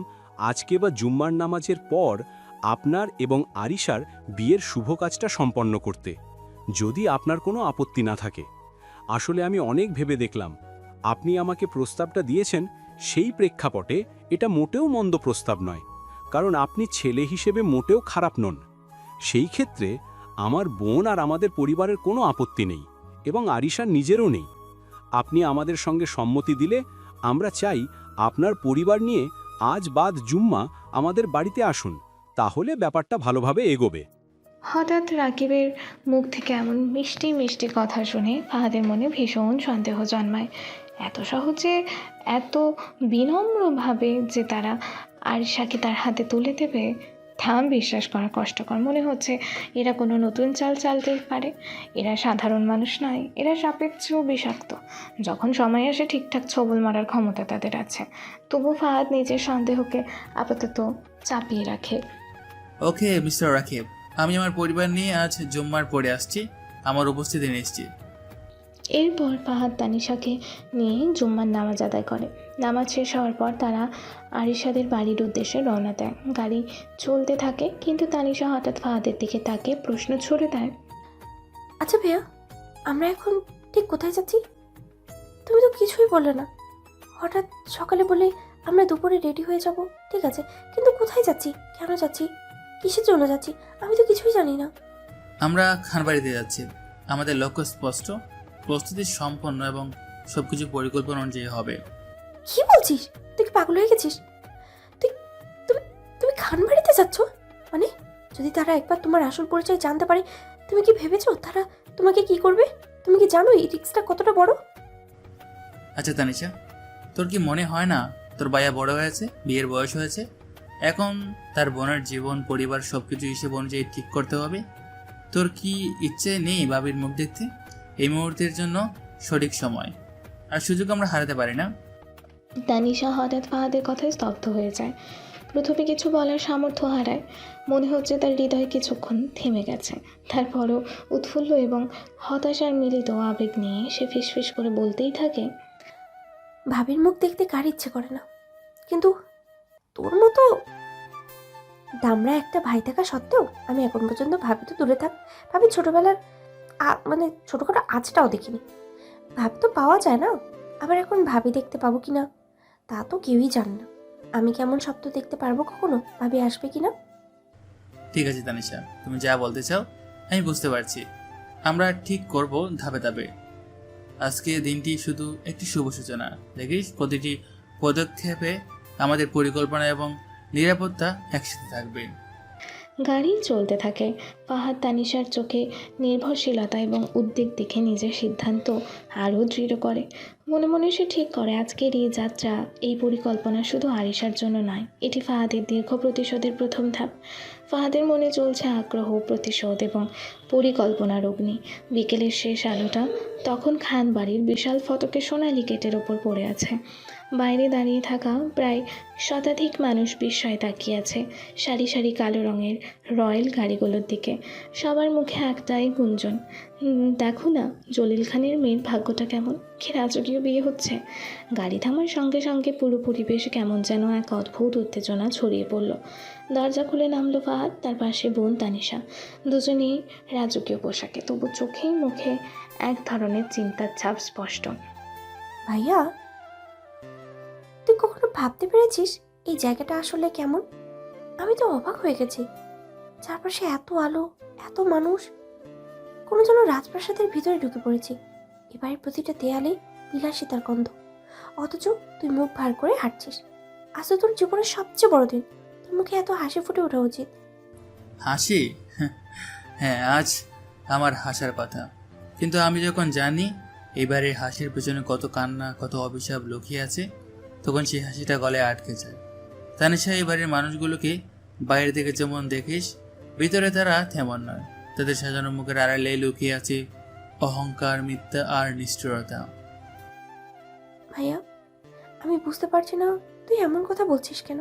আজকে বা জুম্মার নামাজের পর আপনার এবং আরিশার বিয়ের শুভ কাজটা সম্পন্ন করতে, যদি আপনার কোনো আপত্তি না থাকে। আসলে আমি অনেক ভেবে দেখলাম, আপনি আমাকে প্রস্তাবটা দিয়েছেন সেই প্রেক্ষাপটে এটা মোটেও মন্দ প্রস্তাব নয়, কারণ আপনি ছেলে হিসেবে মোটেও খারাপ নন। সেই ক্ষেত্রে আমার বোন আর আমাদের পরিবারের কোনো আপত্তি নেই, এবং আরিশার নিজেরও নেই। আপনি আমাদের সঙ্গে সম্মতি দিলে আমরা চাই আপনার পরিবার নিয়ে আজ বাদ জুম্মা আমাদের বাড়িতে আসুন, তাহলে ব্যাপারটা ভালোভাবে এগোবে। হঠাৎ রাকিবের মুখ থেকে এমন মিষ্টি মিষ্টি কথা শুনে ফাহাদের মনে ভীষণ সন্দেহ জন্মায়। এত সহজে, এত বিনম্রভাবে যে তারা আরিশাকে তার হাতে তুলে দেবে, তা বিশ্বাস করা কষ্টকর। মনে হচ্ছে এরা কোনো নতুন চাল চালতে পারে। এরা সাধারণ মানুষ নয়, এরা সাপের চেয়েও বিষাক্ত। যখন সময় আসে ঠিকঠাক ছবল মারার ক্ষমতা তাদের আছে। তবু ফাহাদ নিজের সন্দেহকে আপাতত চাপিয়ে রাখে। ওকে মিস্টার রাকিব, আমি আমার পরিবার নিয়ে আজ জুম্মার পরে আসছি, আমার উপস্থিতি নিশ্চিত। এরপর ফাহাদ তানিশাকে নিয়ে জুম্মার নামাজ আদায় করে। নামাজ শেষ হওয়ার পর তারা আরিশাদের বাড়ির উদ্দেশ্যে রওনা দেয়। গাড়ি চলতে থাকে, কিন্তু তানিশা হঠাৎ ফাহাদের দিকে তাকে প্রশ্ন ছুড়ে দেয়। আচ্ছা ভাইয়া, আমরা এখন ঠিক কোথায় যাচ্ছি? তুমি তো কিছুই বললে না। হঠাৎ সকালে বলে আমরা দুপুরে রেডি হয়ে যাব, ঠিক আছে, কিন্তু কোথায় যাচ্ছি, কেন যাচ্ছি, কিসের জন্য যাচ্ছি, আমি তো কিছুই জানি না। আমরা খানবাড়িতে যাচ্ছি। আমাদের লক্ষ্য স্পষ্ট, প্রস্তুতি সম্পন্ন এবং সবকিছু পরিকল্পনা অনুযায়ী হবে। কি বলছিস? তুই কি পাগল হয়ে গেছিস? তুই তুমি তুমি খানবাড়িতে যাচ্ছ? মানে যদি তারা একবার তোমার আসল পরিচয় জানতে পারে, তুমি কি ভেবেছো তারা তোমাকে কি করবে? তুমি কি জানো এই রিস্কটা কতটা বড়? আচ্ছা তানিশা, তোর কি মনে হয় না তোর ভাইয়া বড় হয়েছে, বিয়ের বয়স হয়েছে, এখন তার বোনের জীবন, পরিবার সবকিছু হিসেব অনুযায়ী ঠিক করতে হবে? তোর কি ইচ্ছে নেই ভাবির মুখ দেখতে? এই মুহূর্তের জন্য সঠিক সময় আর সুযোগ আমরা হারাতে পারি না। তানিশা হঠাৎ ফাহাদের কথায় স্তব্ধ হয়ে যায়। প্রথমে কিছু বলার সামর্থ্য হারায়। মনে হচ্ছে তার হৃদয় কিছুক্ষণ থেমে গেছে। তারপরও উৎফুল্ল এবং হতাশার মিলিত আবেগ নিয়ে সে ফিসফিস করে বলতেই থাকে, ভাবির মুখ দেখতে কার ইচ্ছে করে না, কিন্তু তোর মতো দামড়া একটা ভাই থাকা সত্ত্বেও আমি এখন পর্যন্ত ভাবি তো দূরে থাক, ভাবি ছোটবেলার মানে ছোটখাটো আজটাও দেখিনি। ভাবি তো পাওয়া যায় না, আবার এখন ভাবি দেখতে পাবো কিনা তা তো কেউই জানে না। আমি কেমন স্বপ্ন দেখতে পারবো কখনো, ভাবি আসবে কিনা? ঠিক আছে তানিশা, তুমি যা বলতে চাও আমি বুঝতে পারছি। আমরা ঠিক করব ধাপে ধাপে। আজকে দিনটি শুধু একটি শুভ সূচনা। দেখিস প্রতিটি পদক্ষেপে আমাদের পরিকল্পনা এবং নিরাপত্তা একসাথে থাকবে। গাড়ি চলতে থাকে। ফাহাদ তানিশার চোখে নির্ভরশীলতা এবং উদ্বেগ দেখে নিজের সিদ্ধান্ত আরও দৃঢ় করে। মনে মনে সে ঠিক করে আজকের এই যাত্রা, এই পরিকল্পনা শুধু আরিশার জন্য নয়, এটি ফাহাদের দীর্ঘ প্রতিশোধের প্রথম ধাপ। ফাহাদের মনে চলছে আগ্রহ, প্রতিশোধ এবং পরিকল্পনার অগ্নি। বিকেলের শেষ আলোটা তখন খান বাড়ির বিশাল ফটকে সোনালি গেটের ওপর পড়ে আছে। বাইরে দাঁড়িয়ে থাকা প্রায় শতাধিক মানুষ বিস্ময়ে তাকিয়ে আছে সারি সারি কালো রঙের রয়্যাল গাড়িগুলোর দিকে। সবার মুখে একটাই গুঞ্জন, দেখো না জলিল খানের মেয়ের ভাগ্যটা কেমন, কি রাজকীয় বিয়ে হচ্ছে। গাড়ি থামার সঙ্গে সঙ্গে পুরো পরিবেশে কেমন যেন এক অদ্ভুত উত্তেজনা ছড়িয়ে পড়ল। দরজা খুলে নামলো ফাহাদ, তার পাশে বোন তানিশা। দুজনেই রাজকীয় পোশাকে, তবু চোখে মুখে এক ধরনের চিন্তার ছাপ স্পষ্ট। ভাইয়া, তুই কখনো ভাবতে পেরেছিস এই জায়গাটা আসলে কেমন? আমি তো অবাক হয়ে গেছি। চারপাশে এত আলো, এত মানুষ, কোনো যেন রাজপ্রাসাদের ভিতরে ঢুকে পড়েছি। এবারের প্রতিটা দেয়ালে বিলাসিতার গন্ধ, অথচ তুই মুখ ভার করে হাঁটছিস। আজ তো তোর জীবনের সবচেয়ে বড় দিন, তোর মুখে এত হাসি ফুটে ওঠা উচিত। হাসি? হ্যাঁ, আজ আমার হাসার কথা, কিন্তু আমি যখন জানি এবারের হাসির পেছনে কত কান্না, কত অভিশাপ লুকিয়ে আছে, তখন সেই হাসিটা গলায় আটকে যায়। তানিশা, এবারের মানুষগুলোকে বাইরে থেকে যেমন দেখিস, ভিতরে তারা তেমন নয়। তাদের সাজানো মুখের আড়ালে লুকিয়ে আছে অহংকার, মিথ্যা আর নিষ্ঠুরতা। ভাইয়া, আমি বুঝতে পারছি না তুই এমন কথা বলছিস কেন।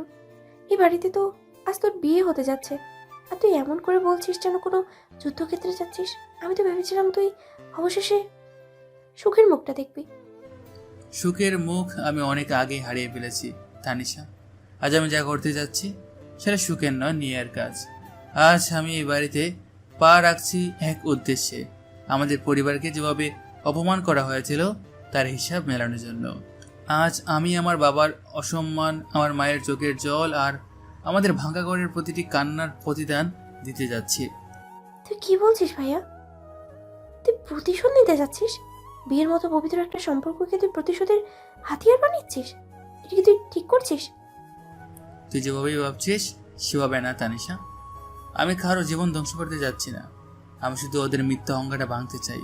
এই বাড়িতে তো আজ তোর বিয়ে হতে যাচ্ছে, আর তুই এমন করে বলছিস যেন কোনো যুদ্ধক্ষেত্রে যাচ্ছিস। আমি তো ভেবেছিলাম তুই অবশেষে সুখের মুখটা দেখবি। সুখের মুখ আমি অনেক আগে হারিয়ে ফেলেছি তানিশা। আজ আমি যা করতে যাচ্ছি সেটা সুখের নয়, নিয়ার কাজ। আজ আমি এই বাড়িতে পা রাখছি এক উদ্দেশ্যে, আমাদের পরিবারকে যেভাবে অপমান করা হয়েছিল তার হিসাব মেলানোর জন্য। আজ আমি আমার বাবার অসম্মান, আমার মায়ের চোখের জল আর আমাদের ভাঙা ঘরের প্রতিটি কান্নার প্রতিদান দিতে যাচ্ছি। তুই কি বলছিস ভাইয়া? তুই প্রতিশোধ নিতে যাচ্ছিস? বিয়ের মতো পবিত্র একটা সম্পর্ককে তুই প্রতিশোধের হাতিয়ার বানিয়েছিস? এটা কি তুই ঠিক করছিস? তুই যেভাবেই ভাবছিস সেভাবে না তানিশা। আমি কারো জীবন ধ্বংস করতে যাচ্ছি না, আমি শুধু ওদের মিথ্যা অহংকারটা ভাঙতে চাই।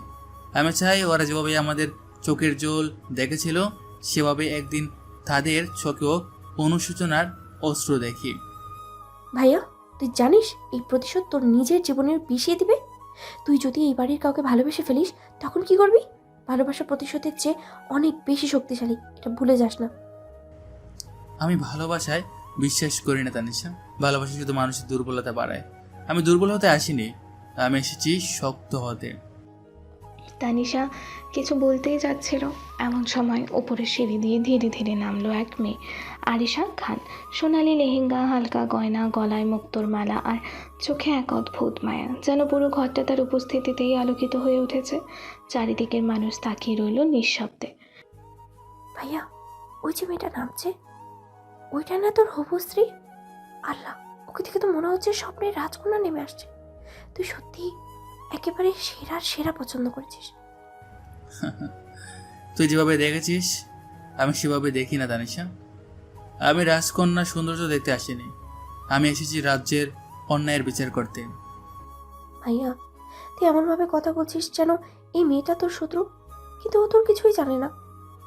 আমি চাই ওরা যেভাবে আমাদের চোখের জল দেখেছিল সেভাবে একদিন তাদের চোখেও অনুশোচনার অস্ত্র দেখি। ভাইয়া, তুই জানিস এই প্রতিশোধ তোর নিজের জীবনের বিষিয়ে দিবে। তুই যদি এই বাড়ির কাউকে ভালোবেসে ফেলিস তখন কি করবি? ভালোবাসা প্রতিশোধের চেয়ে অনেক বেশি শক্তিশালী, এটা ভুলে যাস না। আমি ভালোবাসায় বিশ্বাস করি না তানিশা। ভালোবাসা শুধু মানুষের দুর্বলতা বাড়ায়। আমি দুর্বল হতে আসিনি, আমি এসেছি শক্ত হতে। তানিশা কিছু বলতেই যাচ্ছিল, এমন সময় ওপরে সিঁড়ি দিয়ে ধীরে ধীরে নামলো এক মেয়ে, আরিশা খান। সোনালি লেহেঙ্গা, হালকা গয়না, গলায় মুক্তোর মালা আর চোখে এক অদ্ভুত মায়া, যেন পুরো ঘরটা তার উপস্থিতিতেই আলোকিত হয়ে উঠেছে। চারিদিকের মানুষ তাকিয়ে রইল নিঃশব্দে। ভাইয়া, ওই যে মেয়েটা নামছে, ওইটা না তোর হবু স্ত্রী? আল্লাহ, ওকে থেকে তো মনে হচ্ছে স্বপ্নের রাজকন্যা নেমে আসছে। তুই সত্যি একেবারে সেরার সেরা পছন্দ করেছিস। তুই যেভাবে দেখেছিস আমি সেভাবে দেখি না তানিশা। আমি রাজকন্যা সৌন্দর্য দেখতে আসিনি, আমি এসেছি রাজ্যের অন্যায়ের বিচার করতে। ভাইয়া, তুই এমনভাবে কথা বলছিস যেন এই মেয়েটা তোর শত্রু, কিন্তু ও তোর কিছুই জানে না,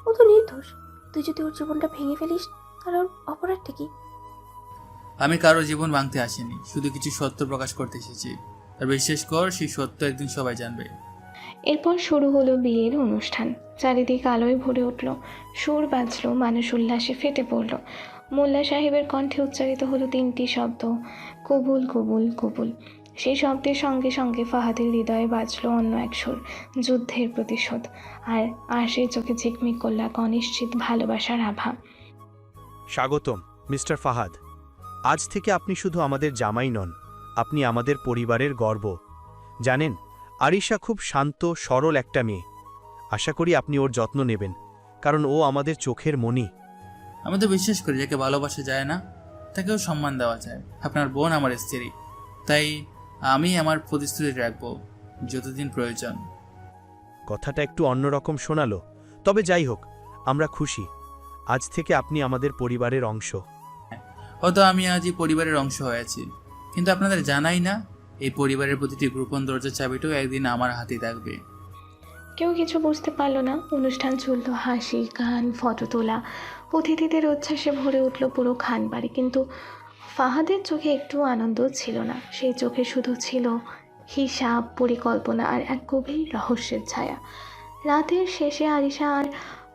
ও তো নির্দোষ। তুই যদি ওর জীবনটা ভেঙে ফেলিস তাহলে ওর অপরাধটা কি? আমি কারো জীবন ভাঙতে আসিনি, শুধু কিছু সত্য প্রকাশ করতে এসেছি। আর বিশ্বাস কর, সেই সত্য একদিন সবাই জানবে। এরপর শুরু হলো বিয়ের অনুষ্ঠান। চারিদিক আলোয় ভরে উঠল, সুর বাজলো, মানুষ উল্লাসে ফেটে পড়ল। মোল্লা সাহেবের কণ্ঠে উচ্চারিত হলো 3টি শব্দ, কবুল কবুল কবুল। সেই শব্দের সঙ্গে সঙ্গে ফাহাদের হৃদয়ে বাজলো অন্য এক সুর, যুদ্ধের প্রতিশোধ। আর আর সেই চোখে ঝিকমিক করল এক অনিশ্চিত ভালোবাসার আভা। স্বাগতম মিস্টার ফাহাদ। আজ থেকে আপনি শুধু আমাদের জামাই নন, আপনি আমাদের পরিবারের গর্ব। জানেন, আরিশা খুব শান্ত সরল একটা মেয়ে। আশা করি আপনি ওর যত্ন নেবেন, কারণ ও আমাদের চোখের মণি। আমি তো বিশ্বাস করি যাকে ভালোবাসা যায় না তাকেও সম্মান দেওয়া যায়। আপনার বোন আমার স্ত্রী, তাই আমি আমার প্রতিশ্রুতি রাখবো যতদিন প্রয়োজন। কথাটা একটু অন্যরকম শোনালো, তবে যাই হোক, আমরা খুশি। আজ থেকে আপনি আমাদের পরিবারের অংশ। হয়তো আমি আজ এই পরিবারের অংশ হয়েছি, কিন্তু আপনাদের জানাই না এই পরিবারের প্রতিটি গোপন দরজার চাবিটাও একদিন আমার হাতে থাকবে। কেউ কিছু বুঝতে পারল না। অনুষ্ঠান চলল, হাসি, গান, ফটো তোলা। অতিথিদের উচ্ছ্বাসে ভরে উঠল পুরো খান বাড়ি। কিন্তু ফাহাদের চোখে একটু আনন্দ ছিল না। সেই চোখে শুধু ছিল হিসাব, পরিকল্পনা আর এক গভীর রহস্যের ছায়া। রাতের শেষে আরিশা আর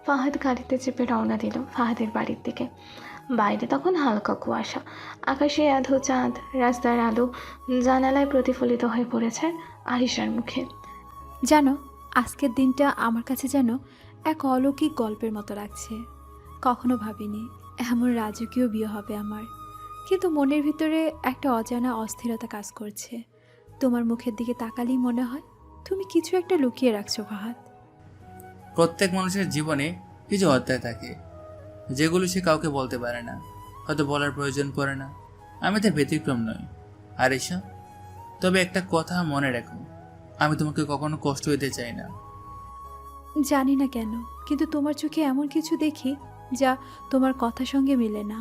ফাহাদ গাড়িতে চেপে রওনা দিল ফাহাদের বাড়ির দিকে। বাইরে তখন হালকা কুয়াশা, আকাশে আধো চাঁদ, রাস্তার আলো জানালায় প্রতিফলিত হয়ে পড়েছে আরিশার মুখে। জানো, আজকের দিনটা আমার কাছে যেন এক অলৌকিক গল্পের মতো লাগছে। কখনো ভাবিনি এমন রাজকীয় বিয়ে হবে আমার, কিন্তু মনের ভিতরে একটা অজানা অস্থিরতা কাজ করছে। তোমার মুখের দিকে তাকালেই মনে হয় তুমি কিছু একটা লুকিয়ে রাখছো ফাহাদ। প্রত্যেক মানুষের জীবনে কিছু অধ্যায় থাকে যেগুলো সে কাউকে বলতে পারে না, হয়তো বলার প্রয়োজন পড়ে না। আমি তার ব্যতিক্রম নই আরিশা। তবে একটা কথা মনে রাখো, আমি তোমাকে কখনো কষ্ট দিতে চাই না। জানি না কেন, কিন্তু তোমার চোখে এমন কিছু দেখি যা তোমার কথার সঙ্গে মেলে না।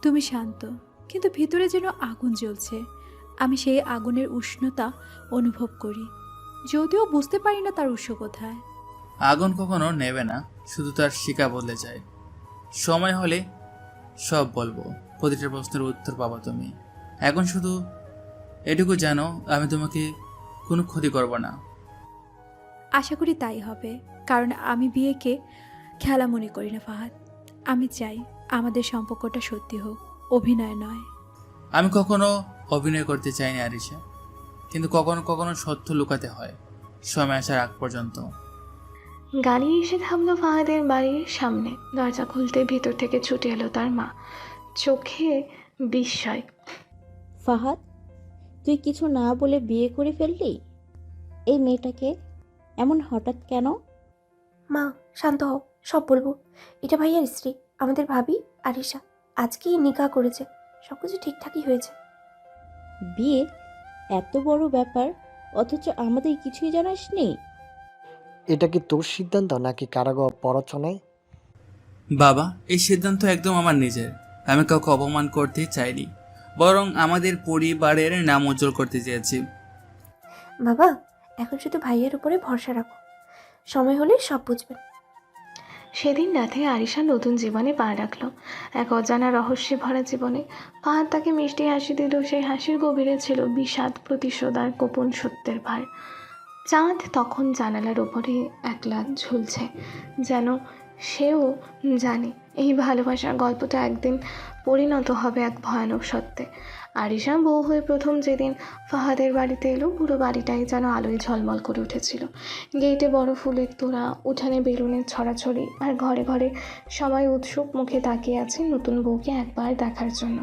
তুমি শান্ত, কিন্তু ভিতরে যেন আগুন জ্বলছে। আমি সেই আগুনের উষ্ণতা অনুভব করি, যদিও বুঝতে পারি না তার উৎস কোথায়। আগুন কখনো নেবে না, শুধু তার শিকা বদলে যায়। সময় হলে সব বলবো, প্রতিটা প্রশ্নের উত্তর পাবা তুমি। এখন শুধু এটুকু জানো, আমি তোমাকে কোনো ক্ষতি করব না। আশা করি তাই হবে, কারণ আমি বিয়েকে খেলা মনে করি না ফাহাদ। আমি চাই আমাদের সম্পর্কটা সত্যি হোক, অভিনয় নয়। আমি কখনো অভিনয় করতে চাই না আরিশা, কিন্তু কখনো কখনো সত্য লুকাতে হয় সময় আসার আগ পর্যন্ত। গাড়ি এসে থামলো ফাহাদের বাড়ির সামনে। দরজা খুলতে ভিতর থেকে ছুটে এলো তার মা, চোখে বিস্ময়। ফাহাদ, তুই কিছু না বলে বিয়ে করে ফেললি? এই মেয়েটাকে এমন হঠাৎ কেন? মা, শান্ত হও, সব বলবো। এটা ভাইয়ার স্ত্রী, আমাদের ভাবি আরিশা। আজকেই নিকাহ করেছে, সব কিছু ঠিকঠাকই হয়েছে। বিয়ে এত বড় ব্যাপার, অথচ আমাদের কিছুই জানাসনি? এটা কি তোর সিদ্ধান্ত নাকি কারাগার পরচনায়? বাবা, এই সিদ্ধান্ত একদম আমার নিজের। আমি কাউকে অপমান করতে চাইনি, বরং আমাদের পরিবারের নাম উজ্জ্বল করতে চেয়েছি। বাবা, এখন শুধু ভাইয়ের উপরে ভরসা রাখো, সময় হলে সব বুঝবেন। সেদিন রাতে আরিশা নতুন জীবনে পা রাখল, এক অজানা রহস্যে ভরা জীবনে। ফাহাদ তাকে মিষ্টি হাসি দিল, সেই হাসির গভীরে ছিল বিষাদ, প্রতিশোধ আর গোপন সত্যের ভার। চাঁদ তখন জানালার ওপরে একলা ঝুলছে, যেন সেও জানে এই ভালোবাসার গল্পটা একদিন পরিণত হবে এক ভয়ানক সত্যে। আরিশা বউ হয়ে প্রথম যেদিন ফাহাদের বাড়িতে এলো, পুরো বাড়িটাই যেন আলোয় ঝলমল করে উঠেছিল। গেটে বড় ফুলের তোড়া, উঠানে বেলুনের ছড়াছড়ি, আর ঘরে ঘরে সবাই উৎসুক মুখে তাকিয়ে আছে নতুন বউকে একবার দেখার জন্য।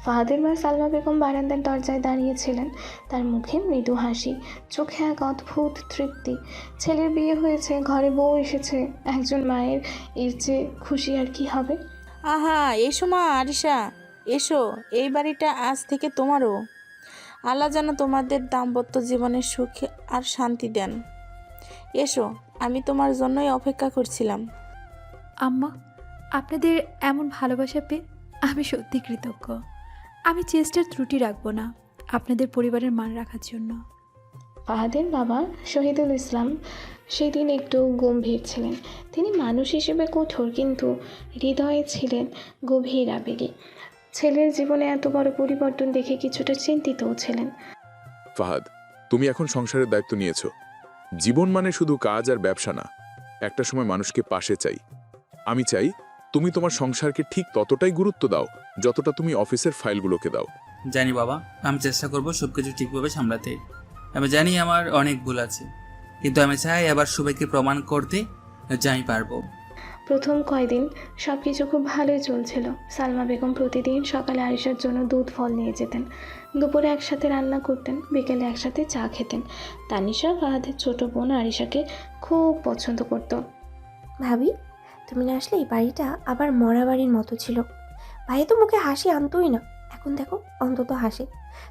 ফাহাদের মা সালমা বেগম বারান্দার দরজায় দাঁড়িয়েছিলেন, তার মুখে মৃদু হাসি, চোখে এক অদ্ভুত তৃপ্তি। ছেলের বিয়ে হয়েছে, ঘরে বউ এসেছে, একজন মায়ের এর চেয়ে খুশি আর কি হবে? আহা, এসো মা আরিশা, এসো। এই বাড়িটা আজ থেকে তোমারও। আল্লাহ যেন তোমাদের দাম্পত্য জীবনের সুখ আর শান্তি দেন। এসো, আমি তোমার জন্যই অপেক্ষা করছিলাম। আম্মা, আপনাদের এমন ভালোবাসা পেয়ে আমি সত্যি কৃতজ্ঞ। আমি চেষ্টার ত্রুটি রাখবো না আপনাদের পরিবারের মান রাখার জন্য। ফাহাদের বাবা শহীদুল ইসলাম সেদিন একটু গম্ভীর ছিলেন। তিনি মানুষ হিসেবে কঠোর, কিন্তু হৃদয়ে ছিলেন গভীর আবেগী। ছেলের জীবনে এত বড় পরিবর্তন দেখে কিছুটা চিন্তিতও ছিলেন। ফাহাদ, তুমি এখন সংসারের দায়িত্ব নিয়েছো। জীবন মানে শুধু কাজ আর ব্যবসা না, একটা সময় মানুষকে পাশে চাই। আমি চাই তুমি তোমার সংসারকে ঠিক ততটাই গুরুত্ব দাও যতটা তুমি অফিসের ফাইলগুলোকে দাও। জানি বাবা, আমি চেষ্টা করব সবকিছু ঠিকভাবে সামলাতে। আমি জানি আমার অনেক ভুল আছে, কিন্তু আমি চাই আবার সবাইকে প্রমাণ করতে যে আমি পারবো। প্রথম কয়দিন সব কিছু খুব ভালোই চলছিল। সালমা বেগম প্রতিদিন সকালে আরিশার জন্য দুধ ফল নিয়ে যেতেন, দুপুরে একসাথে রান্না করতেন, বিকেলে একসাথে চা খেতেন। তানিশা, ফাহাদের ছোট বোন, আরিশাকে খুব পছন্দ করত। ভাবি, তুমি না আসলে এই বাড়িটা আবার মরা বাড়ির মতো ছিল। ভাইয়া তো মুখে হাসি আনতোই না, এখন দেখো অন্তত হাসি।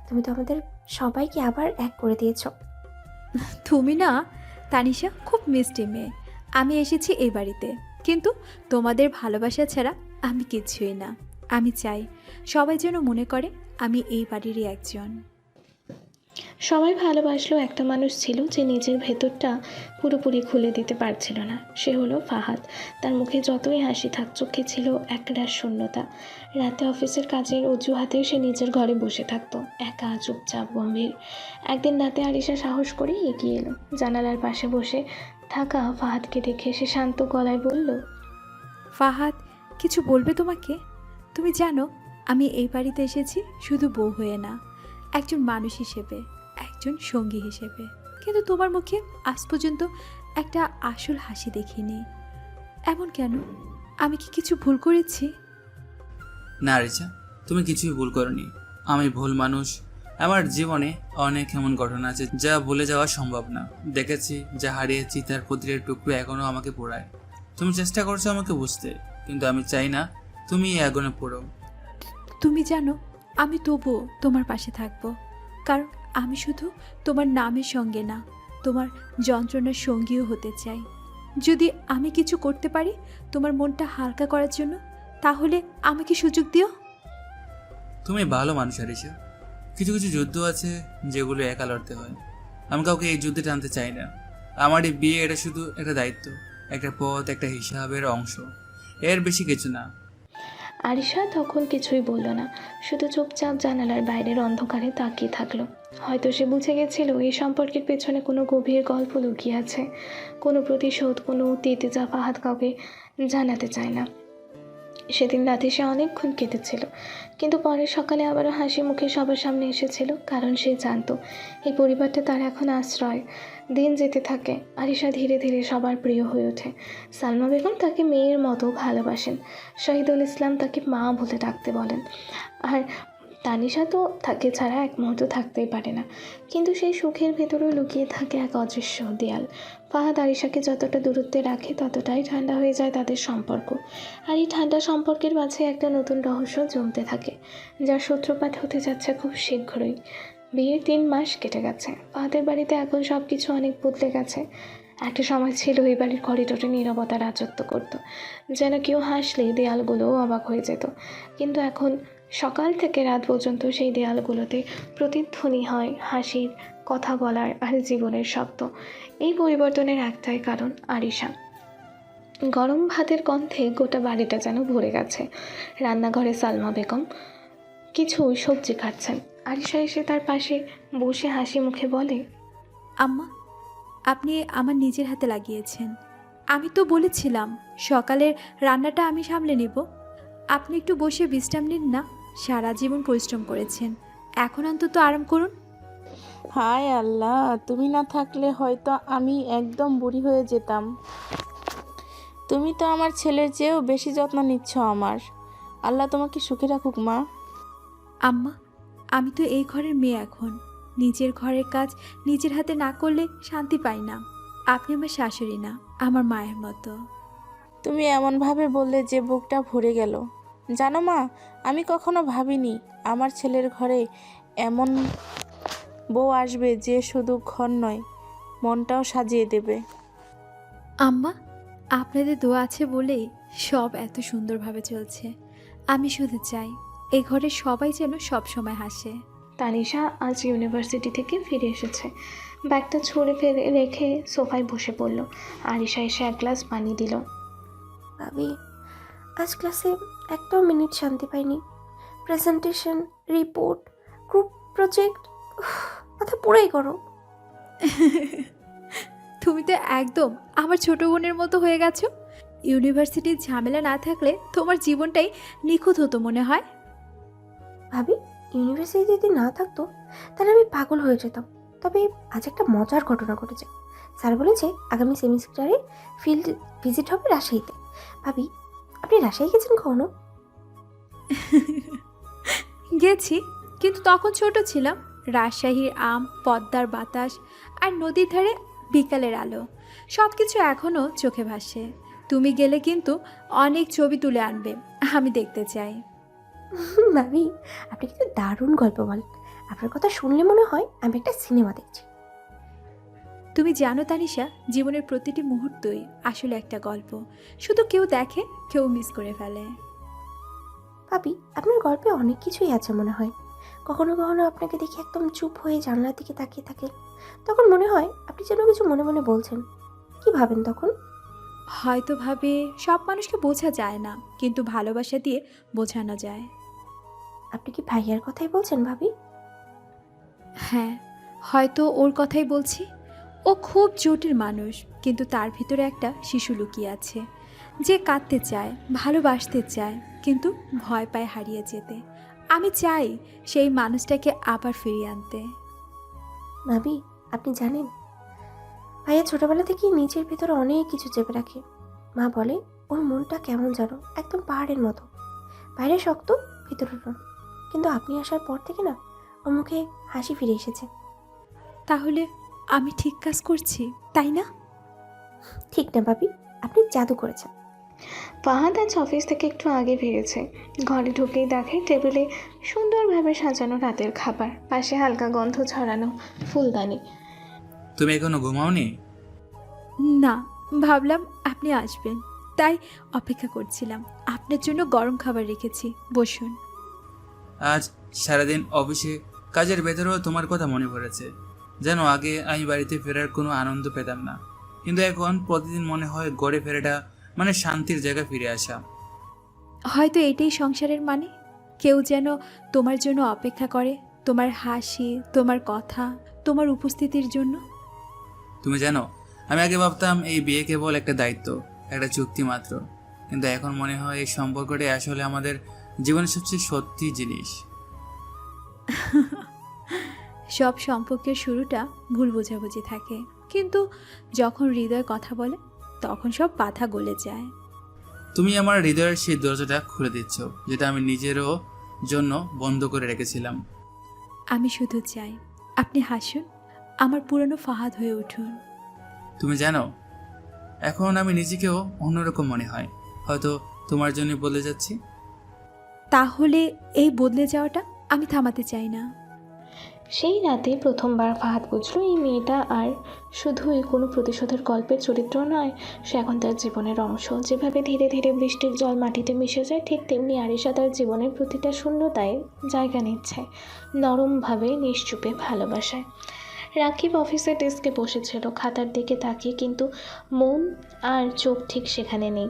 তুমি তো আমাদের সবাইকে আবার এক করে দিয়েছ। তুমি না তানিশা খুব মিষ্টি মেয়ে। আমি এসেছি এই বাড়িতে, কিন্তু তোমাদের ভালোবাসা ছাড়া আমি কিছুই না। আমি চাই সবাই যেন মনে করে আমি এই বাড়িরই একজন। সবাই ভালোবাসলেও একটা মানুষ ছিল যে নিজের ভেতরটা পুরোপুরি খুলে দিতে পারছিল না। সে হলো ফাহাদ। তার মুখে যতই হাসি থাক, চোখে ছিল একরাশ শূন্যতা। রাতে অফিসের কাজের অজুহাতে সে নিজের ঘরে বসে থাকতো, একা, চুপচাপ, গম্ভীর। একদিন রাতে আরিশা সাহস করে এগিয়ে এলো। জানালার পাশে বসে থাকা ফাহাদকে দেখে সে শান্ত গলায় বলল, ফাহাদ, কিছু বলবে তোমাকে? তুমি জানো আমি এই বাড়িতে এসেছি শুধু বউ হয়ে না, একজন মানুষ হিসেবে, একজন সঙ্গী হিসেবে। কিন্তু তোমার মুখে আজ পর্যন্ত একটা আসল হাসি দেখিনি। এমন কেন? আমি কি কিছু ভুল করেছি? না রিচা, তুমি কিছুই ভুল করনি। আমি ভুল মানুষ। আমার জীবনে অনেক এমন ঘটনা আছে যা ভুলে যাওয়া সম্ভব না। দেখেছি যা হারিয়েছি তার প্রতিটা টুকরো এখনো আমাকে পোড়ায়। তুমি চেষ্টা করছো আমাকে বুঝতে, কিন্তু আমি চাই না তুমি আগুনে পোড়ো। তুমি জানো আমি তবুও তোমার পাশে থাকবো, কারণ আমি শুধু তোমার নামের সঙ্গে না, তোমার যন্ত্রণার সঙ্গীও হতে চাই। যদি আমি কিছু করতে পারি তোমার মনটা হালকা করার জন্য, তাহলে আমাকে সুযোগ দিও। তুমি ভালো মানুষ আরিশা। কিছু কিছু যুদ্ধ আছে যেগুলো একা লড়তে হয়। আমি কাউকে এই যুদ্ধে টানতে চাই না। আমার এই বিয়ে এটা শুধু একটা দায়িত্ব, একটা পথ, একটা হিসাবের অংশ, এর বেশি কিছু না। আরিশা তখন কিছুই বলল না, শুধু চুপচাপ জানালার বাইরের অন্ধকারে তাকিয়ে থাকলো। হয়তো সে বুঝে গেছিল এই সম্পর্কের পেছনে কোনো গভীর গল্প লুকিয়ে আছে, কোনো প্রতিশোধ, কোনো অতীত যা ফাহাদ কাউকে জানাতে চায় না। সেদিন রাতে সে অনেকক্ষণ কেঁদেছিল, কিন্তু পরের সকালে আবারও হাসি মুখে সবার সামনে এসেছিল, কারণ সে জানতো এই পরিবারটা তার এখন আশ্রয়। দিন যেতে থাকে, আরিশা ধীরে ধীরে সবার প্রিয় হয়ে ওঠে। সালমা বেগম তাকে মেয়ের মতো ভালোবাসেন, শহীদুল ইসলাম তাকে মা বলে ডাকতে বলেন, আর তানিশা তো তাকে ছাড়া এক মুহূর্ত থাকতেই পারে না, কিন্তু সেই সুখের ভেতরেও লুকিয়ে থাকে এক অদৃশ্য দেয়াল। ফাহাদ আরিশাকে যতটা দূরত্বে রাখে ততটাই ঠান্ডা হয়ে যায় তাদের সম্পর্ক। আর এই ঠান্ডা সম্পর্কের মাঝে একটা নতুন রহস্য জমতে থাকে, যার সূত্রপাত হতে যাচ্ছে খুব শীঘ্রই। বিয়ের 3 মাস কেটে গেছে। ফাহাদের বাড়িতে এখন সব কিছু অনেক বদলে গেছে। একটা সময় ছিল এই বাড়ির করিডোরে নীরবতা রাজত্ব করত, যেন কেউ হাসলেই দেয়ালগুলোও অবাক হয়ে যেত। কিন্তু এখন সকাল থেকে রাত পর্যন্ত সেই দেয়ালগুলোতে প্রতিধ্বনি হয় হাসির, কথা বলার আর জীবনের শব্দ। এই পরিবর্তনের একটাই কারণ, আরিশা। গরম ভাতের গন্ধে গোটা বাড়িটা যেন ভরে গেছে। রান্নাঘরে সালমা বেগম কিছু সবজি কাটছেন। আরিশা এসে তার পাশে বসে হাসি মুখে বলে, আম্মা, আপনি আমার নিজের হাতে লাগিয়েছেন। আমি তো বলেছিলাম সকালের রান্নাটা আমি সামলে নেব। আপনি একটু বসে বিশ্রাম নিন না, সারা জীবন পরিশ্রম করেছেন, এখন অন্তত আরাম করুন। হায় আল্লাহ, তুমি না থাকলে হয়তো আমি একদম বুড়ি হয়ে যেতাম। তুমি তো আমার ছেলের চেয়েও বেশি যত্ন নিচ্ছ আমার। আল্লাহ তোমাকে সুখে রাখুক মা। আম্মা, আমি তো এই ঘরের মেয়ে এখন। নিজের ঘরের কাজ নিজের হাতে না করলে শান্তি পাই না। আপনি আমার শাশুড়ি না, আমার মায়ের মতো। তুমি এমনভাবে বললে যে বুকটা ভরে গেল। জানো মা, আমি কখনো ভাবিনি আমার ছেলের ঘরে এমন বউ আসবে যে শুধু ঘর নয়, মনটাও সাজিয়ে দেবে। আম্মা, আপনাদের দোয়া আছে বলেই সব এত সুন্দরভাবে চলছে। আমি শুধু চাই এই ঘরের সবাই যেন সব সময় হাসে। তানিশা আজ ইউনিভার্সিটি থেকে ফিরে এসেছে। ব্যাগটা ছুঁড়ে ফেলে রেখে সোফায় বসে পড়ল। আরিশা এসে এক গ্লাস পানি দিল। ভাবি, আজ ক্লাসে একটাও মিনিট শান্তি পাইনি। প্রেজেন্টেশন, রিপোর্ট, গ্রুপ প্রজেক্ট, মাথা পুরাই করো। তুমি তো একদম আমার ছোট বোনের মতো হয়ে গেছো। ইউনিভার্সিটির ঝামেলা না থাকলে তোমার জীবনটাই নিখুঁত হতো মনে হয়। ভাবি, ইউনিভার্সিটি যদি না থাকতো তাহলে আমি পাগল হয়ে যেতাম। তবে আজ একটা মজার ঘটনা ঘটেছে। স্যার বলেছে আগামী সেমিস্টারে ফিল্ড ভিজিট হবে রাজশাহীতে। ভাবি, আপনি রাজশাহী গেছেন কখনো? গেছি, কিন্তু তখন ছোট ছিলাম। রাজশাহীর আম, পদ্মার বাতাস আর নদীর ধারে বিকালের আলো, সব কিছু এখনও চোখে ভাসে। তুমি গেলে কিন্তু অনেক ছবি তুলে আনবে, আমি দেখতে চাই। ভাবি, আপনি কিন্তু দারুণ গল্প বলেন। আপনার কথা শুনলে মনে হয় আমি একটা সিনেমা দেখছি। তুমি জানো তানিশা, জীবনের প্রতিটি মুহূর্তই আসলে একটা গল্প, শুধু কেউ দেখে, কেউ মিস করে ফেলে। ভাবি, আপনার গল্পে অনেক কিছুই আছে মনে হয়। কখনো কখনো আপনাকে দেখে একদম চুপ হয়ে জানলার দিকে তাকিয়ে থাকেন। তখন মনে হয় আপনি যেন কিছু মনে মনে বলছেন। কি ভাবেন তখন? হয়তো ভাবে সব মানুষকে বোঝা যায় না, কিন্তু ভালোবাসা দিয়ে বোঝানো যায়। আপনি কি ভাইয়ার কথাই বলছেন ভাবি? হ্যাঁ, হয়তো ওর কথাই বলছি। ও খুব জটিল মানুষ, কিন্তু তার ভিতরে একটা শিশু লুকিয়ে আছে, যে কাঁদতে চায়, ভালোবাসতে চায়, কিন্তু ভয় পায় হারিয়ে যেতে। আমি চাই সেই মানুষটাকে আবার ফিরিয়ে আনতে। ভাবি, আপনি জানেন ভাইয়া ছোটবেলা থেকেই নিজের ভিতরে অনেক কিছু চেপে রাখে। মা বলে ওর মনটা কেমন যেন একদম পাহাড়ের মতো, বাইরে শক্ত, ভিতরে নরম। কিন্তু আপনি আসার পর থেকে না, ওর মুখে হাসি ফিরে এসেছে। তাহলে আমি ঠিক কাজ করছি, তাই না? ঠিক না ভাবি, আপনি জাদু করেছেন। ফাহাদ আজ অফিস থেকে একটু আগে ফিরেছে। ঘরে ঢুকেই দেখে টেবিলে সুন্দরভাবে সাজানো রাতের খাবার, পাশে হালকা গন্ধ ছড়ানো ফুলদানি। তুমি এখনো ঘুমাওনি? না, ভাবলাম আপনি আসবেন, তাই অপেক্ষা করছিলাম। আপনার জন্য গরম খাবার রেখেছি, বসুন। আজ সারাদিন অফিসে কাজের ভেতরেও তোমার কথা মনে পড়েছে। যেন আগে আমি বাড়িতে ফেরার কোনো আনন্দ পেতাম না, কিন্তু এখন প্রতিদিন মনে হয় ঘরে ফেরাটা মানে শান্তির জায়গা ফিরে আসা। হয়তো এটাই সংসারের মানে, কেউ যেন তোমার জন্য অপেক্ষা করে, তোমার হাসি, তোমার কথা, তোমার উপস্থিতির জন্য। তুমি জানো, আমি আগে ভাবতাম এই বিয়ে কেবল একটা দায়িত্ব, একটা চুক্তি মাত্র, কিন্তু এখন মনে হয় এই সম্পর্কটাই আসলে আমাদের জীবনের সবচেয়ে সত্যি জিনিস। সব সম্পর্কের শুরুটা ভুল বোঝাবুঝি থাকে, কিন্তু যখন হৃদয় কথা বলে তখন সব বাধা গলে যায়। তুমি আমার হৃদয়ের সেই দরজাটা খুলে দিচ্ছ, যেটা আমি নিজেরও জন্য বন্ধ করে রেখেছিলাম। আমি শুধু চাই আপনি হাসুন, আমার পুরনো ফাহাদ হয়ে উঠুন। তুমি জানো, এখন আমি নিজেকেও অন্যরকম মনে হয়। হয়তো তোমার জন্য বলে যাচ্ছি। তাহলে এই বদলে যাওয়াটা আমি থামাতে চাই না। সেই রাতে প্রথমবার ফাহাদ বুঝলো এই মেয়েটা আর শুধুই কোনো প্রতিশোধের গল্পের চরিত্র নয়, সে এখন তার জীবনের অংশ। যেভাবে ধীরে ধীরে বৃষ্টির জল মাটিতে মিশে যায়, ঠিক তেমনি আরিশা তার জীবনের প্রতিটা শূন্যতায় জায়গা নিচ্ছে, নরমভাবে নিশ্চুপে ভালোবাসায়। রাকিব অফিসের ডেস্কে বসেছিল খাতার দিকে তাকিয়ে, কিন্তু মন আর চোখ ঠিক সেখানে নেই।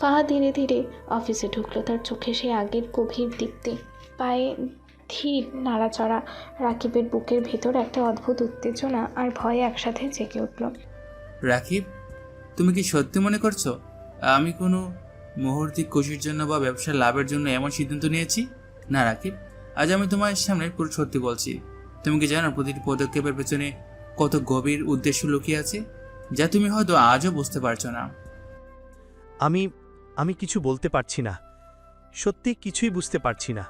ফাহাদ ধীরে ধীরে অফিসে ঢুকলো, তার চোখে সে আগের গভীর দীপ্তি, পায়ে ধীর নাড়াচড়া। রাকিবের বুকের ভেতর একটা অদ্ভুত উত্তেজনা আর ভয় একসাথে জেগে উঠল। রাকিব, তুমি কি সত্যি মনে করছো আমি কোনো মুহূর্তিক খুশির জন্য বা ব্যবসার লাভের জন্য এমন সিদ্ধান্ত নিয়েছি? না রাকিব, আজ আমি তোমার সামনে পুরো সত্যি বলছি। তুমি কি জানো প্রতিটি পদক্ষেপের পেছনে কত গভীর উদ্দেশ্য লুকিয়ে আছে, যা তুমি হয়তো আজও বুঝতে পারছো না। আমি কিছু বলতে পারছি না, সত্যি কিছুই বুঝতে পারছি না।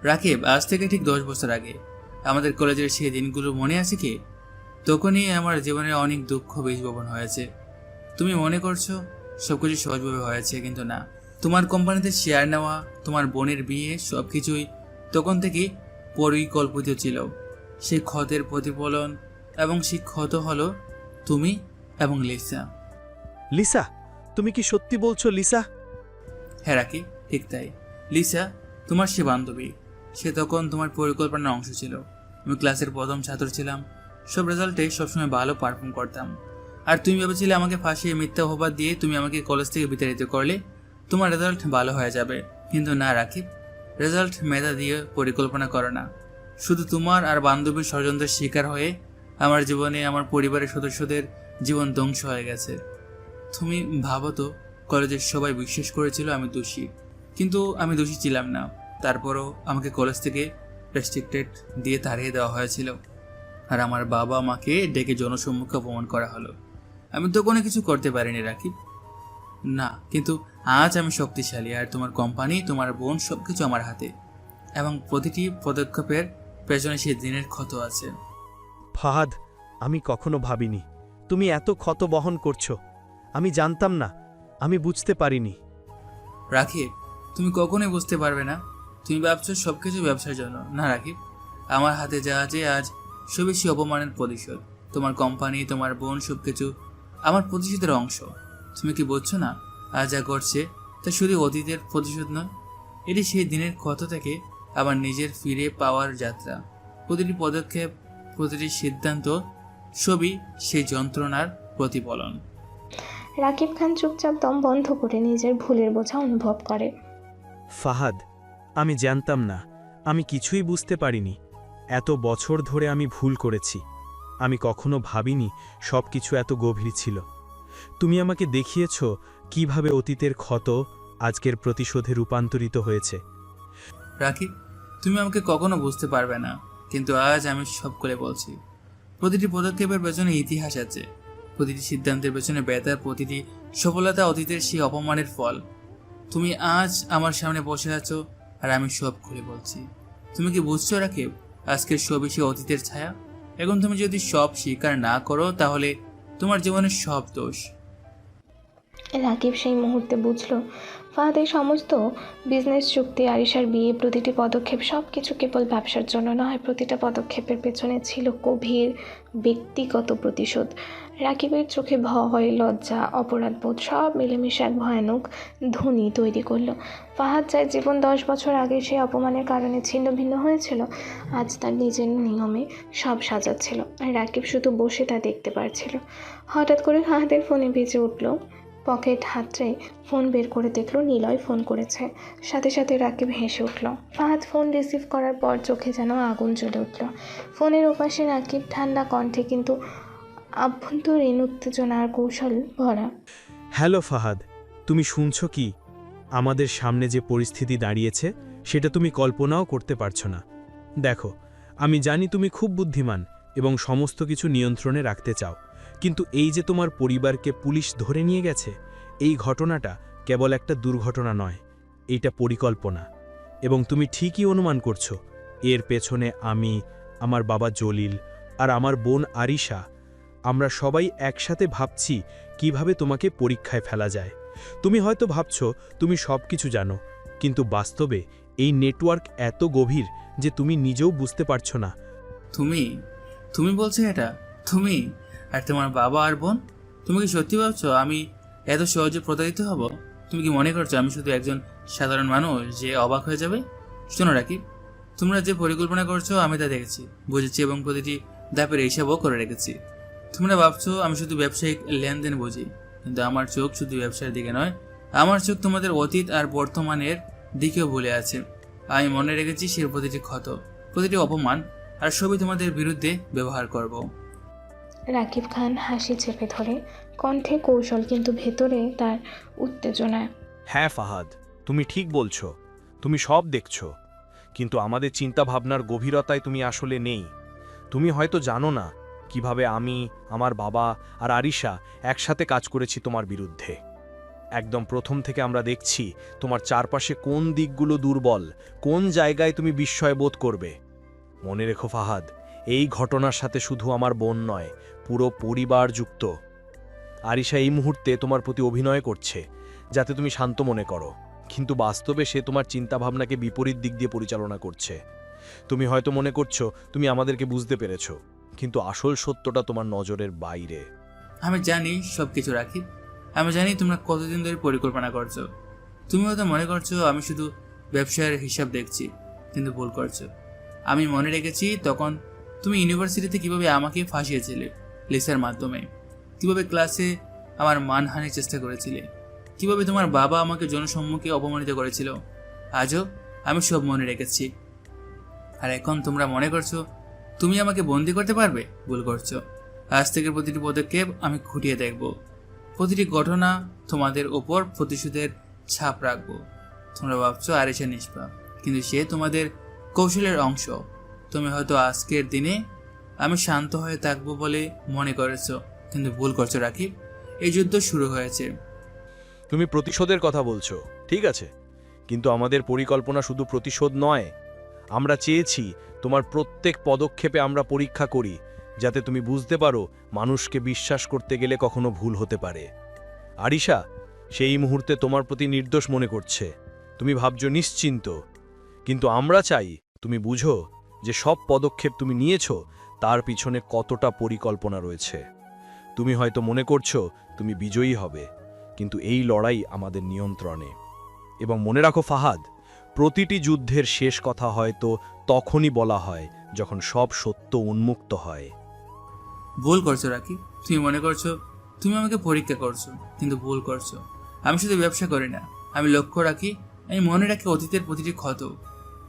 রাকিব, আজ থেকে ঠিক 10 বছর আগে আমাদের কলেজের সেই দিনগুলো মনে আছে কি? তখনই আমার জীবনে অনেক দুঃখ বীজ বপন হয়েছে। তুমি মনে করছো সবকিছু সহজভাবে হয়েছে, কিন্তু না। তোমার কোম্পানিতে শেয়ার নেওয়া, তোমার বোনের বিয়ে, সবকিছুই তখন থেকেই পরিকল্পিত ছিল। সেই ক্ষতের প্রতিফলন, এবং সেই ক্ষত হলো তুমি এবং লিসা। লিসা, তুমি কি সত্যি বলছো লিসা? হ্যাঁ রাকিব, ঠিক তাই। লিসা তোমার সে বান্ধবী, সে তখন তোমার পরিকল্পনার অংশ ছিল। আমি ক্লাসের প্রথম ছাত্র ছিলাম, সব রেজাল্টে সবসময় ভালো পারফর্ম করতাম। আর তুমি ভেবেছিলে আমাকে ফাঁসিয়ে মিথ্যা অপবাদ দিয়ে তুমি আমাকে কলেজ থেকে বিতাড়িত করলে তোমার রেজাল্ট ভালো হয়ে যাবে। কিন্তু না রাকিব, রেজাল্ট মেধা দিয়ে পরিকল্পনা করে না। শুধু তোমার আর বান্ধবীর ষড়যন্ত্রের শিকার হয়ে আমার জীবনে আমার পরিবারের সদস্যদের জীবন ধ্বংস হয়ে গেছে। তুমি ভাবো তো, কলেজের সবাই বিশ্বাস করেছিল আমি দোষী, কিন্তু আমি দোষী ছিলাম না। তারপরও আমাকে কলেজ থেকে রেস্ট্রিক্টেড দিয়ে তাড়িয়ে দেওয়া হয়েছিল, আর আমার বাবা মাকে ডেকে জনসম্মুখে অপমান করা হলো। আমি তো কোনো কিছু করতে পারিনি রাকিব। না, কিন্তু আজ আমি শক্তিশালী, আর তোমার কোম্পানি, তোমার বোন, সবকিছু আমার হাতে, এবং প্রতিটি পদক্ষেপের পেছনে সেই দিনের ক্ষত আছে। ফাহাদ, আমি কখনো ভাবিনি তুমি এত ক্ষত বহন করছো। আমি জানতাম না, আমি বুঝতে পারিনি। রাকিব, তুমি কখনোই বুঝতে পারবে না। তুমি ভাবছো সবকিছু ব্যবসার জন্য। না রাকিব, আমার হাতে যা আছে আজ সবই সে অপমানের প্রতিশোধ। তোমার কোম্পানি, তোমার বোন, সবকিছু আমার প্রতিশোধের অংশ। তুমি কি বুঝছো না? আজ যা করছে তা শুধু অতীতের প্রতিশোধ নয়, এটি সেই দিনের ক্ষত থেকে আবার নিজের ফিরে পাওয়ার যাত্রা। প্রতিটি পদক্ষেপ, প্রতিটি সিদ্ধান্ত, সবই সেই যন্ত্রণার প্রতিফলন। রাকিব খান চুপচাপ দম বন্ধ করে নিজের ভুলের বোঝা অনুভব করে। ফাহাদ, আমি জানতাম না, আমি কিছুই বুঝতে পারিনি। এত বছর ধরে আমি ভুল করেছি। আমি কখনো ভাবিনি সব কিছু এত গভীর ছিল। তুমি আমাকে দেখিয়েছ কিভাবে অতীতের ক্ষত আজকের প্রতিশোধে রূপান্তরিত হয়েছে। রাকিব, তুমি আমাকে কখনো বুঝতে পারবে না, কিন্তু আজ আমি সব করে বলছি। প্রতিটি পদক্ষেপের পেছনে ইতিহাস আছে, প্রতিটি সিদ্ধান্তের পেছনে ব্যথা, প্রতিটি সফলতা অতীতের সেই অপমানের ফল। তুমি আজ আমার সামনে বসে আছো, আর আমি সব খুলে বলছি। তুমি কি বুঝছো রাকিব, আজকের সবই সে অতীতের ছায়া। এখন তুমি যদি সব স্বীকার না করো, তাহলে তোমার জীবনের সব দোষ। রাকিব সেই মুহূর্তে বুঝল ফাহাদের সমস্ত বিজনেস চুক্তি, আরিশার বিয়ে, প্রতিটি পদক্ষেপ, সব কিছু কেবল ব্যবসার জন্য নয়। প্রতিটা পদক্ষেপের পেছনে ছিল গভীর ব্যক্তিগত প্রতিশোধ। রাকিবের চোখে ভয়, লজ্জা, অপরাধবোধ সব মিলেমিশে এক ভয়ানক ধ্বনি তৈরি করলো। ফাহাদ যার জীবন 10 বছর আগে সেই অপমানের কারণে ছিন্ন ভিন্ন হয়েছিল, আজ তার নিজের নিয়মে সব সাজাচ্ছিল, আর রাকিব শুধু বসে তা দেখতে পারছিল। হঠাৎ করে ফাহাদের ফোনে বেজে উঠল। পকেট হাতড়ে ফোন বের করে দেখলো নিলয় ফোন করেছে। সাথে সাথে রাকিব হেসে উঠল। ফাহাদ ফোন রিসিভ করার পর চোখে যেন আগুন জ্বলে উঠল। ফোনের ওপাশে রাকিব ঠান্ডা কণ্ঠে কিন্তু আভ্যন্তরীণ উত্তেজনা আর কৌশল ভরা। হ্যালো ফাহাদ, তুমি শুনছো কি? আমাদের সামনে যে পরিস্থিতি দাঁড়িয়েছে সেটা তুমি কল্পনাও করতে পারছো না। দেখো, আমি জানি তুমি খুব বুদ্ধিমান এবং সমস্ত কিছু নিয়ন্ত্রণে রাখতে চাও, কিন্তু এই যে তোমার পরিবারকে পুলিশ ধরে নিয়ে গেছে, এই ঘটনাটা কেবল একটা দুর্ঘটনা নয়, এইটা পরিকল্পনা। এবং তুমি ঠিকই অনুমান করছো এর পেছনে আমি, আমার বাবা জলিল আর আমার বোন আরিশা, আমরা সবাই একসাথে ভাবছি কিভাবে তোমাকে পরীক্ষায় ফেলা যায়। তুমি হয়তো ভাবছো তুমি সব কিছু জানো, কিন্তু বাস্তবে এই নেটওয়ার্ক এত গভীর যে তুমি নিজেও বুঝতে পারছো না। তুমি তুমি বলছো এটা? তুমি আর তোমার বাবা আর বোন? তুমি কি সত্যি ভাবছো আমি এত সহজে প্রতারিত হব? তুমি কি মনে করছো আমি শুধু একজন সাধারণ মানুষ যে অবাক হয়ে যাবে? শোনো রাকিব, তোমরা যে পরিকল্পনা করছো আমি তা দেখেছি, বুঝেছি এবং প্রতিটি ধাপের হিসাবও করে রেখেছি। তোমরা ভাবছো আমি শুধু ব্যবসায়িক লেনদেন বুঝি, কিন্তু আমার চোখ শুধু ব্যবসার দিকে নয়, আমার চোখ তোমাদের অতীত আর বর্তমানের দিকেও বলে আছে। আমি মনে রেখেছি সে প্রতিটি ক্ষত, প্রতিটি অপমান আর সবই তোমাদের বিরুদ্ধে ব্যবহার করব। রাকিব খান হাসি চেপে ধরে, কণ্ঠে কৌশল কিন্তু ভেতরে তার উত্তেজনা। হ্যাঁ ফাহাদ, তুমি ঠিক বলছো, তুমি সব দেখছো, কিন্তু আমাদের চিন্তাভাবনার গভীরতায় তুমি আসলে নেই। তুমি হয়তো জানো না কিভাবে আমি, আমার বাবা আর আরিশা একসাথে কাজ করেছি তোমার বিরুদ্ধে। একদম প্রথম থেকে আমরা দেখছি তোমার চারপাশে কোন দিকগুলো দুর্বল, কোন জায়গায় তুমি বিস্ময় বোধ করবে। মনে রেখো ফাহাদ, এই ঘটনার সাথে শুধু আমার বোন নয়, পুরো পরিবার যুক্ত। আরিশা এই মুহূর্তে তোমার প্রতি অভিনয় করছে যাতে তুমি শান্ত মনে করো, কিন্তু বাস্তবে সে তোমার চিন্তাভাবনাকে বিপরীত দিক দিয়ে পরিচালনা করছে। তুমি হয়তো মনে করছো তুমি আমাদেরকে বুঝতে পেরেছো, কিন্তু আসল সত্যটা তোমার নজরের বাইরে। আমি জানি সব কিছু রাকিব, আমি জানি তোমরা কতদিন ধরে পরিকল্পনা করছো। তুমি হয়তো মনে করছো আমি শুধু ব্যবসার হিসাব দেখছি, কিন্তু ভুল করছো। আমি মনে রেখেছি তখন তুমি ইউনিভার্সিটিতে কিভাবে আমাকে ফাঁসিয়েছিলে লিসার মাধ্যমে, কিভাবে ক্লাসে আমার মানহানির চেষ্টা করেছিলে, কিভাবে তোমার বাবা আমাকে জনসম্মুখে অপমানিত করেছিল। আজও আমি সব মনে রেখেছি। আর এখন তোমরা মনে করছো তুমি আমাকে বন্দি করতে পারবে? ভুল করছো। আজ থেকে প্রতিটি পদক্ষেপ আমি খুঁটিয়ে দেখব, প্রতিটি ঘটনা তোমাদের ওপর প্রতিশোধের ছাপ রাখবো। তোমরা ভাবছো আরিশা নিষ্পাপ, কিন্তু সে তোমাদের কৌশলের অংশ। তুমি হয়তো আজকের দিনে আমি শান্ত হয়ে থাকবো বলে মনে করেছো, কিন্তু ভুল করছো রাকিব। এই যুদ্ধ শুরু হয়েছে। তুমি প্রতিশোধের কথা বলছো, ঠিক আছে, কিন্তু আমাদের পরিকল্পনা শুধু প্রতিশোধ নয়। আমরা চেয়েছি তোমার প্রত্যেক পদক্ষেপে আমরা পরীক্ষা করি, যাতে তুমি বুঝতে পারো মানুষকে বিশ্বাস করতে গেলে কখনো ভুল হতে পারে। আরিশা সেই মুহূর্তে তোমার প্রতি নির্দোষ মনে করছে, তুমি ভাবছো নিশ্চিন্ত, কিন্তু আমরা চাই তুমি বুঝো যে সব পদক্ষেপ তুমি নিয়েছো তার পিছনে কতটা পরিকল্পনা রয়েছে। তুমি হয়তো মনে করছো তুমি বিজয়ী হবে, কিন্তু এই লড়াই আমাদের নিয়ন্ত্রণে। এবং মনে রাখো ফাহাদ, প্রতিটি যুদ্ধের শেষ কথা হয়তো তখনই বলা হয় যখন সব সত্য উন্মুক্ত হয়। ভুল করছো রাকিব, তুমি মনে করছো তুমি আমাকে পরীক্ষা করছো, কিন্তু ভুল করছো। আমি শুধু ব্যবসা করি না, আমি লক্ষ্য রাখি, আমি মনে রাখি অতীতের প্রতিটি ক্ষত।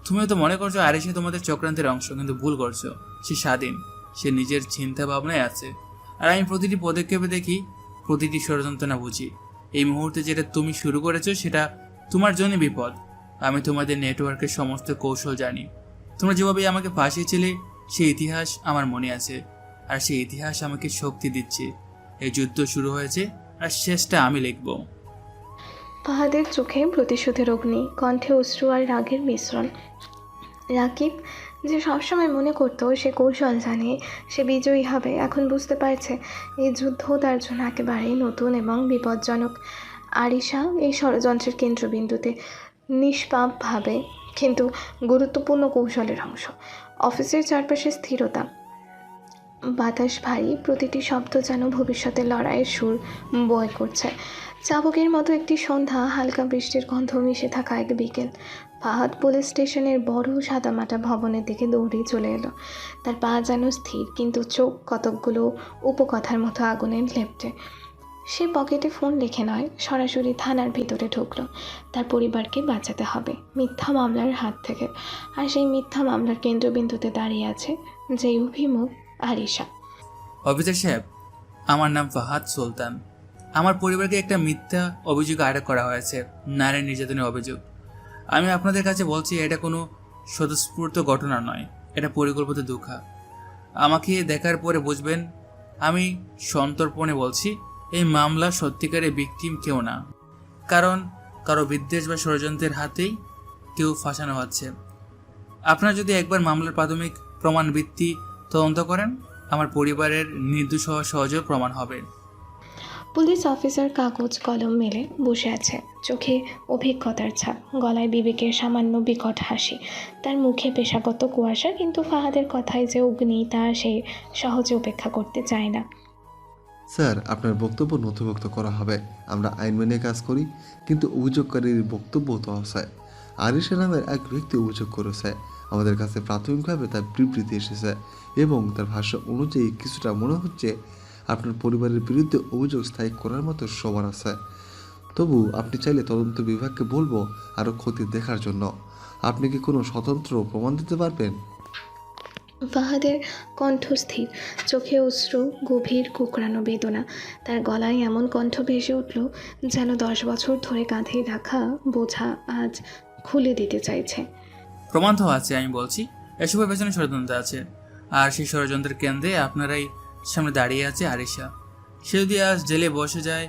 তুমি হয়তো মনে করছো আরিশা তোমাদের চক্রান্তের অংশ, কিন্তু ভুল করছো। সে স্বাধীন, সে নিজের চিন্তা ভাবনায় আছে, আর আমি প্রতিটি পদক্ষেপে দেখি, প্রতিটি ষড়যন্ত্র বুঝি। এই মুহূর্তে যেটা তুমি শুরু করেছো সেটা তোমার জন্য বিপদ। আমি তোমাদের নেটওয়ার্কের সমস্ত কৌশল জানি। তোমরা যেভাবে আমাকে ফাঁসিয়েছিলে সেই ইতিহাস আমার মনে আছে, আর সেই ইতিহাস আমাকে শক্তি দিচ্ছে। এই যুদ্ধ শুরু হয়েছে, আর শেষটা আমি লিখব। ফাহাদের চোখে প্রতিশোধের অগ্নি, কণ্ঠে অশ্রু আর রাগের মিশ্রণ। রাকিব যে সবসময় মনে করতো সে কৌশল জানে, সে বিজয়ী হবে, এখন বুঝতে পারছে এই যুদ্ধ তার জন্য একেবারেই নতুন এবং বিপজ্জনক। আরিশা এই ষড়যন্ত্রের কেন্দ্রবিন্দুতে, নিষ্পাপভাবে কিন্তু গুরুত্বপূর্ণ কৌশলের অংশ। অফিসের চারপাশে স্থিরতা, বাতাস ভারী, প্রতিটি শব্দ যেন ভবিষ্যতের লড়াইয়ের সুর বয় করছে। চাবুকের মতো একটি সন্ধ্যা, হালকা বৃষ্টির গন্ধ মিশে থাকা এক বিকেল। ফাহাদ পুলিশ স্টেশনের বড় সাদামাটা ভবনের দিকে দৌড়ে চলে এলো। তার পা যেন স্থির, কিন্তু চোখ কতকগুলো উপকথার মতো আগুনে লেপ্টে। সে পকেটে ফোন রেখে নয়, সরাসরি থানার ভিতরে ঢুকলো। তার পরিবারকে বাঁচাতে হবে মিথ্যা মামলার হাত থেকে, আর সেই মিথ্যা মামলার কেন্দ্রবিন্দুতে দাঁড়িয়ে আছে যেই অভিমুখ আরিশা। অফিসার সাহেব, আমার নাম ফাহাদ সুলতান। আমার পরিবারকে একটা মিথ্যা অভিযোগ আরোপ করা হয়েছে, নারী নির্যাতনের অভিযোগ। আমি আপনাদের কাছে বলছি এটা কোনো স্বতঃস্ফূর্ত ঘটনা নয়, এটা পরিকল্পিত ধোঁকা। আমাকে দেখার পরে বুঝবেন আমি সন্তর্পণে বলছি, এই মামলা সত্যিকারের ভিকটিম কেউ না, কারণ কারো বিদ্বেষ বা ষড়যন্ত্রের হাতেই কেউ ফাঁসানো হচ্ছে। আপনারা যদি একবার মামলার প্রাথমিক প্রমাণ ভিত্তি তদন্ত করেন, আমার পরিবারের নির্দোষ হওয়া সহজেও প্রমাণ হবে। পুলিশ অফিসার কাগজ কলম মেলে বসে আছে, চোখে অভিজ্ঞতার ছাপ, গলায় বিবেকের সামান্য বিকট হাসি, তার মুখে পেশাগত কুয়াশা। কিন্তু ফাহাদের কথায় যে অগ্নি, তা সে সহজে উপেক্ষা করতে চায় না। স্যার, আপনার বক্তব্য নথিভুক্ত করা হবে। আমরা আইন মেনে কাজ করি, কিন্তু অভিযোগকারীর বক্তব্য তো আছে। আরিশা নামের এক ব্যক্তি অভিযোগ করেছে। আমাদের কাছে প্রাথমিকভাবে তার বিবৃতি এসেছে এবং তার ভাষ্য অনুযায়ী কিছুটা মনে হচ্ছে আপনার পরিবারের বিরুদ্ধে অভিযোগ স্থায়ী করার মতো সবার আছে। তবু আপনি চাইলে তদন্ত বিভাগকে বলবো আরও ক্ষতি দেখার জন্য। আপনি কি কোনো স্বতন্ত্র প্রমাণ দিতে পারবেন? ফাহাদের কণ্ঠ স্থির, চোখে অশ্রু, গভীর কুকরানো বেদনা। তার গলায় এমন কণ্ঠ ভেসে উঠল যেন 10 বছর ধরে কাঁধে রাখা বোঝা আজ খুলে দিতে চাইছে। প্রমাণ তো আছে, আমি বলছি। এসবের পেছনে ষড়যন্ত্র আছে, আর সেই ষড়যন্ত্রের কেন্দ্রে আপনারাই সামনে দাঁড়িয়ে আছে আরিশা। সে যদি আজ জেলে বসে যায়,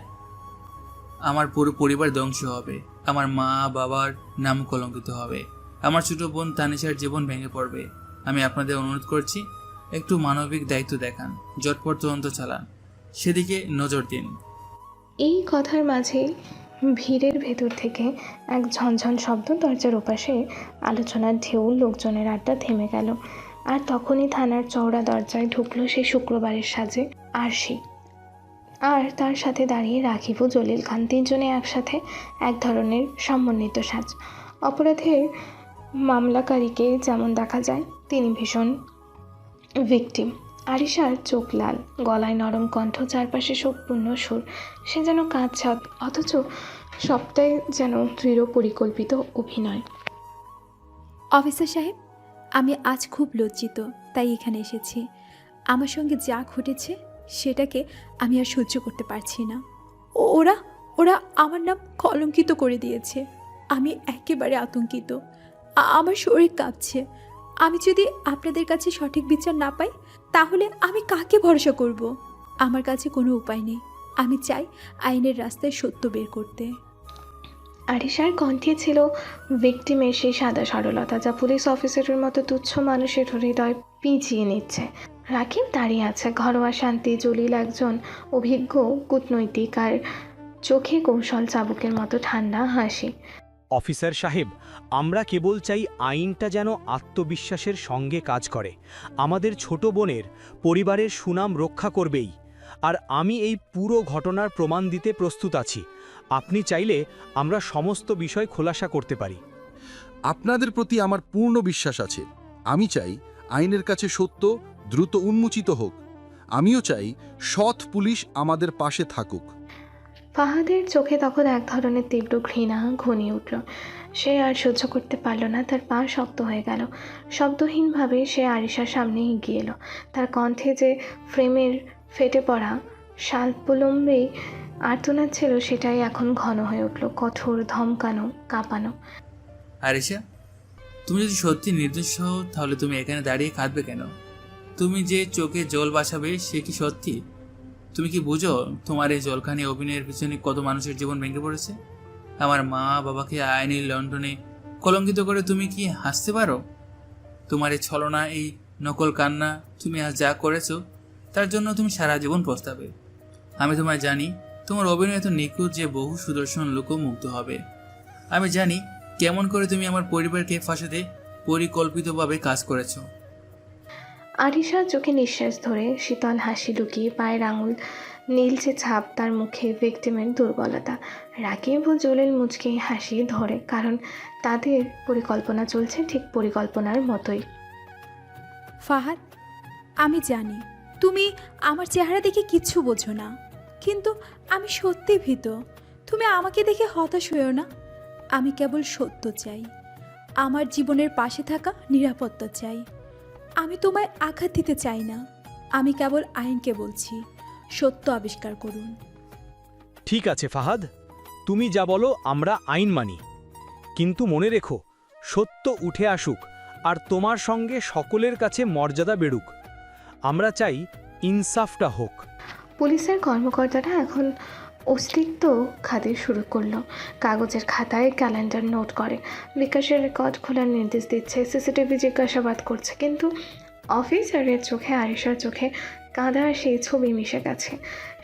আমার পুরো পরিবার ধ্বংস হবে, আমার মা বাবার নাম কলঙ্কিত হবে, আমার ছোট বোন তানিশার জীবন ভেঙে পড়বে। আমি আপনাদের অনুরোধ করছি, একটু মানবিক দায়িত্ব দেখান, জটপট তদন্ত চালান, সেদিকে নজর দিন। এই কথার মাঝে ভিড়ের ভেতর থেকে এক ঝনঝন শব্দ, দরজার ওপাশে আলোচনার ঢেউ, লোকজনের আড্ডা থেমে গেল। আর তখনই থানার চওড়া দরজায় ঢুকলো সেই শুক্রবারের সাজে আরশি, আর তার সাথে দাঁড়িয়ে রাকিব ও জলিল খান, তিনজনে একসাথে, এক ধরনের সমন্বিত সাজ। অপরাধের মামলাকারীকে যেমন দেখা যায়, তিনি ভীষণ ভিকটিম। আরিশার চোখ লাল, গলায় নরম কণ্ঠ, চারপাশে শোকপূর্ণ সুর। সে যেন কাঁদছে, অথচ সবটাই যেন দৃঢ় পরিকল্পিত অভিনয়। অফিসার সাহেব, আমি আজ খুব লজ্জিত, তাই এখানে এসেছি। আমার সঙ্গে যা ঘটেছে সেটাকে আমি আর সহ্য করতে পারছি না। ওরা ওরা আমার নাম কলঙ্কিত করে দিয়েছে। আমি একেবারে আতঙ্কিত, আমার শরীর কাঁপছে। আমি যদি আপনাদের কাছে সঠিক বিচার না পাই, তাহলে আমি কাকে ভরসা করব? আমার কাছে কোনো উপায় নেই। আমি চাই আইনের রাস্তায় সত্য বের করতে। আরিশার কণ্ঠে ছিল ভিকটিমের সেই সাদা সরলতা, যা পুলিশ অফিসারের মতো তুচ্ছ মানুষের হৃদয় পিছিয়ে নিচ্ছে। রাকিব দাঁড়িয়ে আছে, ঘরোয়া শান্তি। জলিল একজন অভিজ্ঞ কূটনৈতিক, আর চোখে কৌশল চাবুকের মতো ঠান্ডা হাসি। অফিসার সাহেব, আমরা কেবল চাই আইনটা যেন আত্মবিশ্বাসের সঙ্গে কাজ করে, আমাদের ছোট বোনের পরিবারের সুনাম রক্ষা করবেই। আর আমি এই পুরো ঘটনার প্রমাণ দিতে প্রস্তুত আছি। আপনি চাইলে আমরা সমস্ত বিষয় খোলাসা করতে পারি। আপনাদের প্রতি আমার পূর্ণ বিশ্বাস আছে। আমি চাই আইনের কাছে সত্য দ্রুত উন্মোচিত হোক। আমিও চাই সৎ পুলিশ আমাদের পাশে থাকুক। ফাহাদের চোখে তখন এক ধরনের তীব্র ঘৃণা ঘনিয়ে উঠল। সে আর সহ্য করতে পারল না, তার পা শক্ত হয়ে গেল। শব্দহীনভাবে সে আরিশার সামনে এগিয়ে এলো। তার কণ্ঠে যে ফ্রেমের ফেটে পড়া স্বল্পলম্বী আর্তনাদ ছিল, সেটাই এখন ঘন হয়ে উঠল, কঠোর, ধমকানো, কাঁপানো। আরিশা, তুমি যদি সত্যি নির্দোষ হও, তাহলে তুমি এখানে দাঁড়িয়ে কাঁদবে কেন? তুমি যে চোখে জল বাসাবে, সে কি সত্যি? তুমি কি বুঝো তোমার এই জলখানি অভিনয়ের পিছনে কত মানুষের জীবন ভেঙে পড়েছে? আমার মা বাবাকে আইনি লন্ডনে কলঙ্কিত করে তুমি কি হাসতে পারো? তোমার এই ছলনা, এই নকল কান্না, তুমি আজ যা করেছো তার জন্য তুমি সারা জীবন পস্তাবে। আমি তোমায় জানি, তোমার অভিনয় এত নিখুঁত যে বহু সুদর্শন লোকও মুগ্ধ হবে। আমি জানি কেমন করে তুমি আমার পরিবারকে ফাঁসাতে পরিকল্পিতভাবে কাজ করেছো। আরিশা চোখে নিঃশ্বাস ধরে শীতল হাসি লুকিয়ে, পায়ের আঙুল নীলচে ছাপ, তার মুখে ভিকটিমের দুর্বলতা। রাকিব ও জলিল মুচকে হাসি ধরে, কারণ তাদের পরিকল্পনা চলছে ঠিক পরিকল্পনার মতোই। ফাহাদ, আমি জানি তুমি আমার চেহারা দেখে কিচ্ছু বোঝো না, কিন্তু আমি সত্যি ভীত। তুমি আমাকে দেখে হতাশ হয়েও না। আমি কেবল সত্য চাই, আমার জীবনের পাশে থাকা নিরাপত্তা চাই। আমি তোমায় আঘাত দিতে চাই না। আমি কেবল আইনকে বলছি, সত্য আবিষ্কার করুন। ঠিক আছে ফাহাদ, তুমি যা বলো আমরা আইন মানি, কিন্তু মনে রেখো, সত্য উঠে আসুক আর তোমার সঙ্গে সকলের কাছে মর্যাদা বেড়ুক। আমরা চাই ইনসাফটা হোক। পুলিশের কর্মকর্তারা এখন অস্তিত্ব খাতে শুরু করলো। কাগজের খাতায় ক্যালেন্ডার নোট করে, বিকাশের রেকর্ড খোলার নির্দেশ দিচ্ছে, সিসিটিভি জিজ্ঞাসাবাদ করছে। কিন্তু অফিসারের চোখে আরিশার চোখে কাঁদা সেই ছবি মিশে গেছে।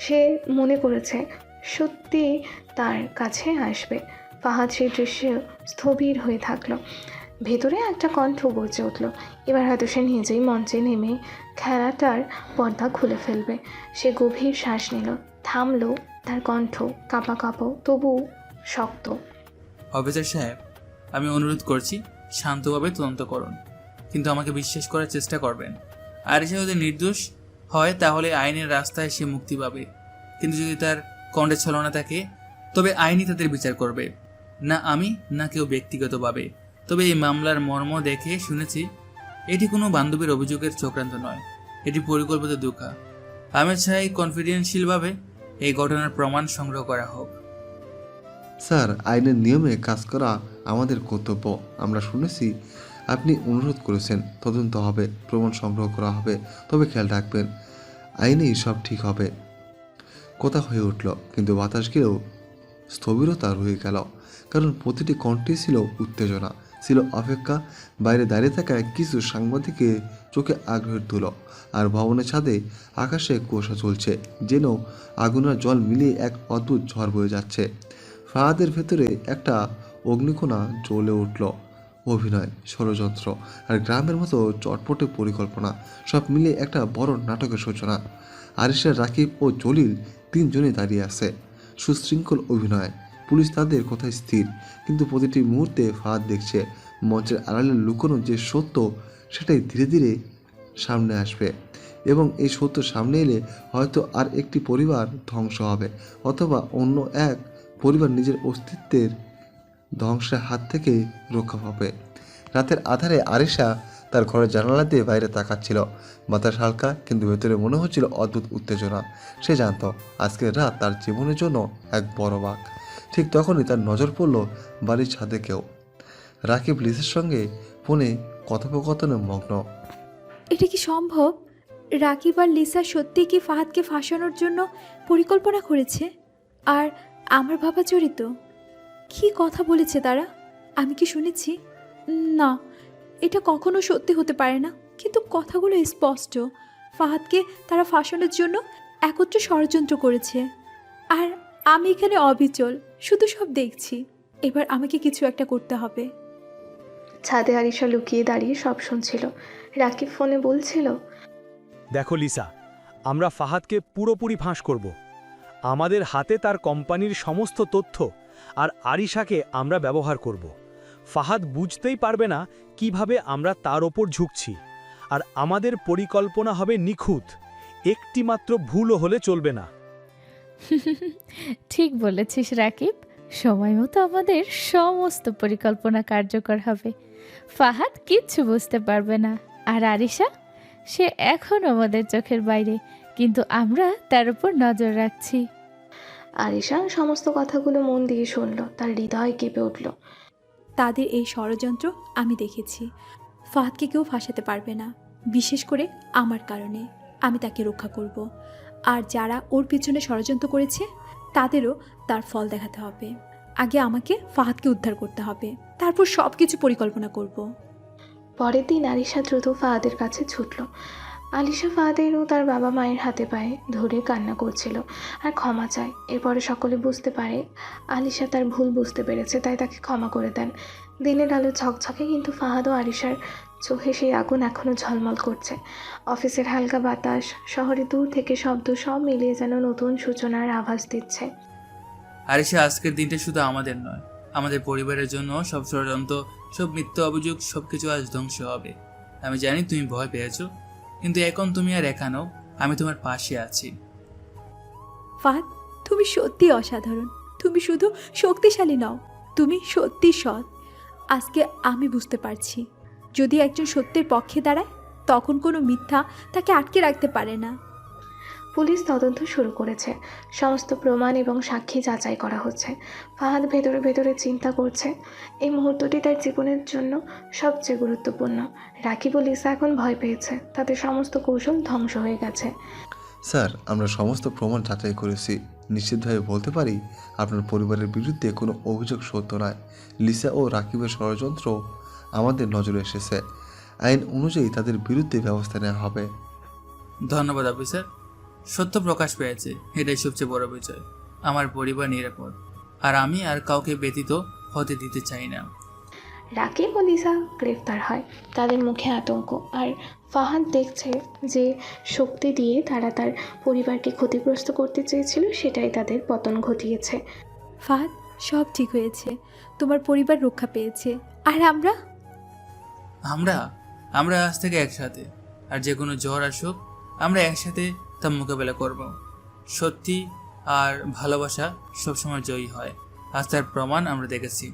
সে মনে করেছে সত্যি তার কাছে আসবে। ফাহাদ সেই দৃশ্যে স্থবির হয়ে থাকলো। ভেতরে একটা কণ্ঠ গর্জে উঠল। এবার হয়তো সে নিজেই মঞ্চে নেমে খেলাটার পর্দা খুলে ফেলবে। সে গভীর শ্বাস নিল, থামলো। তার কণ্ঠ কাঁপা কাঁপো, তবু শক্ত। অফিসার সাহেব, আমি অনুরোধ করছি শান্তভাবে তদন্ত করুন, কিন্তু আমাকে বিশ্বাস করার চেষ্টা করবেন। আরিশা যদি নির্দোষ হয় তাহলে আইনের রাস্তায় সে মুক্তি পাবে, কিন্তু যদি তার কণ্ঠে ছলনা থাকে তবে আইনই তাদের বিচার করবে, না আমি না কেউ ব্যক্তিগতভাবে। তবে এই মামলার মর্ম দেখে শুনেছি এটি কোনো বান্ধবীর অভিযোগের চক্রান্ত নয়, এটি পরিকল্পিত ধোঁকা। আমি চাই কনফিডেন্সিয়ালভাবে এই ঘটনার প্রমাণ সংগ্রহ করা হোক। স্যার, আইনের নিয়মে কাজ করা আমাদের কর্তব্য। আমরা শুনেছি আপনি অনুরোধ করেছেন তদন্ত হবে, প্রমাণ সংগ্রহ করা হবে, তবে খেয়াল রাখবেন আইনেই সব ঠিক হবে। কথা হয়ে উঠল, কিন্তু বাতাস গেলেও স্থবিরতা রয়ে গেল, কারণ প্রতিটি কণ্ঠে ছিল উত্তেজনা, ছিল অপেক্ষা। বাইরে দাঁড়িয়ে থাকা কিছু সাংবাদিকের চোখে আগ্রহের তুলো, আর ভবনের ছাদে আকাশে কুয়াশা চলছে, যেন আগুনের জল মিলিয়ে এক অদ্ভুত ঝড় বয়ে যাচ্ছে। ফাহাদের ভেতরে একটা অগ্নিকণা জ্বলে উঠল। অভিনয়, ষড়যন্ত্র আর গ্রামের মতো চটপটে পরিকল্পনা সব মিলিয়ে একটা বড় নাটকের সূচনা। আরিশা, রাকিব ও জলিল তিনজনে দাঁড়িয়ে আছে। সুশৃঙ্খল অভিনয়, পুলিশ তাদের কথায় স্থির, কিন্তু প্রতিটি মুহূর্তে ফাহাদ দেখছে মঞ্চের আড়ালে লুকোনো যে সত্য সেটাই ধীরে ধীরে সামনে আসবে, এবং এই সত্য সামনে এলে হয়তো আর একটি পরিবার ধ্বংস হবে, অথবা অন্য এক পরিবার নিজের অস্তিত্বের ধ্বংসের হাত থেকে রক্ষা পাবে। রাতের আধারে আরিশা তার ঘরের জানালা দিয়ে বাইরে তাকাচ্ছিল। বাতাস হালকা, কিন্তু ভেতরে মনে হচ্ছিল অদ্ভুত উত্তেজনা। সে জানত আজকের রাত তার জীবনের জন্য এক বড় বাঁক। ঠিক তখনই তার নজর পড়ল বাড়ির ছাদে কেউ। রাকিব লিসের সঙ্গে ফোনে কথোপকথনে মগ্ন। এটা কি সম্ভব? রাকিব আর লিসা সত্যি কি ফাহাদকে ফাঁসানোর জন্য পরিকল্পনা করেছে? আর আমার বাবা জড়িত? কি কথা বলেছে তারা? আমি কি শুনেছি? না, এটা কখনো সত্যি হতে পারে না। কিন্তু কথাগুলো স্পষ্ট। ফাহাদকে তারা ফাঁসানোর জন্য একত্রে ষড়যন্ত্র করেছে, আর আমি এখানে অবিচল, শুধু সব দেখছি। এবার আমাকে কিছু একটা করতে হবে। ছাদে আরিশা লুকিয়ে দাঁড়িয়ে সব শুনছিল। রাকিব ফোনে বলছিল, দেখো লিসা, আমরা ফাহাদকে পুরোপুরি ফাঁস করব। আমাদের হাতে তার কোম্পানির সমস্ত তথ্য, আর আরিশাকে আমরা ব্যবহার করব। ফাহাদ বুঝতেই পারবে না কিভাবে আমরা তার ওপর ঝুঁকছি, আর আমাদের পরিকল্পনা হবে নিখুঁত। একটি মাত্র ভুলও হলে চলবে না। ঠিক বলেছিস রাকিব, সময় মতো আমাদের সমস্ত পরিকল্পনা কার্যকর হবে। ফাহাদ কিচ্ছু বুঝতে পারবে না। আর আরিশা, সে এখন আমাদের চোখের বাইরে, কিন্তু আমরা তার উপর নজর রাখছি। আরিশা সমস্ত কথাগুলো মন দিয়ে শুনল। তার হৃদয় কেঁপে উঠল। তাদের এই ষড়যন্ত্র আমি দেখেছি। ফাহাদকে কেউ ফাঁসাতে পারবে না, বিশেষ করে আমার কারণে। আমি তাকে রক্ষা করব, আর যারা ওর পিছনে ষড়যন্ত্র করেছে তাদেরও তার ফল দেখাতে হবে। আগে আমাকে ফাহাদকে উদ্ধার করতে হবে, তারপর সব কিছু পরিকল্পনা করব। পরের দিন আলিশা দ্রুত ফাহাদের কাছে ছুটল। আলিশা ফাহাদের ও তার বাবা মায়ের হাতে পায়ে ধরে কান্না করছিল আর ক্ষমা চায়। এরপরে সকলে বুঝতে পারে আলিশা তার ভুল বুঝতে পেরেছে, তাই তাকে ক্ষমা করে দেন। দিনের আলো ঝকঝকে, কিন্তু ফাহাদ ও আরিশার চোখে সেই আগুন এখনও ঝলমল করছে। অফিসের হালকা বাতাস, শহরে দূর থেকে শব্দ, সব মিলিয়ে যেন নতুন সূচনার আভাস দিচ্ছে। আরিশা, আজকের দিনটা শুধু আমাদের নয়, আমাদের পরিবারের জন্য। সব ষড়যন্ত্র, সব মিথ্যা অভিযোগ, সবকিছু আজ ধ্বংস হবে। আমি জানি তুমি ভয় পেয়েছো, কিন্তু এখন তুমি আর একা নও, আমি তোমার পাশে আছি। ফাহাদ, তুমি সত্যি অসাধারণ। তুমি শুধু শক্তিশালী নও, তুমি সত্যি সৎ। আজকে আমি বুঝতে পারছি, যদি একজন সত্যের পক্ষে দাঁড়ায়, তখন কোনো মিথ্যা তাকে আটকে রাখতে পারে না। পুলিশ তদন্ত শুরু করেছে। সমস্ত প্রমাণ এবং সাক্ষী যাচাই করা হচ্ছে। ফাহাদ ভেতরে ভেতরে চিন্তা করছে, এই মুহূর্তটি তার জীবনের জন্য সবচেয়ে গুরুত্বপূর্ণ। রাকিব ও লিসা এখন ভয় পেয়েছে, তাদের সমস্ত কৌশল ধ্বংস হয়ে গেছে। স্যার, আমরা সমস্ত প্রমাণ যাচাই করেছি। নিশ্চিতভাবে বলতে পারি আপনার পরিবারের বিরুদ্ধে কোনো অভিযোগ সত্য নয়। লিসা ও রাকিবের ষড়যন্ত্র আমাদের নজরে এসেছে। আইন অনুযায়ী তাদের বিরুদ্ধে ব্যবস্থা নেওয়া হবে। ধন্যবাদ অফিসার, সত্য প্রকাশ পেয়েছে, এটাই সবচেয়ে বড় বিষয়। আমার পরিবার নিরাপদ, আর আমি আর কাউকে ব্যতীত হতে দিতে চাই না। রাকিব ও লিসা গ্রেফতার হয়, তাদের মুখে আতঙ্ক, আর ফাহাদ দেখছে যে শক্তি দিয়ে তারা তার পরিবারকে ক্ষতিগ্রস্ত করতে চেয়েছিল সেটাই তাদের পতন ঘটিয়েছে। ফাহাদ, সব ঠিক হয়েছে, তোমার পরিবার রক্ষা পেয়েছে, আর আমরা আমরা আমরা আজ থেকে একসাথে, আর যে কোনো ঝড় আসুক আমরা একসাথে তা মোকাবেলা করব। সত্যি আর ভালোবাসা সবসময় জয়ী হয়, আজ তার প্রমাণ আমরা দেখেছি।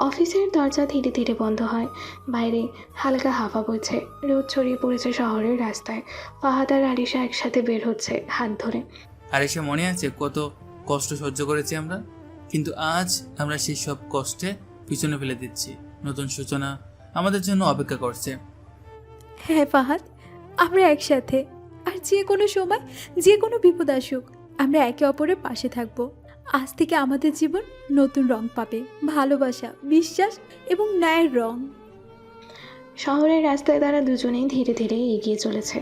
অফিসের দরজা ধীরে ধীরে বন্ধ হয়। বাইরে হালকা হাওয়া বইছে, রোদ ছড়িয়ে পড়েছে শহরের রাস্তায়। ফাহাদ আর আরিশা একসাথে বের হচ্ছে হাত ধরে। আর এসে মনে আছে কত কষ্ট সহ্য করেছি আমরা, কিন্তু আজ আমরা সেই সব কষ্টে পিছনে ফেলে দিচ্ছি। নতুন সূচনা আমাদের জন্য অপেক্ষা করছে। হ্যাঁ ফাহাদ, আমরা একসাথে, আর যে কোনো সময় যে কোনো বিপদ আসুক আমরা একে অপরের পাশে থাকবো। আজ থেকে আমাদের জীবন নতুন রং পাবে, ভালোবাসা, বিশ্বাস এবং ন্যায়ের রং। শহরের রাস্তায় তারা দুজনেই ধীরে ধীরে এগিয়ে চলেছে।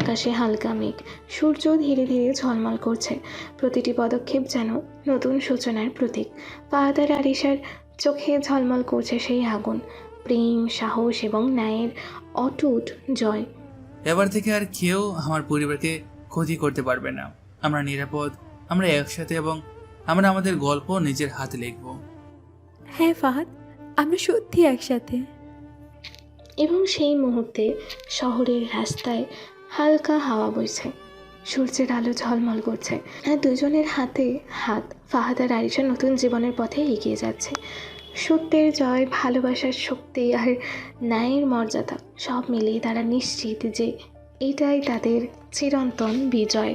আকাশে হালকা মেঘ, সূর্য ধীরে ধীরে ঝলমল করছে। প্রতিটি পদক্ষেপ যেন নতুন সূচনার প্রতীক। ফাহাদ আর আরিশার চোখে ঝলমল করছে সেই আগুন, প্রেম, সাহস এবং ন্যায়ের অটুট জয়। এবার থেকে আর কেউ আমার পরিবারকে ক্ষতি করতে পারবে না। আমরা নিরাপদ, আমরা একসাথে, এবং আমরা আমাদের গল্প নিজের হাতে লিখব। হ্যাঁ ফাহাদ, আমরা সত্যি একসাথে। এবং সেই মুহূর্তে শহরের রাস্তায় হালকা হাওয়া বইছে, সূর্যের আলো ঝলমল করছে, আর দুজনের হাতে হাত। ফাহাদ আর আরিশা নতুন জীবনের পথে এগিয়ে যাচ্ছে। সত্যের জয়, ভালোবাসার শক্তি আর ন্যায়ের মর্যাদা সব মিলিয়ে তারা নিশ্চিত যে এটাই তাদের চিরন্তন বিজয়।